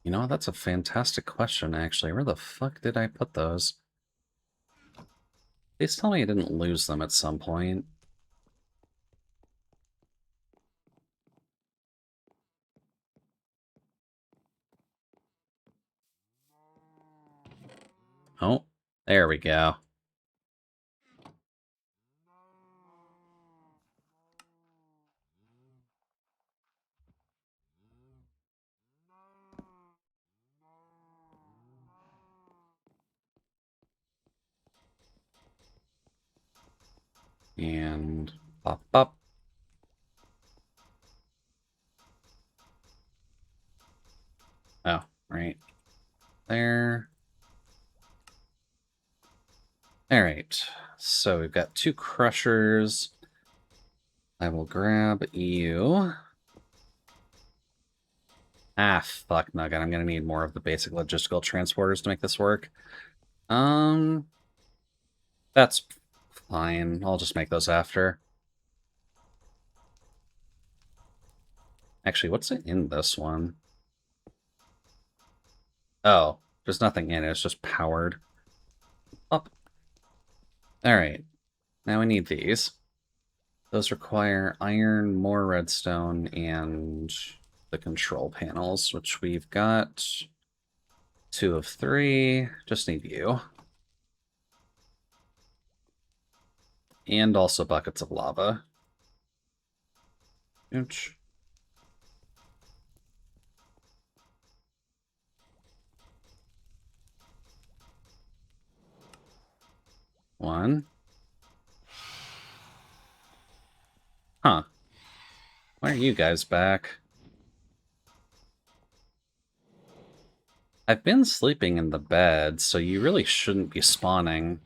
You know, that's a fantastic question, actually. Where the fuck did I put those? Please tell me I didn't lose them at some point. Oh, there we go. And pop up. Oh, right there. All right, so we've got 2 crushers. I will grab you. Ah, fuck nugget. I'm gonna need more of the basic logistical transporters to make this work. That's fine. I'll just make those after. Actually, what's in this one? Oh, there's nothing in it. It's just powered up. All right, now we need these. Those require iron, more redstone, and the control panels, which we've got 2 of 3. Just need you. And also buckets of lava. Ouch. One. Huh. Why are you guys back? I've been sleeping in the bed, so you really shouldn't be spawning.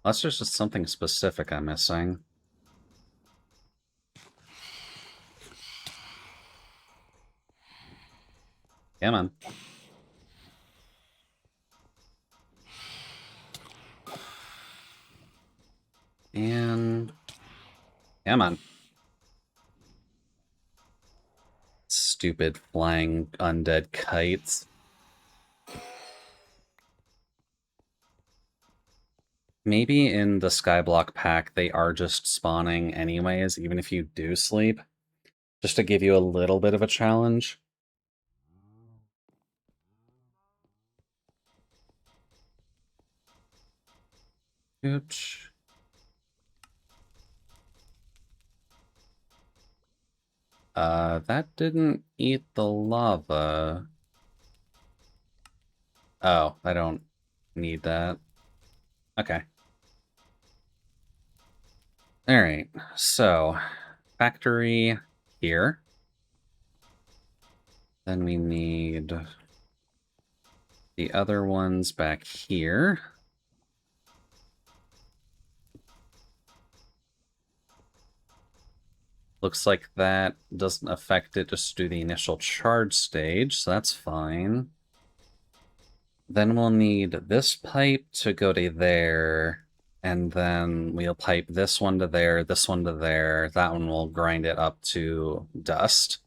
Unless there's just something specific I'm missing. Come on. And... come on. Stupid flying undead kites. Maybe in the Skyblock pack they are just spawning anyways, even if you do sleep. Just to give you a little bit of a challenge. Oops. That didn't eat the lava. Oh, I don't need that. Okay. Alright, so factory here. Then we need the other ones back here. Looks like that doesn't affect it, just do the initial charge stage, so that's fine. Then we'll need this pipe to go to there, and then we'll pipe this one to there, this one to there. That one will grind it up to dust,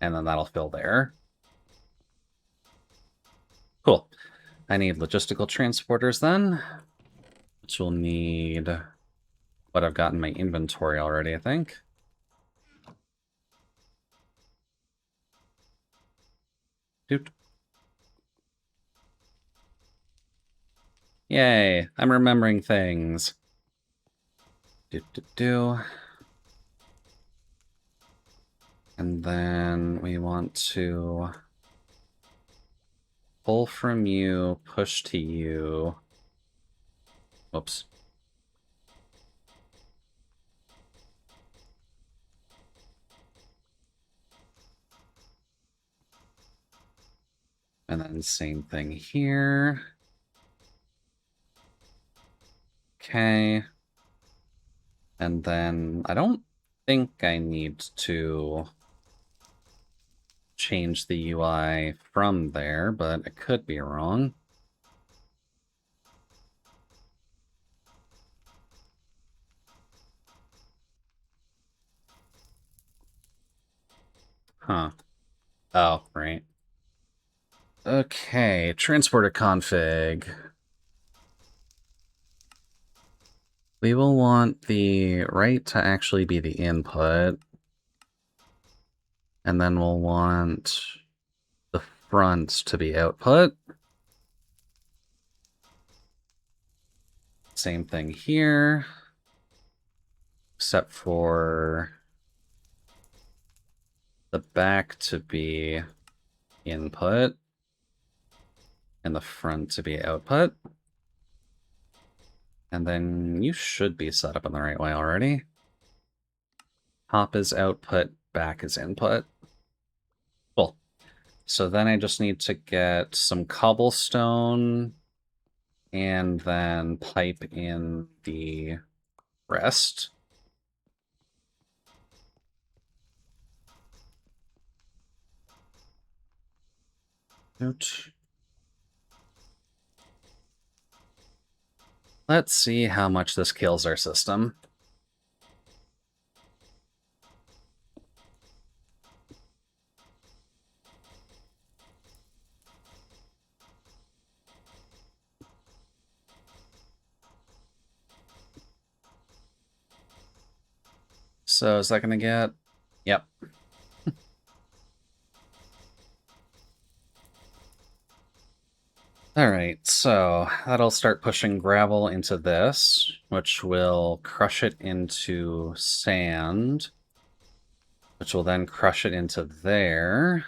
and then that'll fill there. Cool. I need logistical transporters then, which will need what I've got in my inventory already, I think. Doot. Yay, I'm remembering things. Do. And then we want to pull from you, push to you. Whoops. And then same thing here. Okay. And then I don't think I need to change the UI from there, but I could be wrong. Huh. Oh, right. Okay, transporter config. We will want the right to actually be the input. And then we'll want the front to be output. Same thing here, except for the back to be input and the front to be output. And then you should be set up in the right way already. Top is output, back is input. Cool. So then I just need to get some cobblestone and then pipe in the rest. Let's see how much this kills our system. So is that going to get... Yep. Alright, so that'll start pushing gravel into this, which will crush it into sand, which will then crush it into there.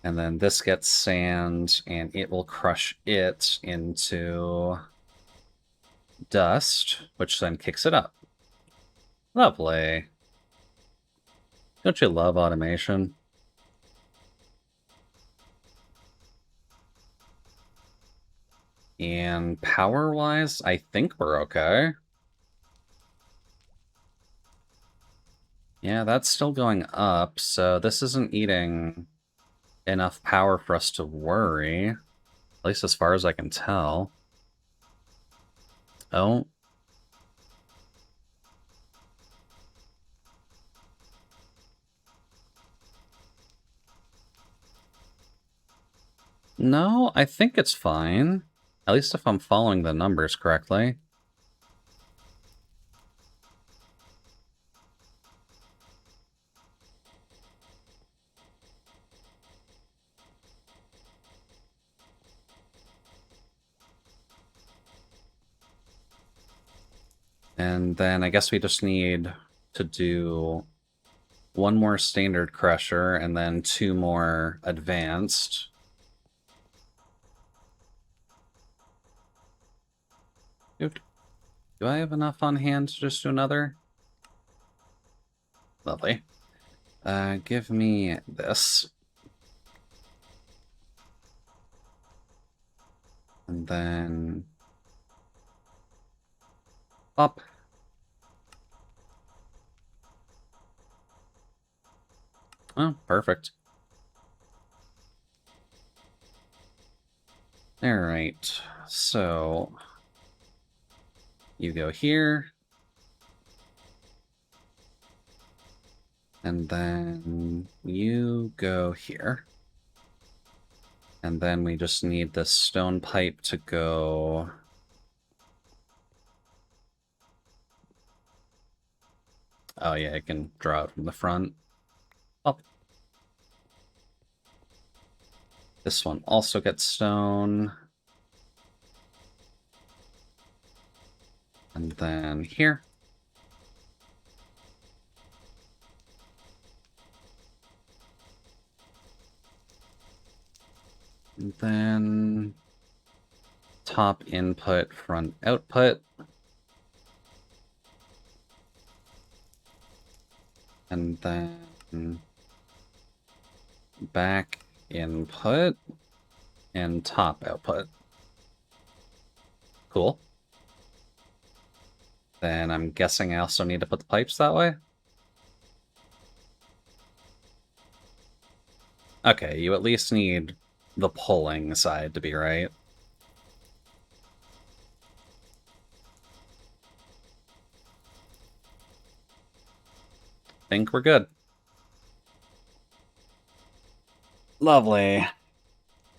And then this gets sand, and it will crush it into dust, which then kicks it up. Lovely. Don't you love automation? And power-wise, I think we're okay. Yeah, that's still going up, so this isn't eating enough power for us to worry. At least as far as I can tell. Oh. No, I think it's fine. At least if I'm following the numbers correctly. And then I guess we just need to do one more standard crusher and then 2 more advanced. Do I have enough on hand to just do another? Lovely. Give me this. And then... up. Oh, perfect. Alright, so... you go here. And then you go here. And then we just need this stone pipe to go... oh yeah, I can draw it from the front. Up. This one also gets stone. And then here. And then top input, front output. And then back input and top output. Cool. Then I'm guessing I also need to put the pipes that way. Okay, you at least need the pulling side to be right. Think we're good. Lovely.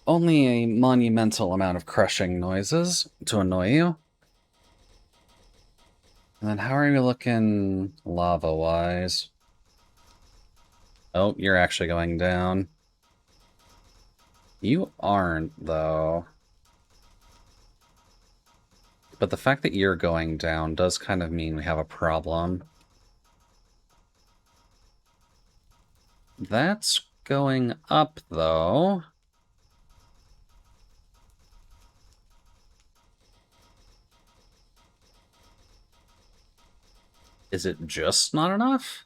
Only a monumental amount of crushing noises to annoy you. And then how are we looking lava-wise? Oh, you're actually going down. You aren't, though. But the fact that you're going down does kind of mean we have a problem. That's going up, though. Is it just not enough?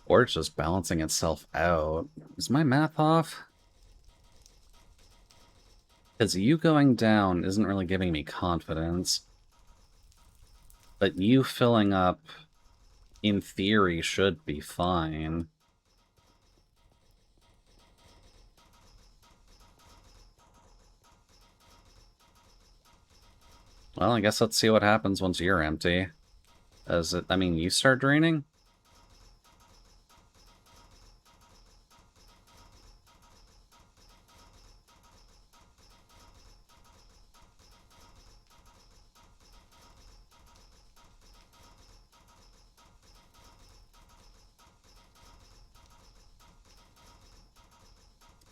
Or it's just balancing itself out. Is my math off? Because you going down isn't really giving me confidence. But you filling up, in theory, should be fine. Well, I guess let's see what happens once you're empty. I mean, you start draining?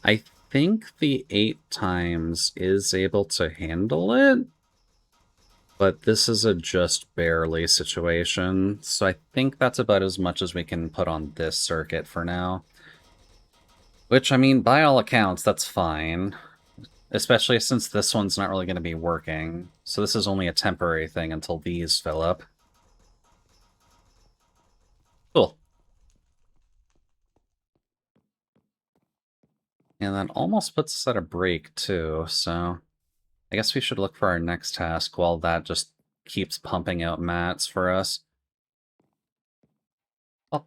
I think the 8 times is able to handle it, but this is a just barely situation, so I think that's about as much as we can put on this circuit for now. Which, I mean, by all accounts, that's fine. Especially since this one's not really going to be working. So this is only a temporary thing until these fill up. Cool. And that almost puts us at a break, too, so I guess we should look for our next task while that just keeps pumping out mats for us. Oh,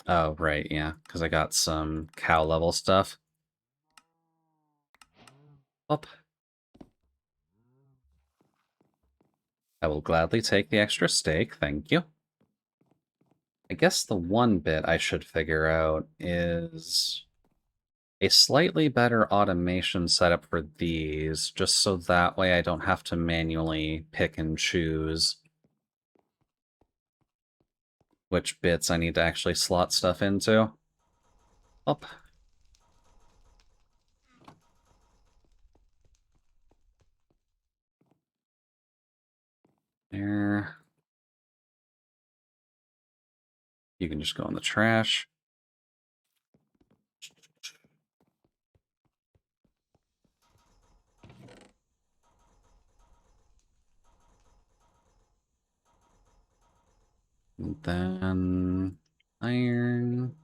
oh right, yeah, because I got some cow level stuff. Up. I will gladly take the extra steak, thank you. I guess the one bit I should figure out is a slightly better automation setup for these, just so that way I don't have to manually pick and choose which bits I need to actually slot stuff into. Up. There. You can just go in the trash. And then iron.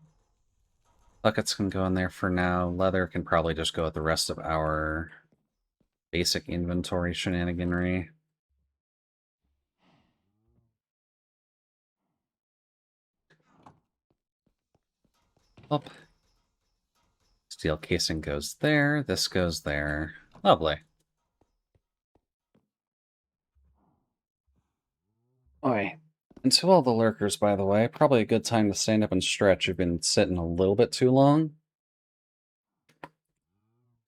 Buckets can go in there for now. Leather can probably just go with the rest of our basic inventory shenaniganry. Up. Steel casing goes there. This goes there. Lovely. Oi. And to all the lurkers, by the way, probably a good time to stand up and stretch. You've been sitting a little bit too long.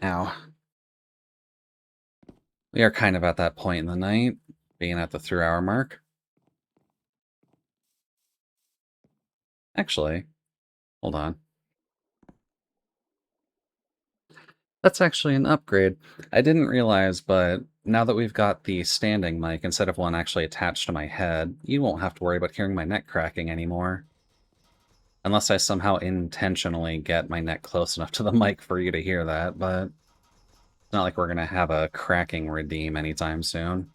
Ow. We are kind of at that point in the night, being at the 3-hour mark. Actually, hold on. That's actually an upgrade. I didn't realize, but now that we've got the standing mic instead of one actually attached to my head, you won't have to worry about hearing my neck cracking anymore. Unless I somehow intentionally get my neck close enough to the mic for you to hear that, but it's not like we're going to have a cracking redeem anytime soon.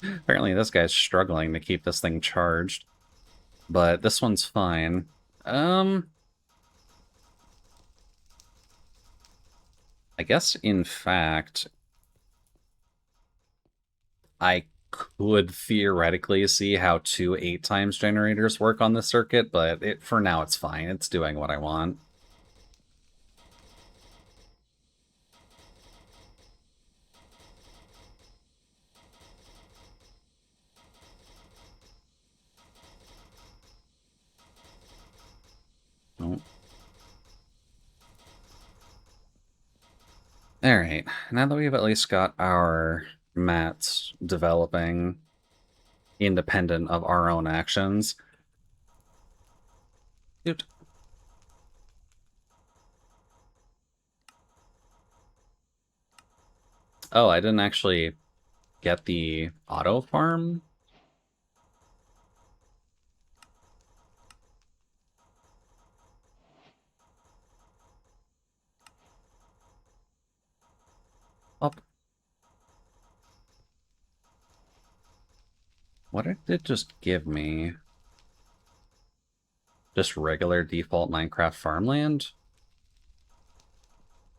Apparently this guy's struggling to keep this thing charged. But this one's fine. I guess, in fact, I could theoretically see how two 8 times generators work on the circuit, but for now it's fine. It's doing what I want. Oh. Alright, now that we've at least got our mats developing independent of our own actions. Dude. Oh, I didn't actually get the auto farm? Up. What did it just give me? Just regular default Minecraft farmland?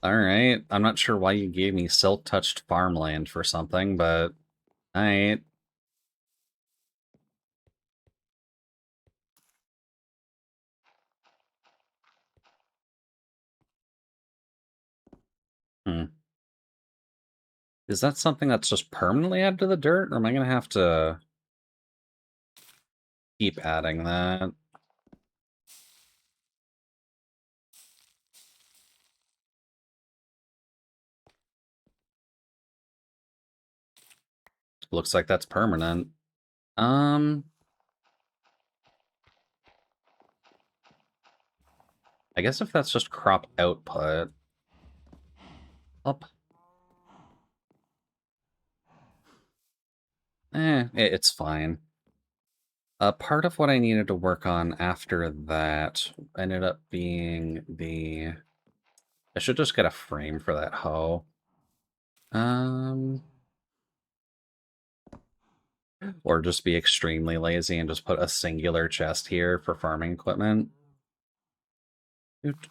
Alright, I'm not sure why you gave me silk-touched farmland for something, but alright. Hmm. Is that something that's just permanently added to the dirt, or am I gonna have to keep adding that? Looks like that's permanent. I guess if that's just crop output. Up. It's fine. Part of what I needed to work on after that ended up being the... I should just get a frame for that hoe. Or just be extremely lazy and just put a singular chest here for farming equipment. Oot.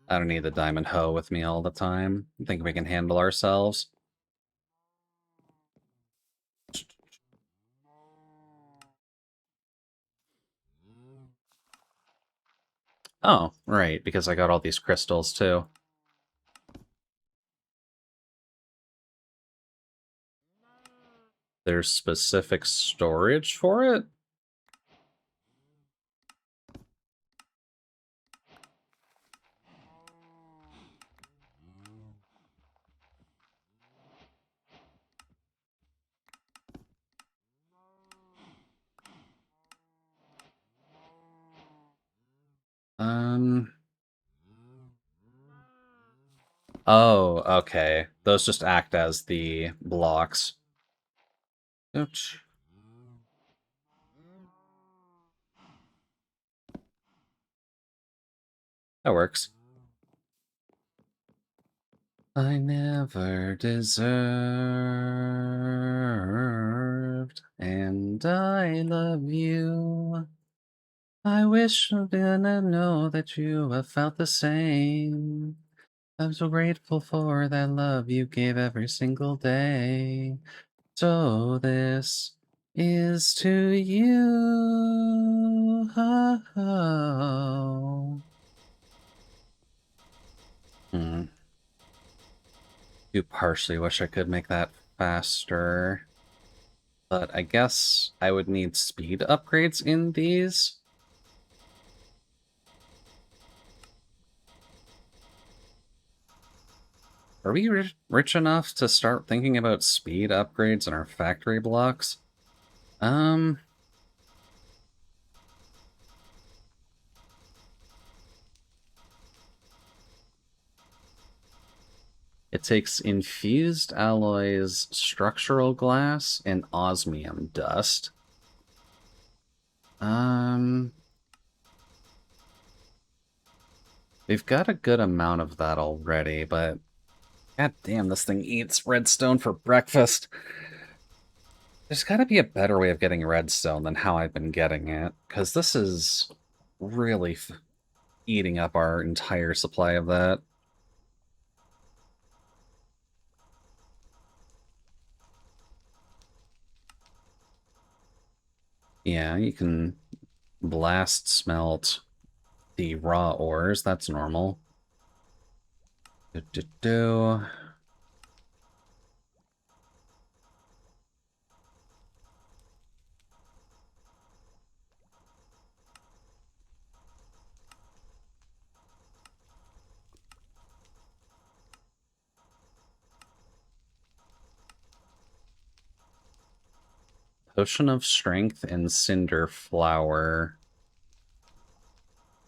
I don't need the diamond hoe with me all the time. I think we can handle ourselves. Oh, right, because I got all these crystals too. There's specific storage for it? Oh, okay. Those just act as the blocks. Ouch. That works. I never deserved, and I love you. I wish I didn't know that you have felt the same. I'm so grateful for that love you give every single day. So this is to you. Oh. Hmm. Do partially wish I could make that faster. But I guess I would need speed upgrades in these. Are we rich enough to start thinking about speed upgrades in our factory blocks? It takes infused alloys, structural glass, and osmium dust. We've got a good amount of that already, but god damn, this thing eats redstone for breakfast. There's got to be a better way of getting redstone than how I've been getting it, because this is really eating up our entire supply of that. Yeah, you can blast smelt the raw ores. That's normal. Do. Potion of Strength and Cinder Flower.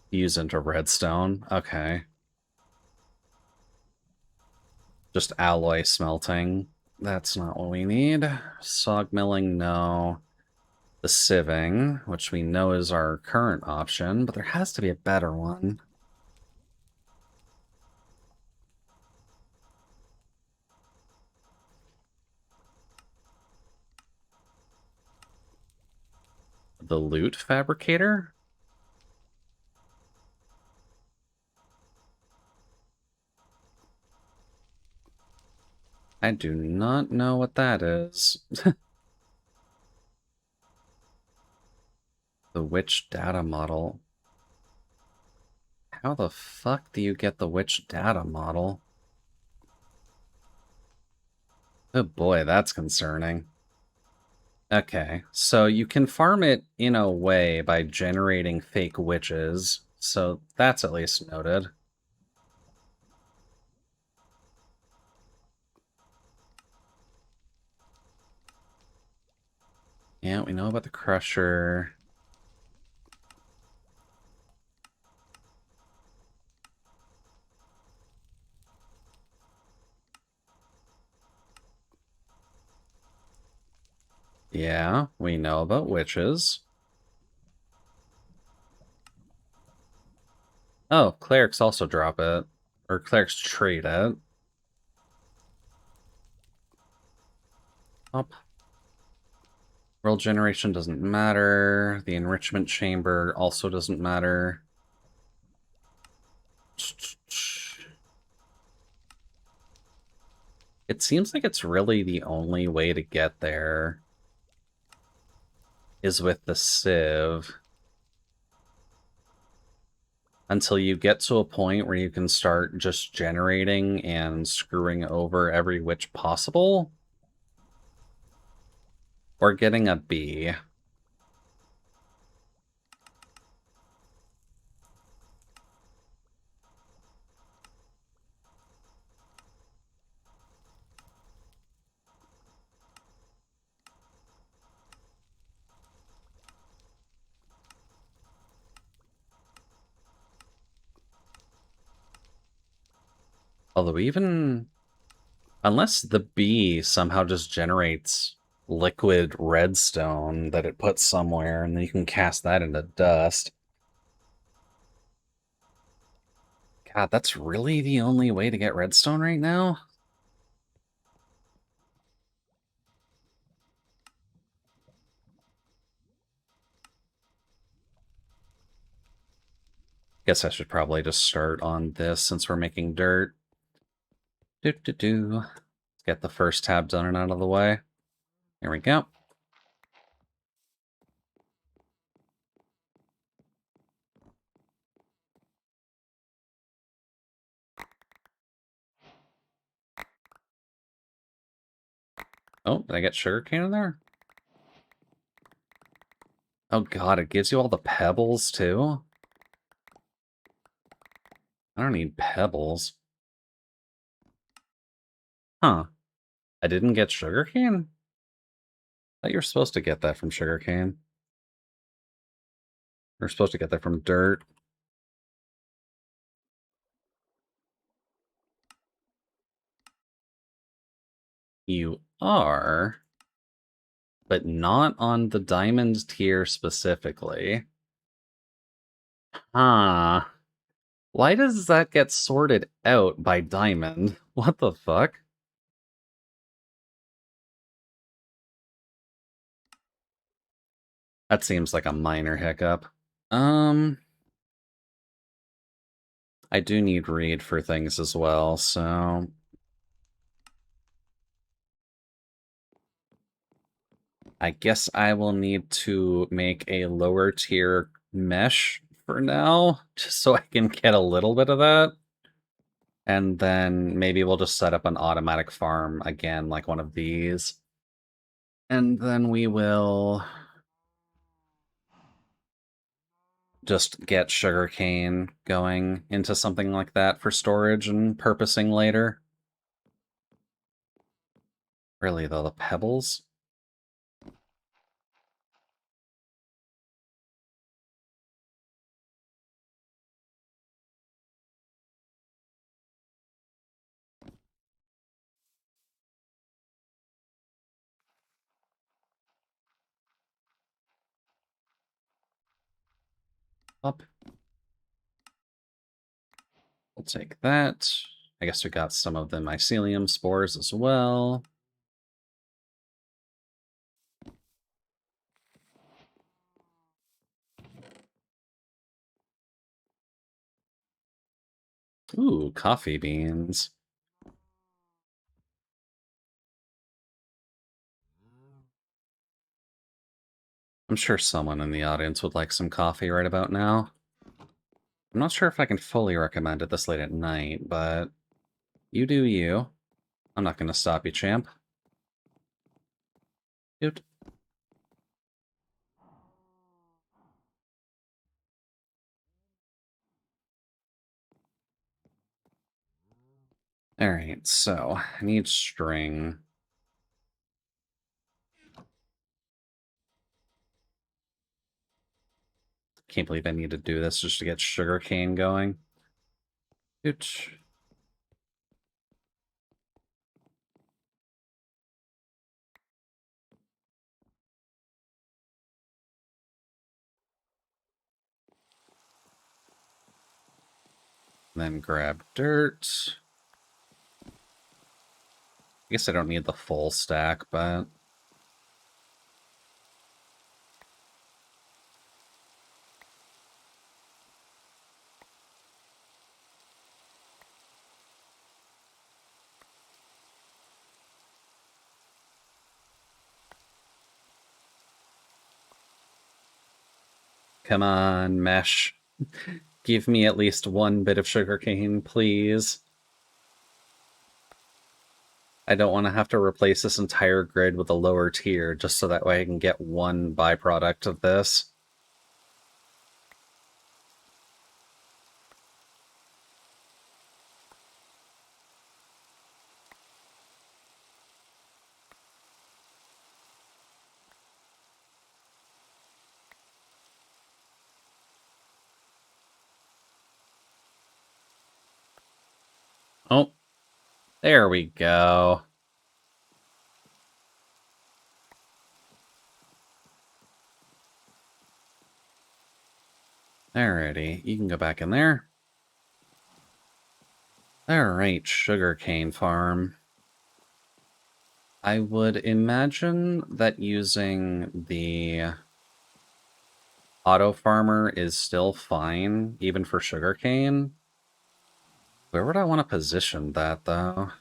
Use into redstone. Okay. Just alloy smelting. That's not what we need. Sog milling, no. The sieving, which we know is our current option, but there has to be a better one. The loot fabricator? I do not know what that is. The witch data model. How the fuck do you get the witch data model? Oh boy, that's concerning. Okay, so you can farm it in a way by generating fake witches, so that's at least noted. Yeah, we know about the crusher. Yeah, we know about witches. Oh, clerics also drop it. Or clerics trade it. Oh, world generation doesn't matter. The enrichment chamber also doesn't matter. It seems like it's really the only way to get there is with the sieve. Until you get to a point where you can start just generating and screwing over every witch possible. Or getting a B. Although even... Unless the B somehow just generates liquid redstone that it puts somewhere, and then you can cast that into dust. God, that's really the only way to get redstone right now? Guess I should probably just start on this since we're making dirt. Let's get the first tab done and out of the way. There we go. Oh, did I get sugarcane in there? Oh god, it gives you all the pebbles too? I don't need pebbles. Huh. I didn't get sugarcane? I thought you were supposed to get that from sugarcane. You're supposed to get that from dirt. You are, but not on the diamond tier specifically. Huh. Why does that get sorted out by diamond? What the fuck? That seems like a minor hiccup. I do need read for things as well, so... I guess I will need to make a lower tier mesh for now, just so I can get a little bit of that. And then maybe we'll just set up an automatic farm again, like one of these. And then we will just get sugarcane going into something like that for storage and purposing later. Really, though, the pebbles? Up. We'll take that. I guess we got some of the mycelium spores as well. Ooh, coffee beans. I'm sure someone in the audience would like some coffee right about now. I'm not sure if I can fully recommend it this late at night, but you do you. I'm not going to stop you, champ. Dude. Alright, so I need string. Can't believe I need to do this just to get sugarcane going. Ooch. Then grab dirt. I guess I don't need the full stack, but... Come on, mesh. Give me at least one bit of sugarcane, please. I don't want to have to replace this entire grid with a lower tier, just so that way I can get one byproduct of this. Oh, there we go. Alrighty, you can go back in there. Alright, sugarcane farm. I would imagine that using the auto farmer is still fine, even for sugarcane. Where would I want to position that, though?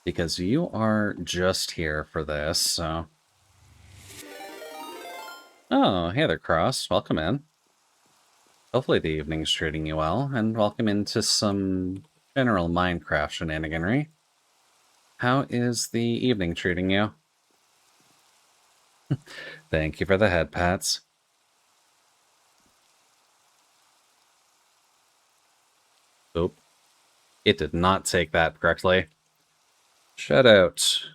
Because you are just here for this, so... Oh, hey there, Cross. Welcome in. Hopefully the evening's treating you well, and welcome into some general Minecraft shenaniganry. How is the evening treating you? Thank you for the head pats. Oop. It did not take that correctly. Shout out.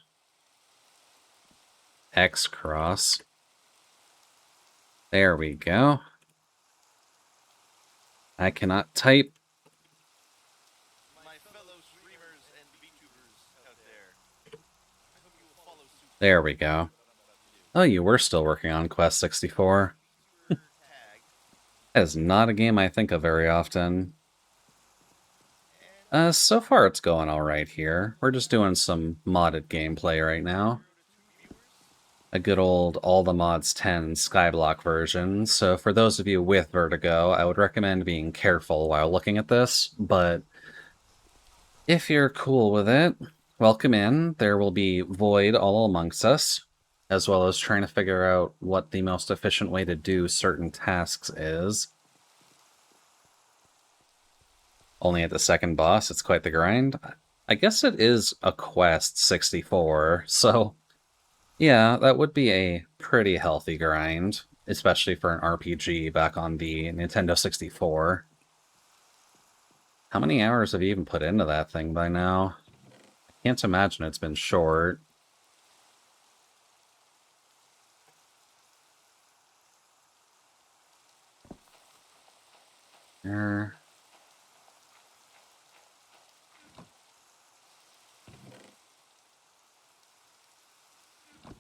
X cross. There we go. I cannot type. My fellow streamers and VTubers out there. I hope you will follow suit. There we go. Oh, you were still working on Quest 64. That is not a game I think of very often. So far it's going alright here. We're just doing some modded gameplay right now. a good old all the mods 10 Skyblock version. So for those of you with vertigo, I would recommend being careful while looking at this, but if you're cool with it, welcome in. There will be void all amongst us, as well as trying to figure out what the most efficient way to do certain tasks is. Only at the second boss, it's quite the grind. I guess it is a quest 64, so yeah, that would be a pretty healthy grind, especially for an RPG back on the Nintendo 64. How many hours have you even put into that thing by now? I can't imagine it's been short.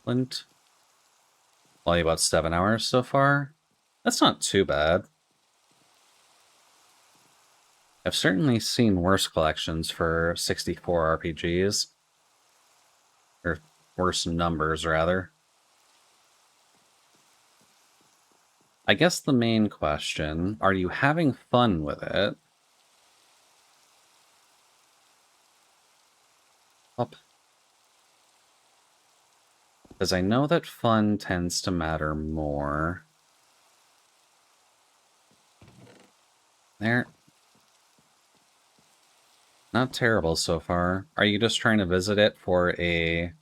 Flint. Only about 7 hours so far. That's not too bad. I've certainly seen worse collections for 64 RPGs. Or worse numbers, rather. I guess the main question, are you having fun with it? Up. Because I know that fun tends to matter more. There. Not terrible so far. Are you just trying to visit it for a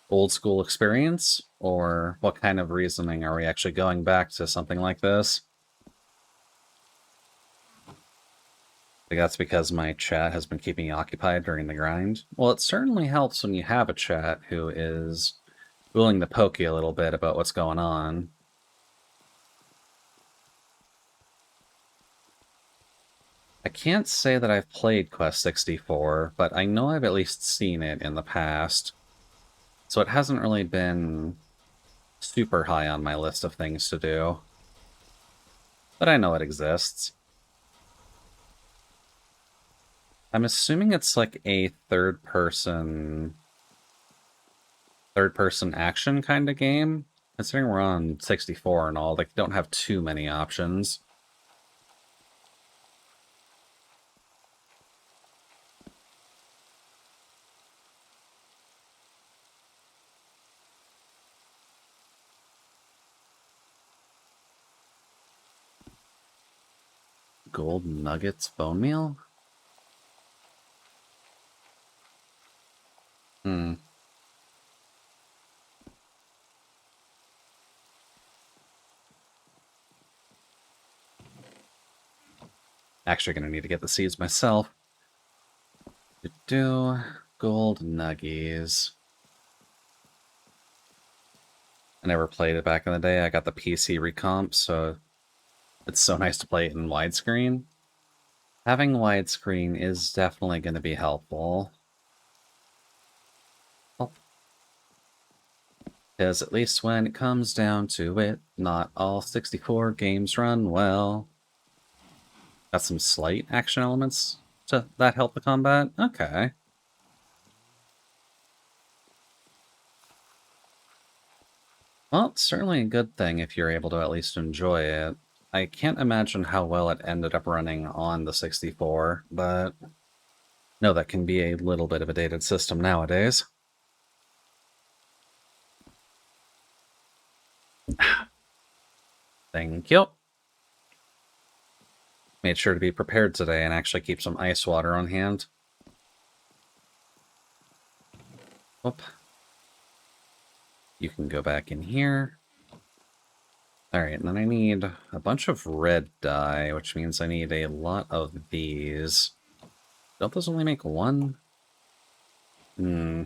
old school experience? Or what kind of reasoning are we actually going back to something like this? I think that's because my chat has been keeping me occupied during the grind. Well, it certainly helps when you have a chat who is willing to poke you a little bit about what's going on. I can't say that I've played Quest 64, but I know I've at least seen it in the past. So it hasn't really been super high on my list of things to do. But I know it exists. I'm assuming it's like a third-person action kind of game. Considering we're on 64 and all, they don't have too many options. Gold nuggets bone meal? Hmm. Actually gonna need to get the seeds myself. Do gold nuggies. I never played it back in the day. I got the PC recomp, so it's so nice to play it in widescreen. Having widescreen is definitely going to be helpful. Because at least when it comes down to it, not all 64 games run well. Got some slight action elements that help the combat? Okay. Well, it's certainly a good thing if you're able to at least enjoy it. I can't imagine how well it ended up running on the 64, but no, that can be a little bit of a dated system nowadays. Thank you. Made sure to be prepared today and actually keep some ice water on hand. Whoop. You can go back in here. Alright, and then I need a bunch of red dye, which means I need a lot of these. Don't those only make one? Hmm.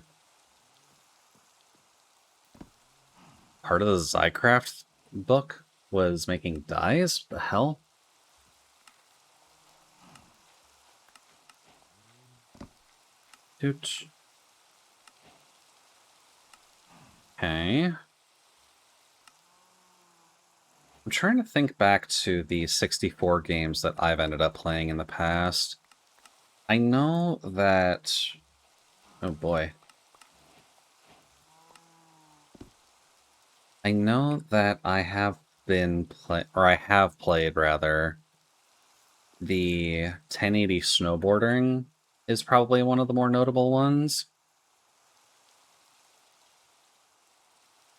Part of the Zycraft book was making dyes? The hell? Doot. Okay. I'm trying to think back to the 64 games that I've ended up playing in the past. I know that... Oh boy. I know that I have played rather, the 1080 snowboarding is probably one of the more notable ones.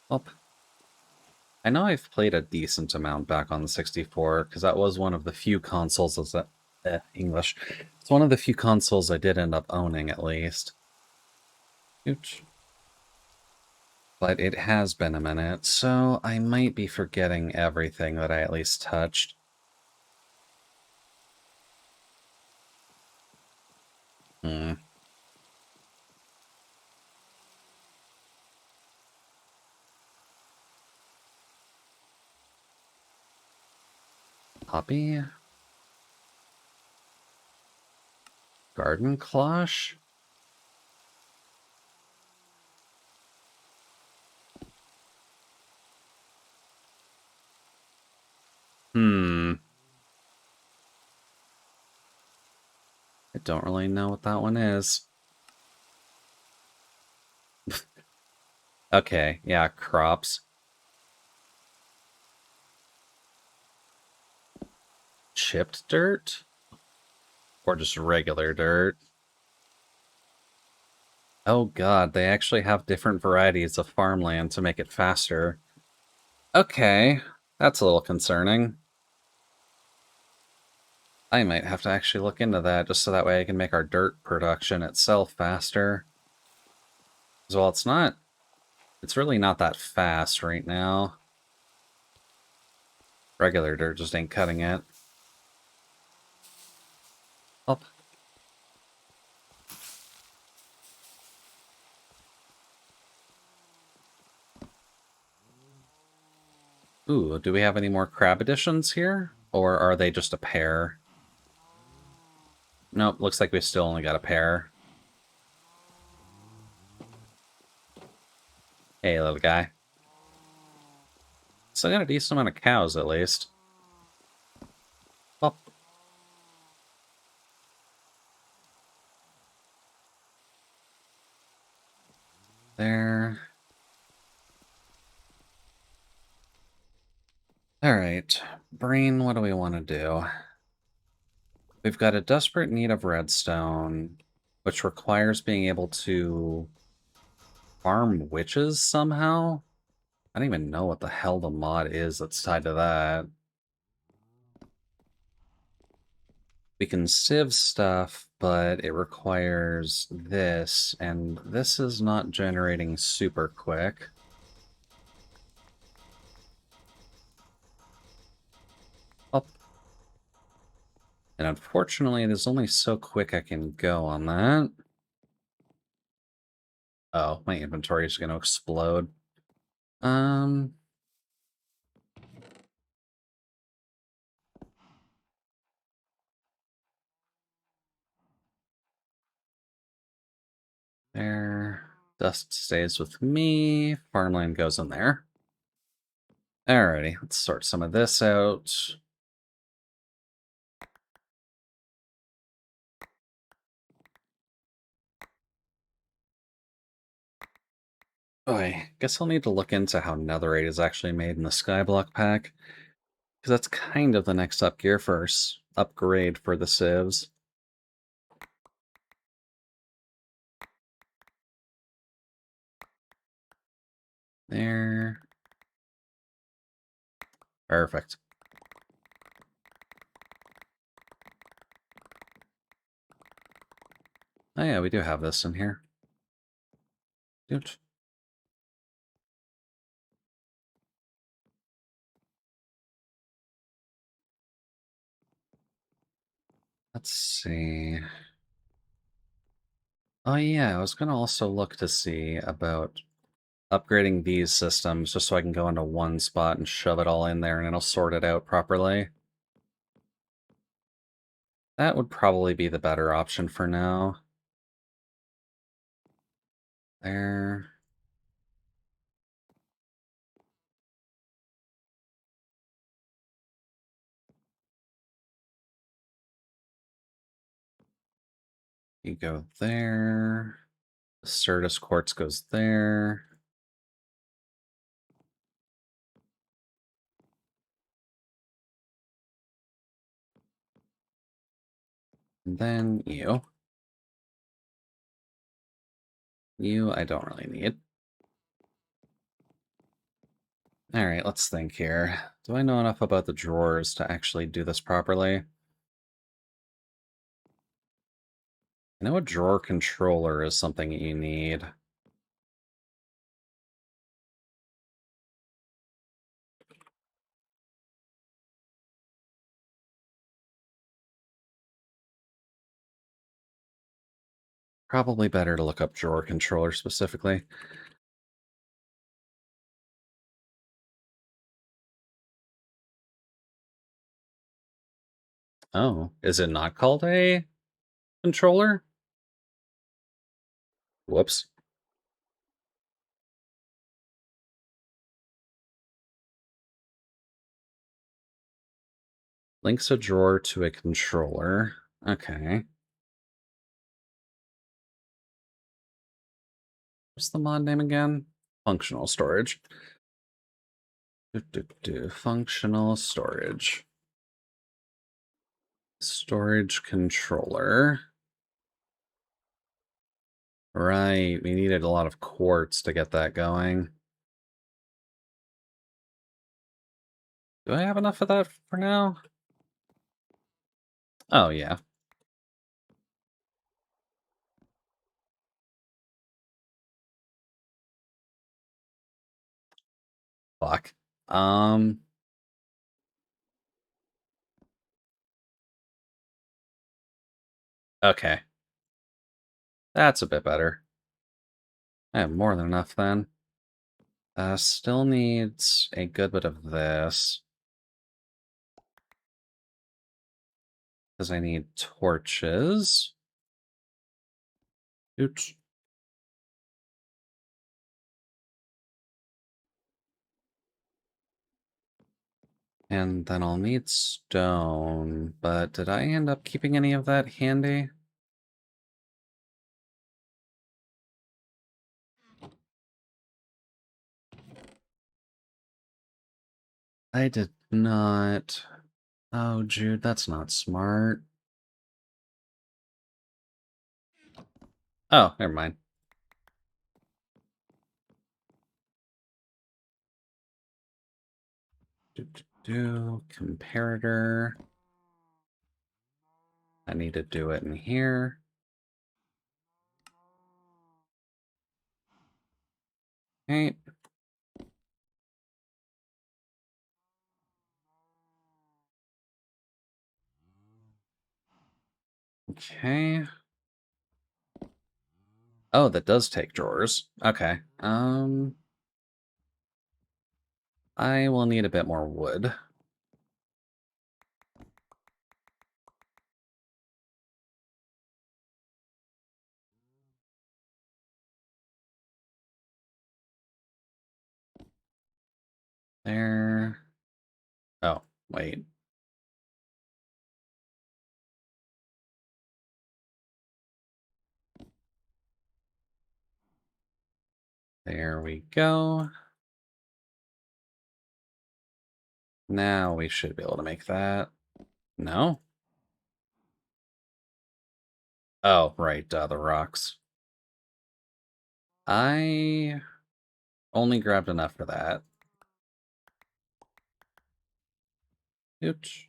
Well, I know I've played a decent amount back on the 64, because that was one of the few consoles English. It's one of the few consoles I did end up owning, at least. Ouch. But it has been a minute, so I might be forgetting everything that I at least touched. Hmm. Poppy? Garden cloche? Hmm. I don't really know what that one is. Okay, yeah, crops. Chipped dirt? Or just regular dirt? Oh god, they actually have different varieties of farmland to make it faster. Okay, that's a little concerning. I might have to actually look into that, just so that way I can make our dirt production itself faster. As well, it's really not that fast right now. Regular dirt just ain't cutting it. Up. Ooh, do we have any more crab additions here? Or are they just a pair? Nope, looks like we still only got a pair. Hey, little guy. Still got a decent amount of cows, at least. Up. There. Alright. Brain, what do we want to do? We've got a desperate need of redstone, which requires being able to farm witches somehow? I don't even know what the hell the mod is that's tied to that. We can sieve stuff, but it requires this, and this is not generating super quick. Up. And unfortunately, there's only so quick I can go on that. Oh, my inventory is going to explode. Um, there. Dust stays with me. Farmland goes in there. Alrighty, let's sort some of this out. Oh, I guess I'll need to look into how netherite is actually made in the Skyblock pack, because that's kind of the next upgrade for the civs. There. Perfect. Oh yeah, we do have this in here. Good. Let's see. Oh yeah, I was gonna also look to see about upgrading these systems just so I can go into one spot and shove it all in there and it'll sort it out properly. That would probably be the better option for now. There. You go there. The Certus quartz goes there. And then you. You, I don't really need. Alright, let's think here. Do I know enough about the drawers to actually do this properly? I know a drawer controller is something you need. Probably better to look up drawer controller specifically. Oh, is it not called a controller? Whoops. Links a drawer to a controller. Okay. What's the mod name again? Functional storage. Functional storage. Storage controller. Right, we needed a lot of quartz to get that going. Do I have enough of that for now? Oh, yeah. Fuck. Um, okay. That's a bit better. I have more than enough then. Still needs a good bit of this. Because I need torches. Oops. And then I'll need stone. But did I end up keeping any of that handy? I did not. Oh, Jude, that's not smart. Oh, never mind. Comparator. I need to do it in here. Okay. Okay. Oh, that does take drawers. Okay. I will need a bit more wood. There. Oh, wait. There we go. Now we should be able to make that. No? Oh, right, the rocks. I only grabbed enough for that. Oops.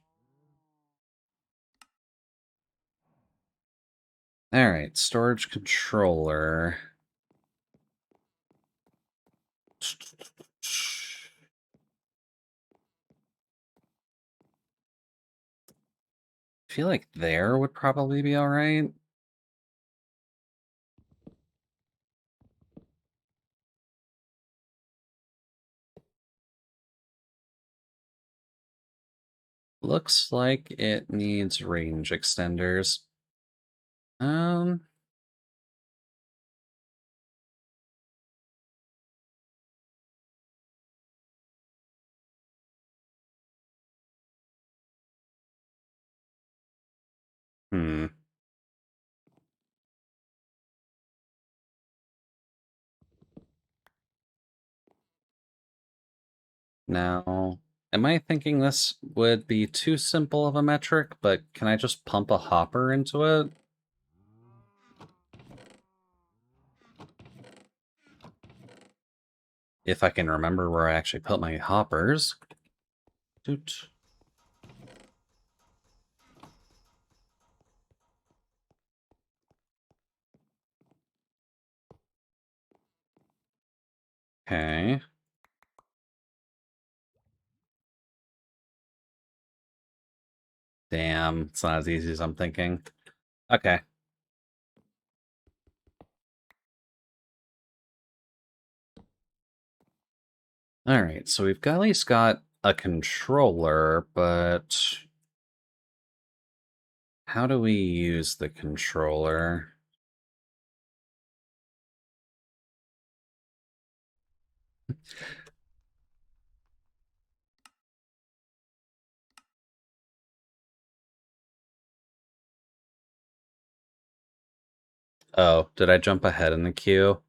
Alright, storage controller. I feel like there would probably be alright. Looks like it needs range extenders. Um, hmm. Now, Am I thinking this would be too simple of a metric, but can I just pump a hopper into it? If I can remember where I actually put my hoppers. Doot. Okay. Damn, it's not as easy as I'm thinking. Okay. Alright, so we've got, at least got a controller, but how do we use the controller? Oh, did I jump ahead in the queue?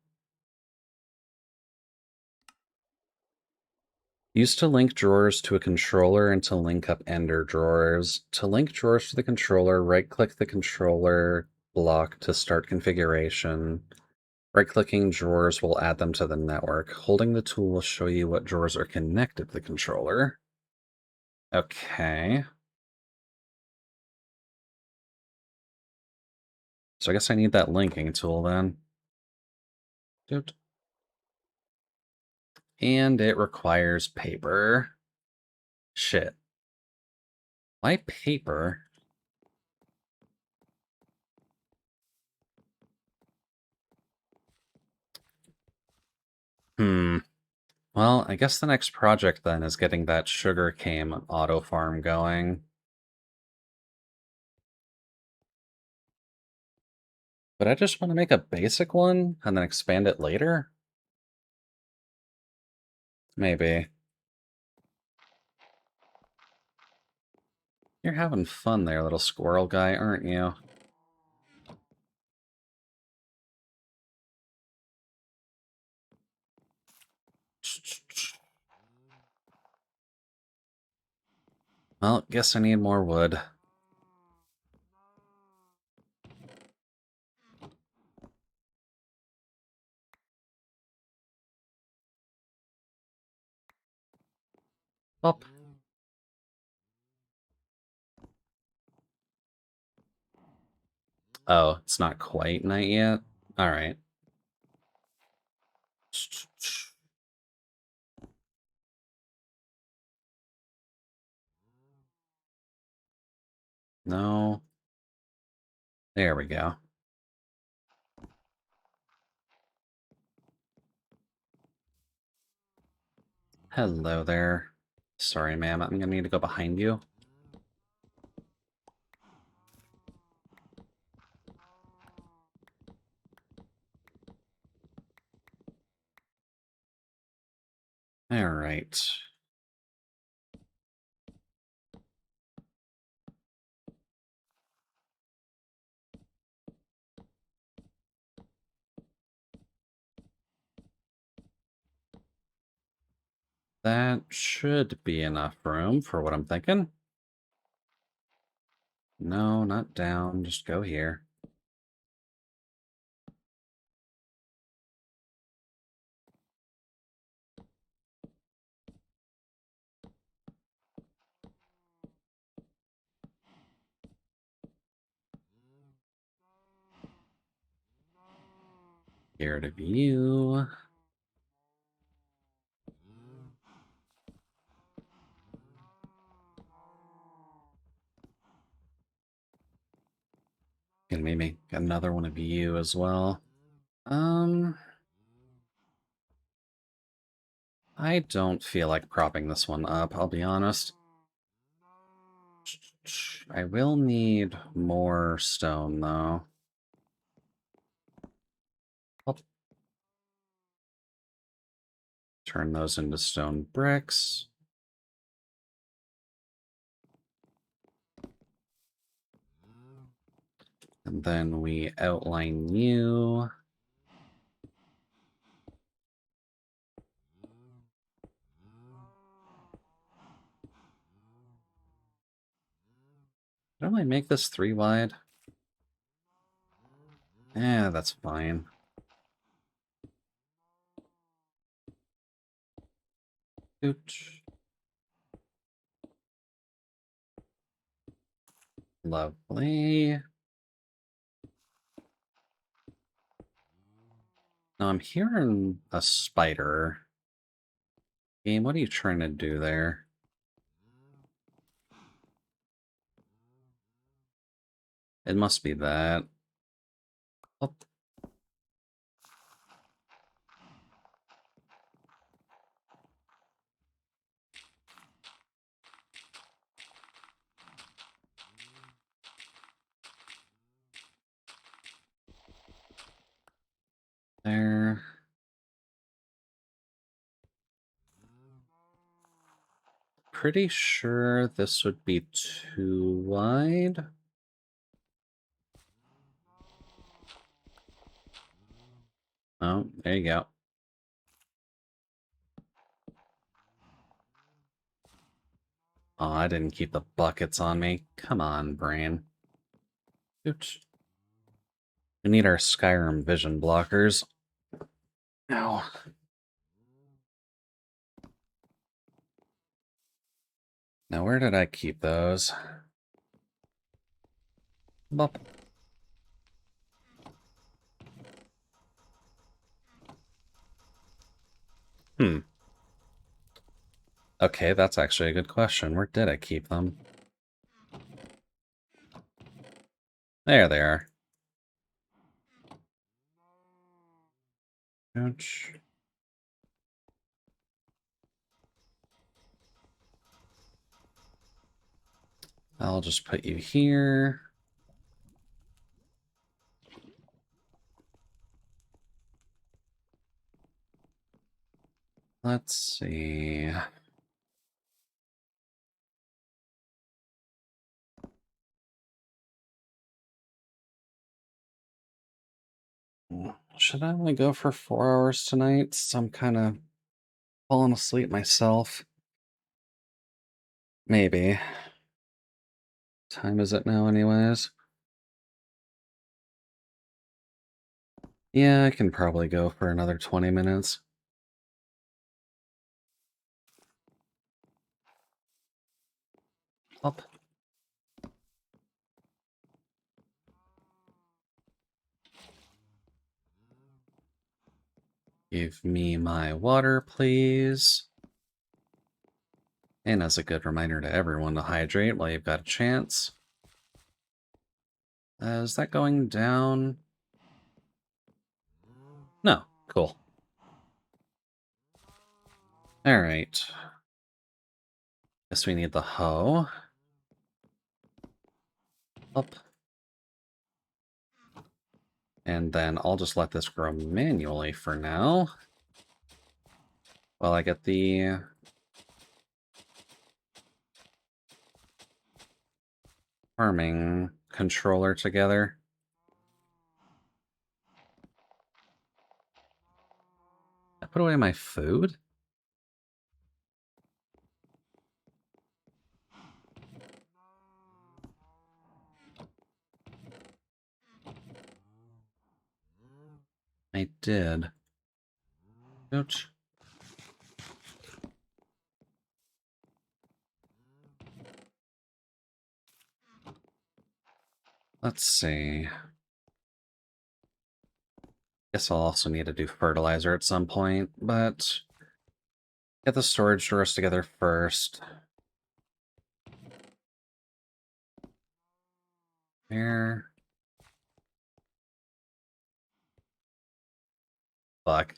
Use to link drawers to a controller and to link up ender drawers. To link drawers to the controller, right-click the controller block to start configuration. Right-clicking drawers will add them to the network. Holding the tool will show you what drawers are connected to the controller. Okay. So I guess I need that linking tool then. Doot. And it requires paper. Shit. Why paper? Well, I guess the next project then is getting that sugarcane auto farm going. But I just want to make a basic one and then expand it later? Maybe. You're having fun there, little squirrel guy, aren't you? Well, guess I need more wood. Up. Oh, it's not quite night yet? Alright. No. There we go. Hello there. Sorry, ma'am. I'm gonna need to go behind you. Alright. That should be enough room for what I'm thinking. No, not down. Just go here. Here to view. Gonna maybe make another one of you as well. I don't feel like propping this one up, I'll be honest. I will need more stone, though. I'll turn those into stone bricks. And then we outline you. I make this 3 wide? Yeah, that's fine. Ooch. Lovely. Now I'm hearing a spider. Game, what are you trying to do there? It must be that. Oh. There. Pretty sure this would be too wide. Oh, there you go. Oh, I didn't keep the buckets on me. Come on, brain. Oops. We need our Skyrim vision blockers. Ow. Now, where did I keep those? Bop. Hmm. Okay, that's actually a good question. Where did I keep them? There they are. Ouch. I'll just put you here. Let's see. Should I only go for 4 hours tonight? So I'm kind of falling asleep myself. Maybe. Time is it now, anyways? Yeah, I can probably go for another 20 minutes. Up. Give me my water, please. And as a good reminder to everyone to hydrate while you've got a chance. Is that going down? No. Cool. Alright. Guess we need the hoe. Up. And then I'll just let this grow manually for now. While I get the farming controller together. I put away my food? I did. Ouch. Let's see. Guess I'll also need to do fertilizer at some point, but get the storage drawers together first. There. Fuck.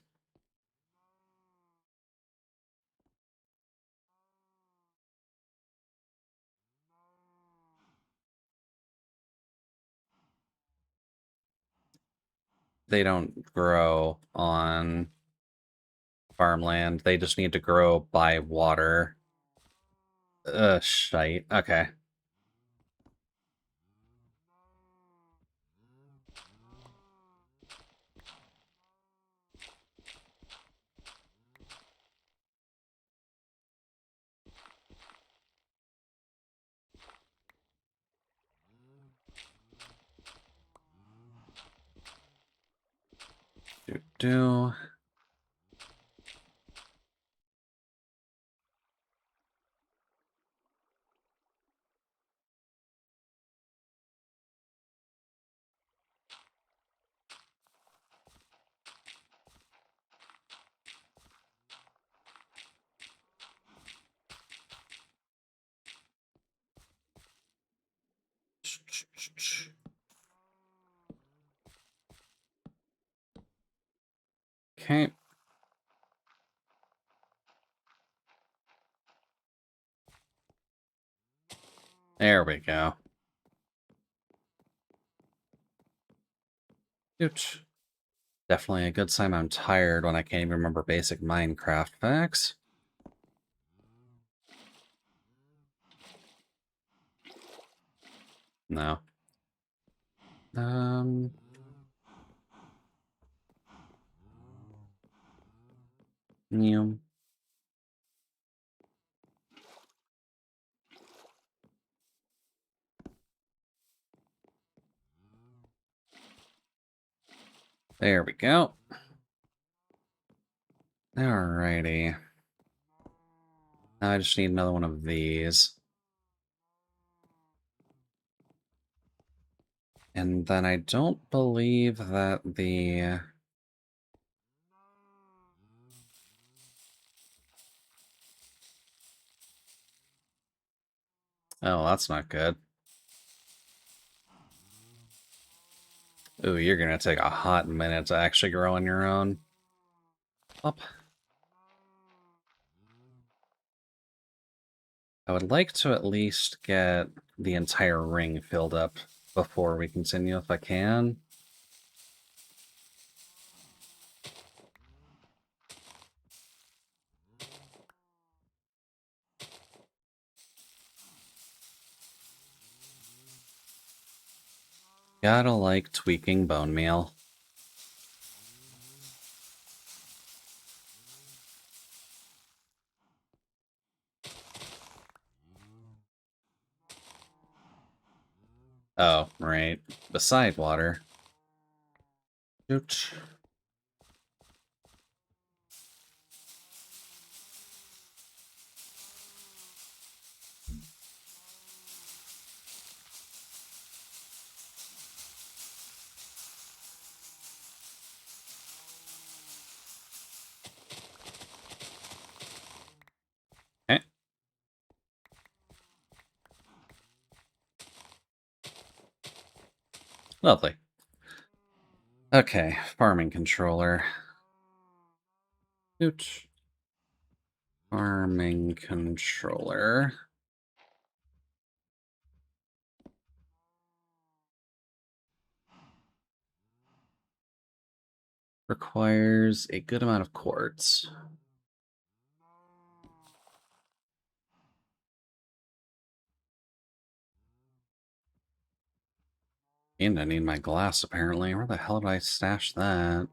They don't grow on farmland. They just need to grow by water. Shite. Okay. Do. Okay. There we go. Ouch. Definitely a good sign I'm tired when I can't even remember basic Minecraft facts. No. Um... New. There we go. Alrighty. Now I just need another one of these. And then I don't believe that the... Oh, that's not good. Ooh, you're gonna take a hot minute to actually grow on your own. Up. I would like to at least get the entire ring filled up before we continue if I can. Gotta like tweaking bone meal. Oh, right. Beside water. Shoot. Okay. Lovely. Okay, farming controller. Shoot. Farming controller. Requires a good amount of quartz. And I need my glass, apparently. Where the hell did I stash that?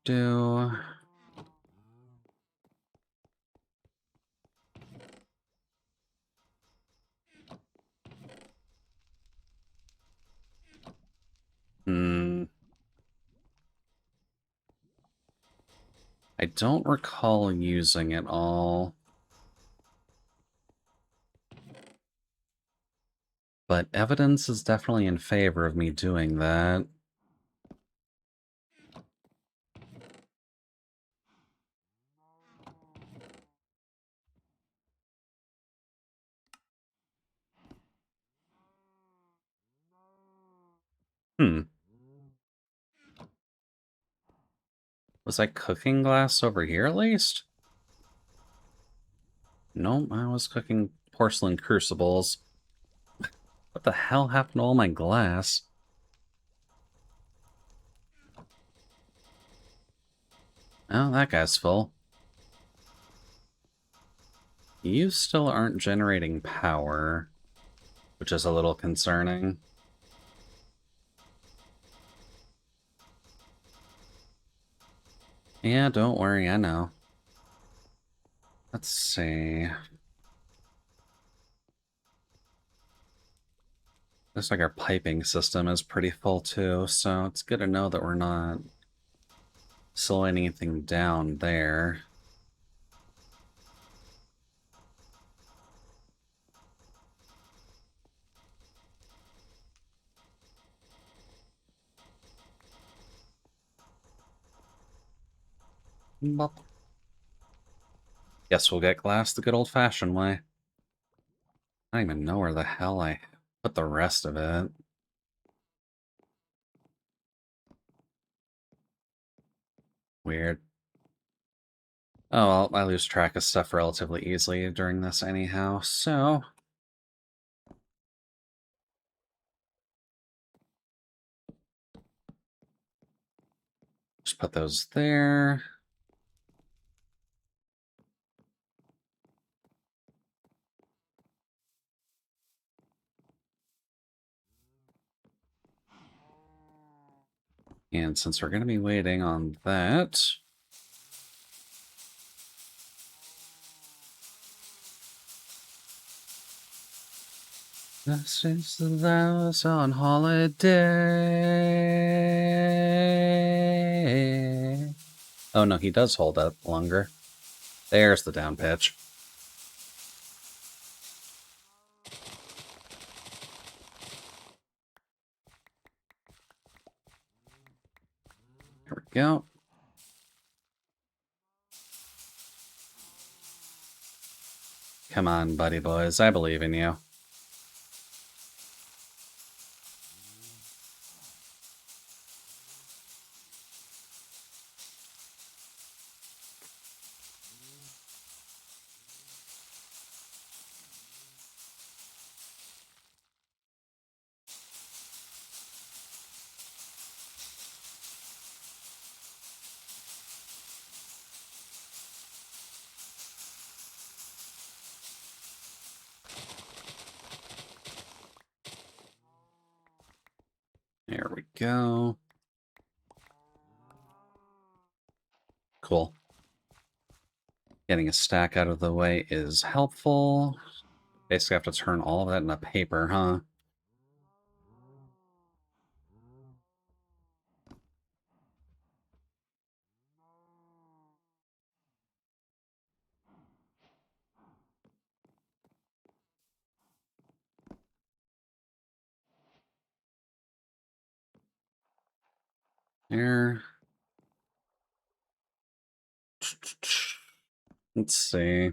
Do. Hmm. I don't recall using it all. But evidence is definitely in favor of me doing that. Hmm. Was I cooking glass over here at least? Nope, I was cooking porcelain crucibles. What the hell happened to all my glass? Oh, that guy's full. You still aren't generating power, which is a little concerning. Yeah, don't worry, I know. Let's see. Looks like our piping system is pretty full too, so it's good to know that we're not slowing anything down there. Bop. Guess we'll get glass the good old-fashioned way. I don't even know where the hell I put the rest of it. Weird. Oh, well, I lose track of stuff relatively easily during this anyhow, so... just put those there. And since we're going to be waiting on that... since I was on holiday... oh no, he does hold up longer. There's the down pitch. There we go. Come on, buddy boys. I believe in you. There we go. Cool. Getting a stack out of the way is helpful. Basically have to turn all of that into paper, huh? There. Let's see.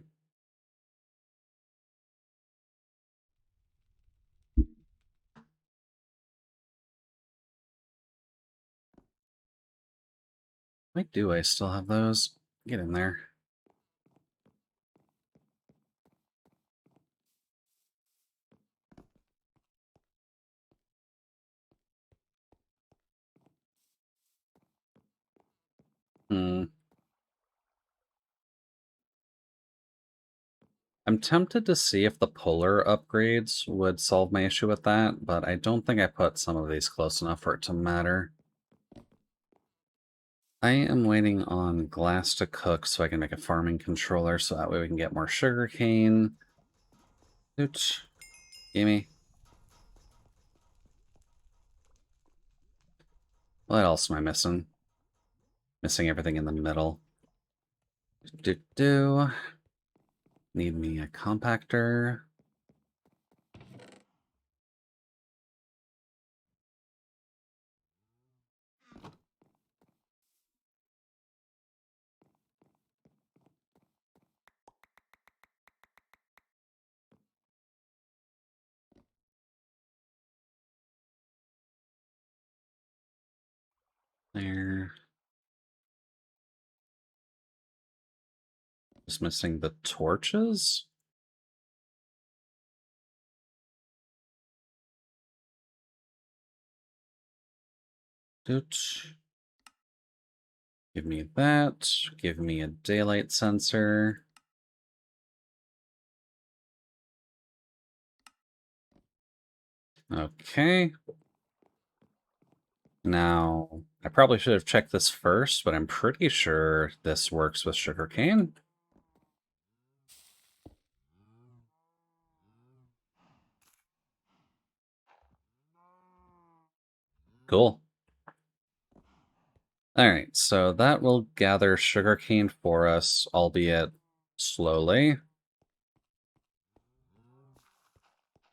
Why do I still have those? Get in there. Hmm. I'm tempted to see if the polar upgrades would solve my issue with that, but I don't think I put some of these close enough for it to matter. I am waiting on glass to cook so I can make a farming controller so that way we can get more sugarcane. Ooch. Gimme. What else am I missing? Missing everything in the middle. Do. Need me a compactor. There. Just missing the torches? Dooch. Give me that. Give me a daylight sensor. Okay. Now, I probably should have checked this first, but I'm pretty sure this works with sugarcane. Cool. Alright, so that will gather sugarcane for us, albeit slowly,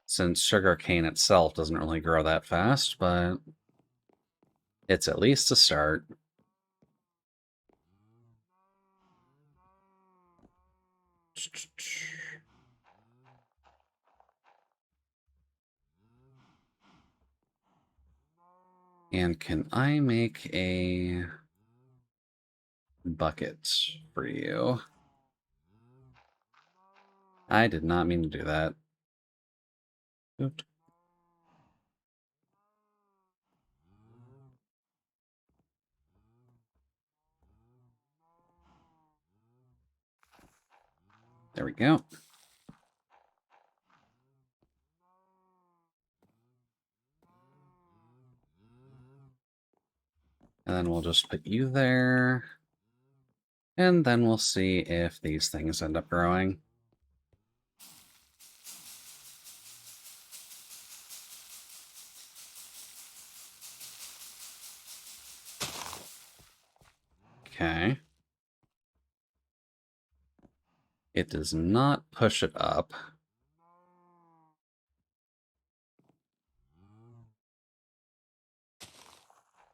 since sugarcane itself doesn't really grow that fast, but it's at least a start. And can I make a bucket for you? I did not mean to do that. Oop. There we go. And then we'll just put you there. And then we'll see if these things end up growing. Okay. It does not push it up.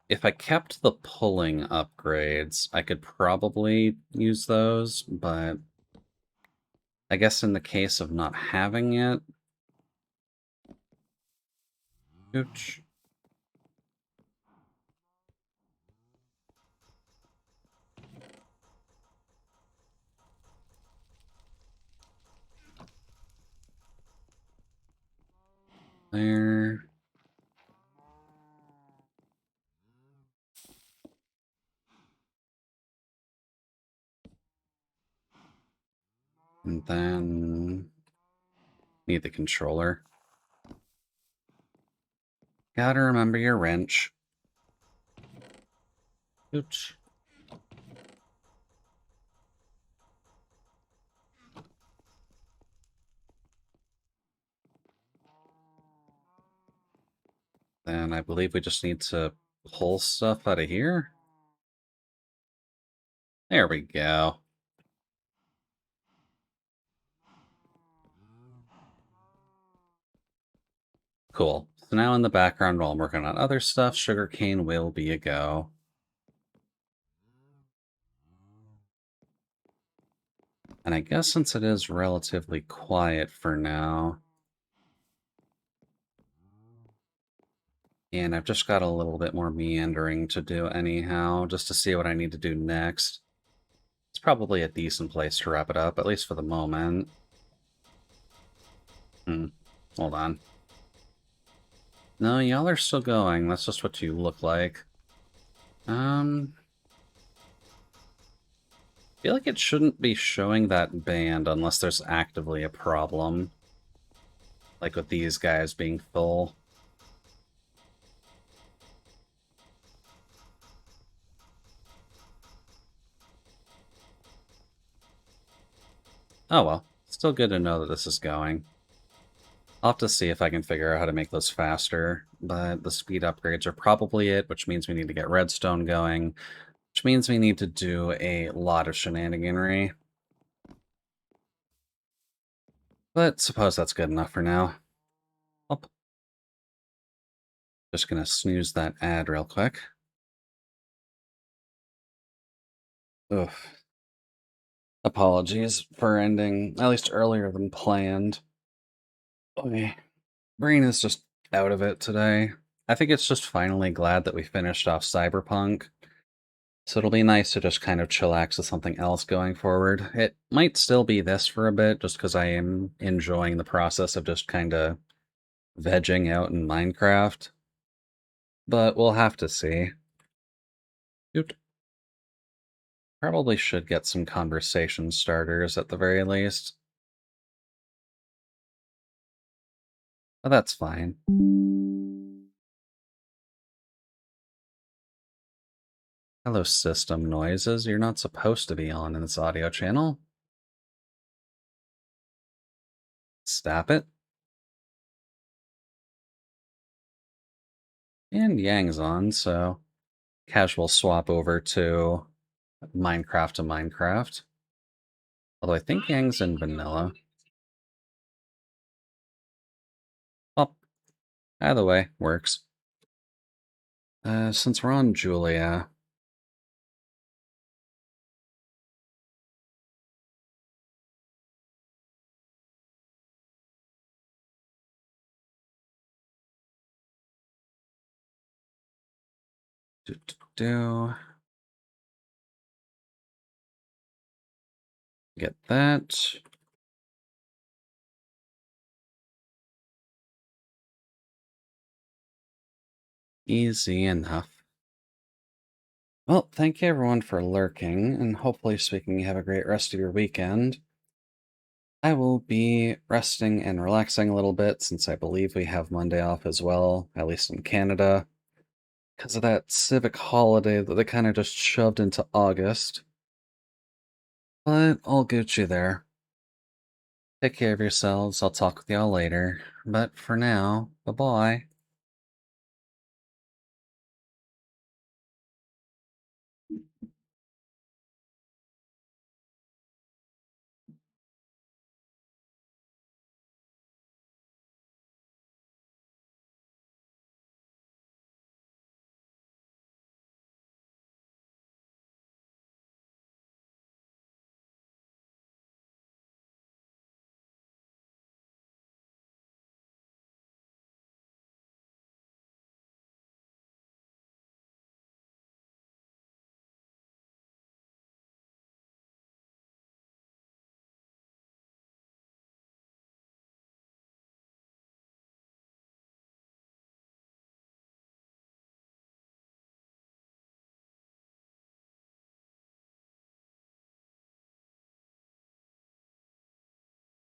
If I kept the pulling upgrades, I could probably use those, but I guess in the case of not having it... Ooch. There. And then... need the controller. Gotta remember your wrench. Ooch. Then I believe we just need to pull stuff out of here. There we go. Cool. So now in the background, while I'm working on other stuff, sugarcane will be a go. And I guess since it is relatively quiet for now, and I've just got a little bit more meandering to do anyhow, just to see what I need to do next. It's probably a decent place to wrap it up, at least for the moment. Hold on. No, y'all are still going. That's just what you look like. I feel like it shouldn't be showing that band unless there's actively a problem. Like with these guys being full. Oh well, still good to know that this is going. I'll have to see if I can figure out how to make those faster, but the speed upgrades are probably it, which means we need to get redstone going, which means we need to do a lot of shenaniganry. But suppose that's good enough for now. Oh, just gonna snooze that ad real quick. Ugh. Apologies for ending, at least earlier than planned. Okay. Brain is just out of it today. I think it's just finally glad that we finished off Cyberpunk. So it'll be nice to just kind of chillax with something else going forward. It might still be this for a bit, just because I am enjoying the process of just kind of vegging out in Minecraft. But we'll have to see. Oot. Probably should get some conversation starters at the very least. But that's fine. Hello, system noises. You're not supposed to be on in this audio channel. Stop it. And Yang's on, so casual swap over to Minecraft. Although I think Yang's in vanilla. Well, either way, works. Since we're on Julia, do get that. Easy enough. Well, thank you everyone for lurking, and hopefully speaking, you have a great rest of your weekend. I will be resting and relaxing a little bit since I believe we have Monday off as well, at least in Canada, because of that civic holiday that they kind of just shoved into August. But I'll Gucci there. Take care of yourselves. I'll talk with y'all later. But for now, bye bye.